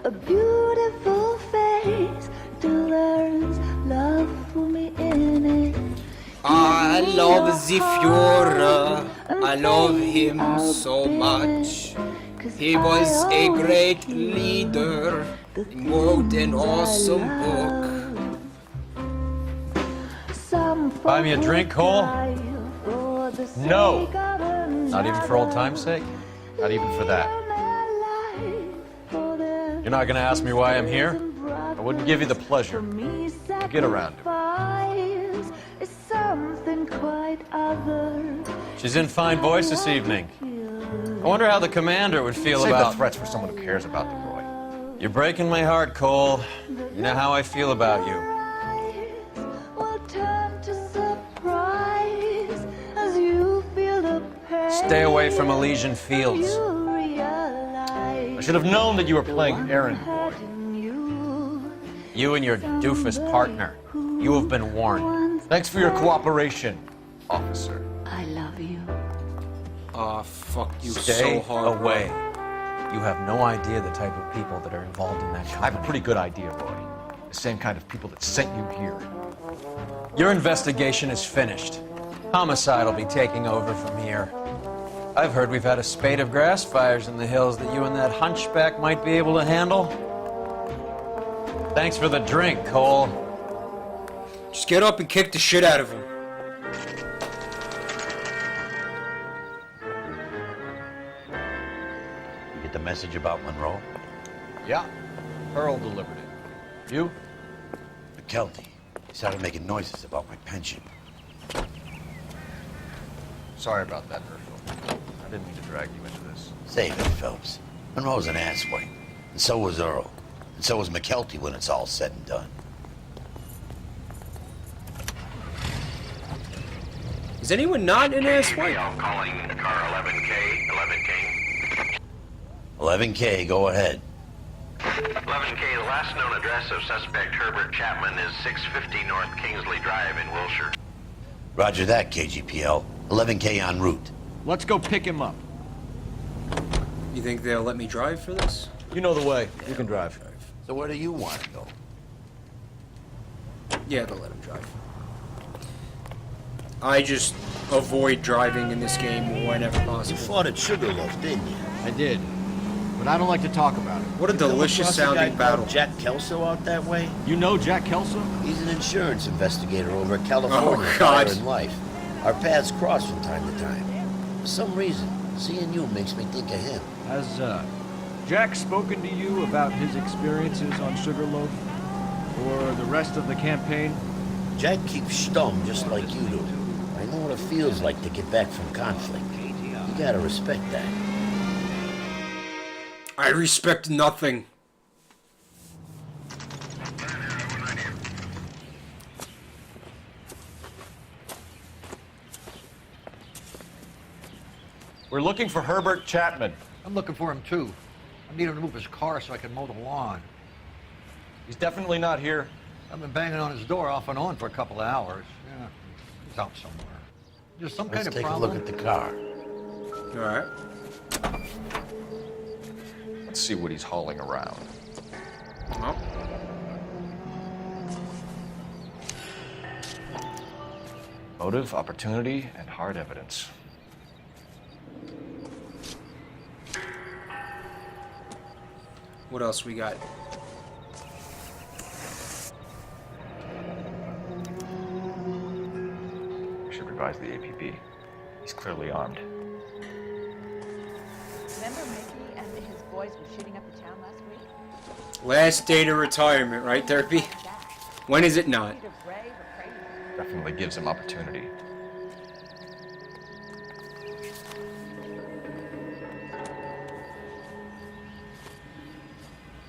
A beautiful face till there's love for me in it. I love the Führer. I love him so much. He was a great leader. He wrote an awesome book. Buy me a drink, Cole? No. Not even for old time's sake? Not even for that. You're not going to ask me why I'm here? I wouldn't give you the pleasure. Get around her. She's in fine voice this evening. I wonder how the commander would feel Save about... the threats for someone who cares about the boy. You're breaking my heart, Cole. You know how I feel about you. Stay away from Elysian Fields. I should have known that you were playing errand boy. You and your doofus partner. You have been warned. Thanks for your cooperation, officer. I love you. Aw, fuck you Stay so hard. away. You have no idea the type of people that are involved in that company. I have a pretty good idea, boy. The same kind of people that sent you here. Your investigation is finished. Homicide will be taking over from here. I've heard we've had a spate of grass fires in the hills that you and that hunchback might be able to handle. Thanks for the drink, Cole. Just get up and kick the shit out of him. You get the message about Monroe? Yeah, Earl delivered it. You? McKelty. He started making noises about my pension. Sorry about that, Herschel. I didn't mean to drag you into this. Save it, Phelps. Monroe's an asswipe. And so was Earl. And so was McKelty when it's all said and done. Is anyone not an asswipe? Calling car 11K, 11K. 11K, go ahead. 11K, the last known address of suspect Herbert Chapman is 650 North Kingsley Drive in Wilshire. Roger that, KGPL. 11K en route. Let's go pick him up. You think they'll let me drive for this? You know the way. You can drive. So where do you want to go? Yeah, they'll let him drive. I just avoid driving in this game whenever possible. You fought at Sugarloaf, didn't you? I did. But I don't like to talk about it. What a delicious sounding battle. Jack Kelso out that way? You know Jack Kelso? He's an insurance investigator over at California God. Fire and Life. Our paths cross from time to time. For some reason, seeing you makes me think of him. Has Jack spoken to you about his experiences on Sugarloaf? Or the rest of the campaign? Jack keeps stum just like you do. I know what it feels like to get back from conflict. You gotta respect that. I respect nothing. We're looking for Herbert Chapman. I'm looking for him too. I need him to move his car so I can mow the lawn. He's definitely not here. I've been banging on his door off and on for a couple of hours. Yeah, he's out somewhere. There's some kind of Let's take problem. a look at the car. All right. Let's see what he's hauling around. Oh. Motive, opportunity, and hard evidence. What else we got? We should revise the APB. He's clearly armed. Remember Mickey and his boys were shooting up the town last week? Last day to retirement, right, Therapy? When is it not? Definitely gives him opportunity.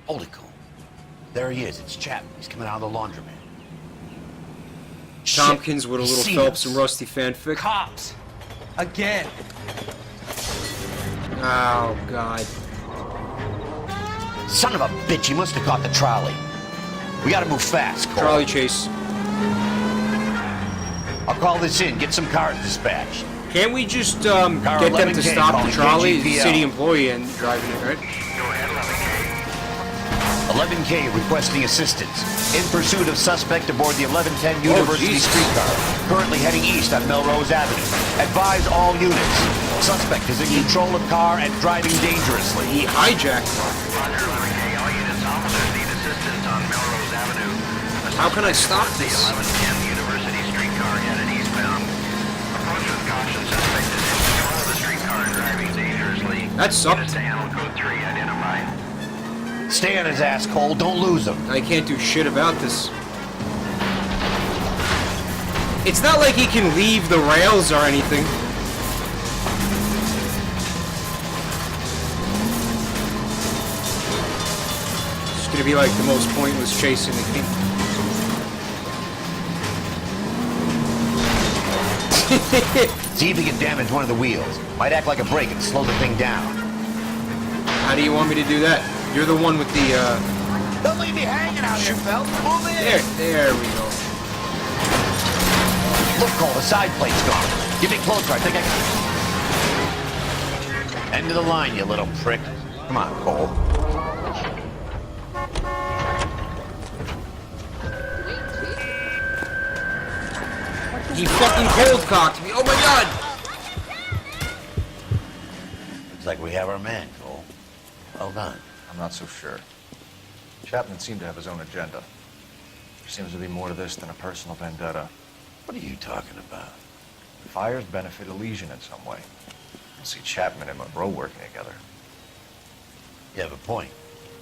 Hold it, Cole. There he is. It's Chapman. He's coming out of the laundromat. Tompkins with a He's little seen Phelps us. and Rusty fanfic. Cops! Again! Oh, God. Son of a bitch, he must have caught the trolley. We gotta move fast, Cole. Trolley chase. I'll call this in. Get some cars dispatched. Can't we just get them to 11K, stop the trolley? KGPL. City employee and driving it, right? 11K requesting assistance. In pursuit of suspect aboard the 1110 University Jesus. streetcar. Currently heading east on Melrose Avenue. Advise all units. Suspect is in control of car and driving dangerously. He hijacked. Roger, 11K. All units, officers need assistance on Melrose Avenue. How can I stop this? 1110 University streetcar headed eastbound. Approach with caution. Suspect is in control of the streetcar and driving dangerously. That sucked. Units to handle code 3 identified. Stay on his ass, Cole. Don't lose him. I can't do shit about this. It's not like he can leave the rails or anything. It's gonna be like the most pointless chase in the game. See if he can damage one of the wheels. Might act like a brake and slow the thing down. How do you want me to do that? You're the one with the, Don't leave me hanging out here, Phelps. Move in. There we go. Look, Cole, the side plate's gone. Get me closer. I think I can... End of the line, you little prick. Come on, Cole. He fucking cold-cocked me. Oh my god! Looks like we have our man, Cole. Well done. I'm not so sure. Chapman seemed to have his own agenda. There seems to be more to this than a personal vendetta. What are you talking about? The fires benefit Elysian in some way. I see Chapman and Monroe working together. You have a point.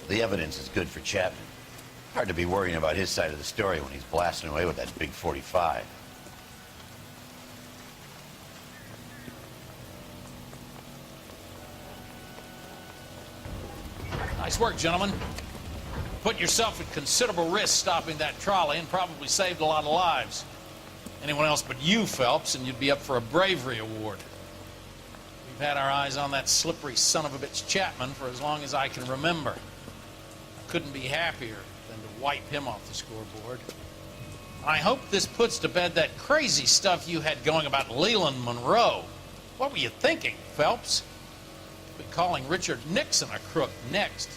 The evidence is good for Chapman. Hard to be worrying about his side of the story when he's blasting away with that big 45. Nice work, gentlemen. Put yourself at considerable risk stopping that trolley and probably saved a lot of lives. Anyone else but you, Phelps, and you'd be up for a bravery award. We've had our eyes on that slippery son of a bitch Chapman for as long as I can remember. I couldn't be happier than to wipe him off the scoreboard. I hope this puts to bed that crazy stuff you had going about Leland Monroe. What were you thinking, Phelps? Be calling Richard Nixon a crook next.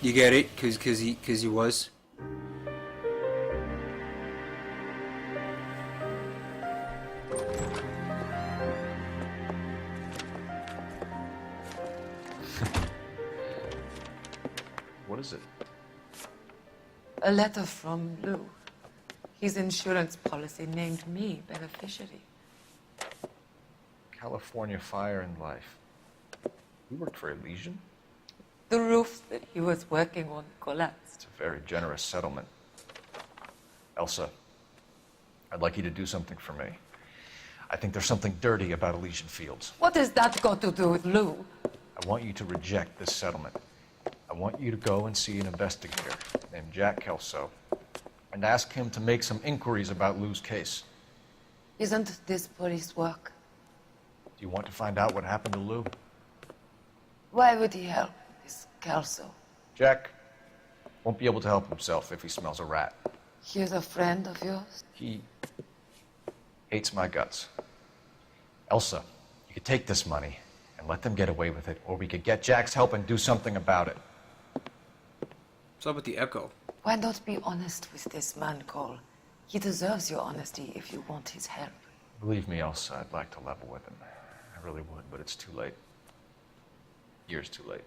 You get it? Cause he was. What is it? A letter from Lou. His insurance policy named me beneficiary. California Fire and Life. You worked for Elysian? The roof that he was working on collapsed. It's a very generous settlement. Elsa, I'd like you to do something for me. I think there's something dirty about Elysian Fields. What has that got to do with Lou? I want you to reject this settlement. I want you to go and see an investigator named Jack Kelso and ask him to make some inquiries about Lou's case. Isn't this police work? Do you want to find out what happened to Lou? Why would he help this Kelso? Jack won't be able to help himself if he smells a rat. He's a friend of yours? He hates my guts. Elsa, you could take this money and let them get away with it, or we could get Jack's help and do something about it. What's up with the echo? Why not be honest with this man, Cole? He deserves your honesty if you want his help. Believe me, Elsa, I'd like to level with him. I really would, but it's too late. Years too late.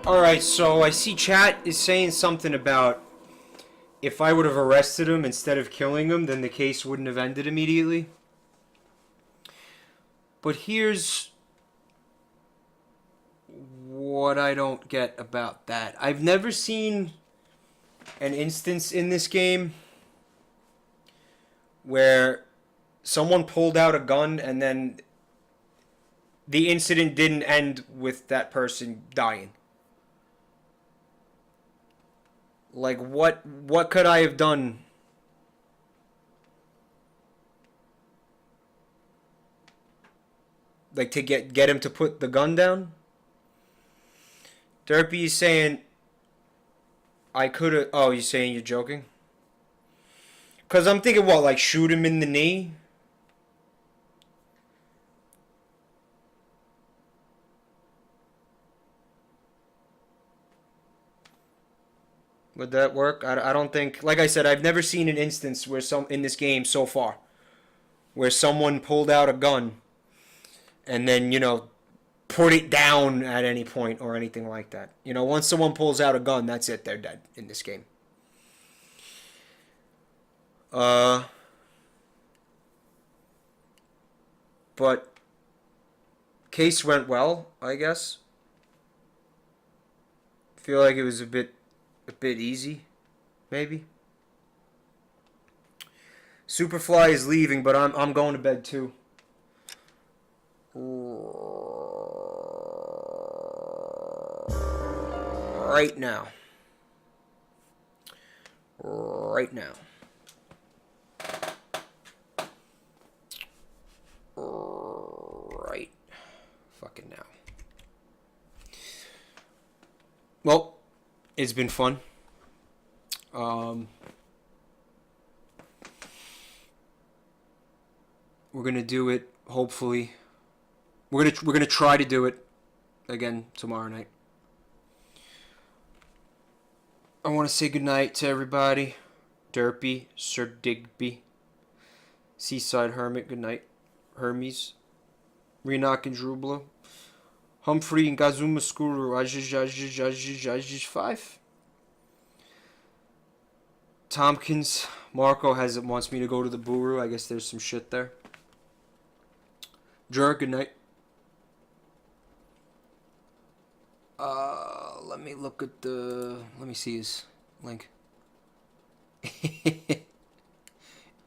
Alright, so I see chat is saying something about if I would have arrested him instead of killing him, then the case wouldn't have ended immediately. But here's what I don't get about that. I've never seen an instance in this game where someone pulled out a gun and then the incident didn't end with that person dying. Like, what could I have done like to get him to put the gun down. Derpy is saying, I could have. Oh, you're saying you're joking? Because I'm thinking, what, like shoot him in the knee? Would that work? I don't think. Like I said, I've never seen an instance where in this game so far where someone pulled out a gun and then, put it down at any point or anything like that. Once someone pulls out a gun, that's it. They're dead in this game. But case went well, I guess. Feel like it was a bit easy, maybe. Superfly is leaving, but I'm going to bed too. Right now. Right now. Right fucking now. Well, it's been fun. We're gonna do it. Hopefully, we're gonna try to do it again tomorrow night. I want to say goodnight to everybody. Derpy, Sir Digby, Seaside Hermit. Good night, Hermes, Renak and Drubla, Humphrey and Gazuma Skuru. Ajish 5. Tompkins, Marco wants me to go to the Buru. I guess there's some shit there. Jer, good night. Let me look at let me see his link.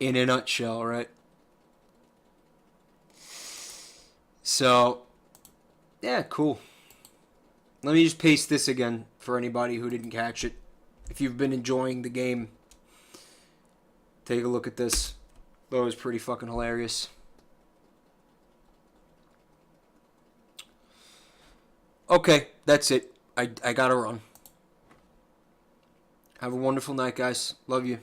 In a nutshell, right? So, yeah, cool. Let me just paste this again for anybody who didn't catch it. If you've been enjoying the game, take a look at this. That was pretty fucking hilarious. Okay, that's it. I gotta run. Have a wonderful night, guys. Love you.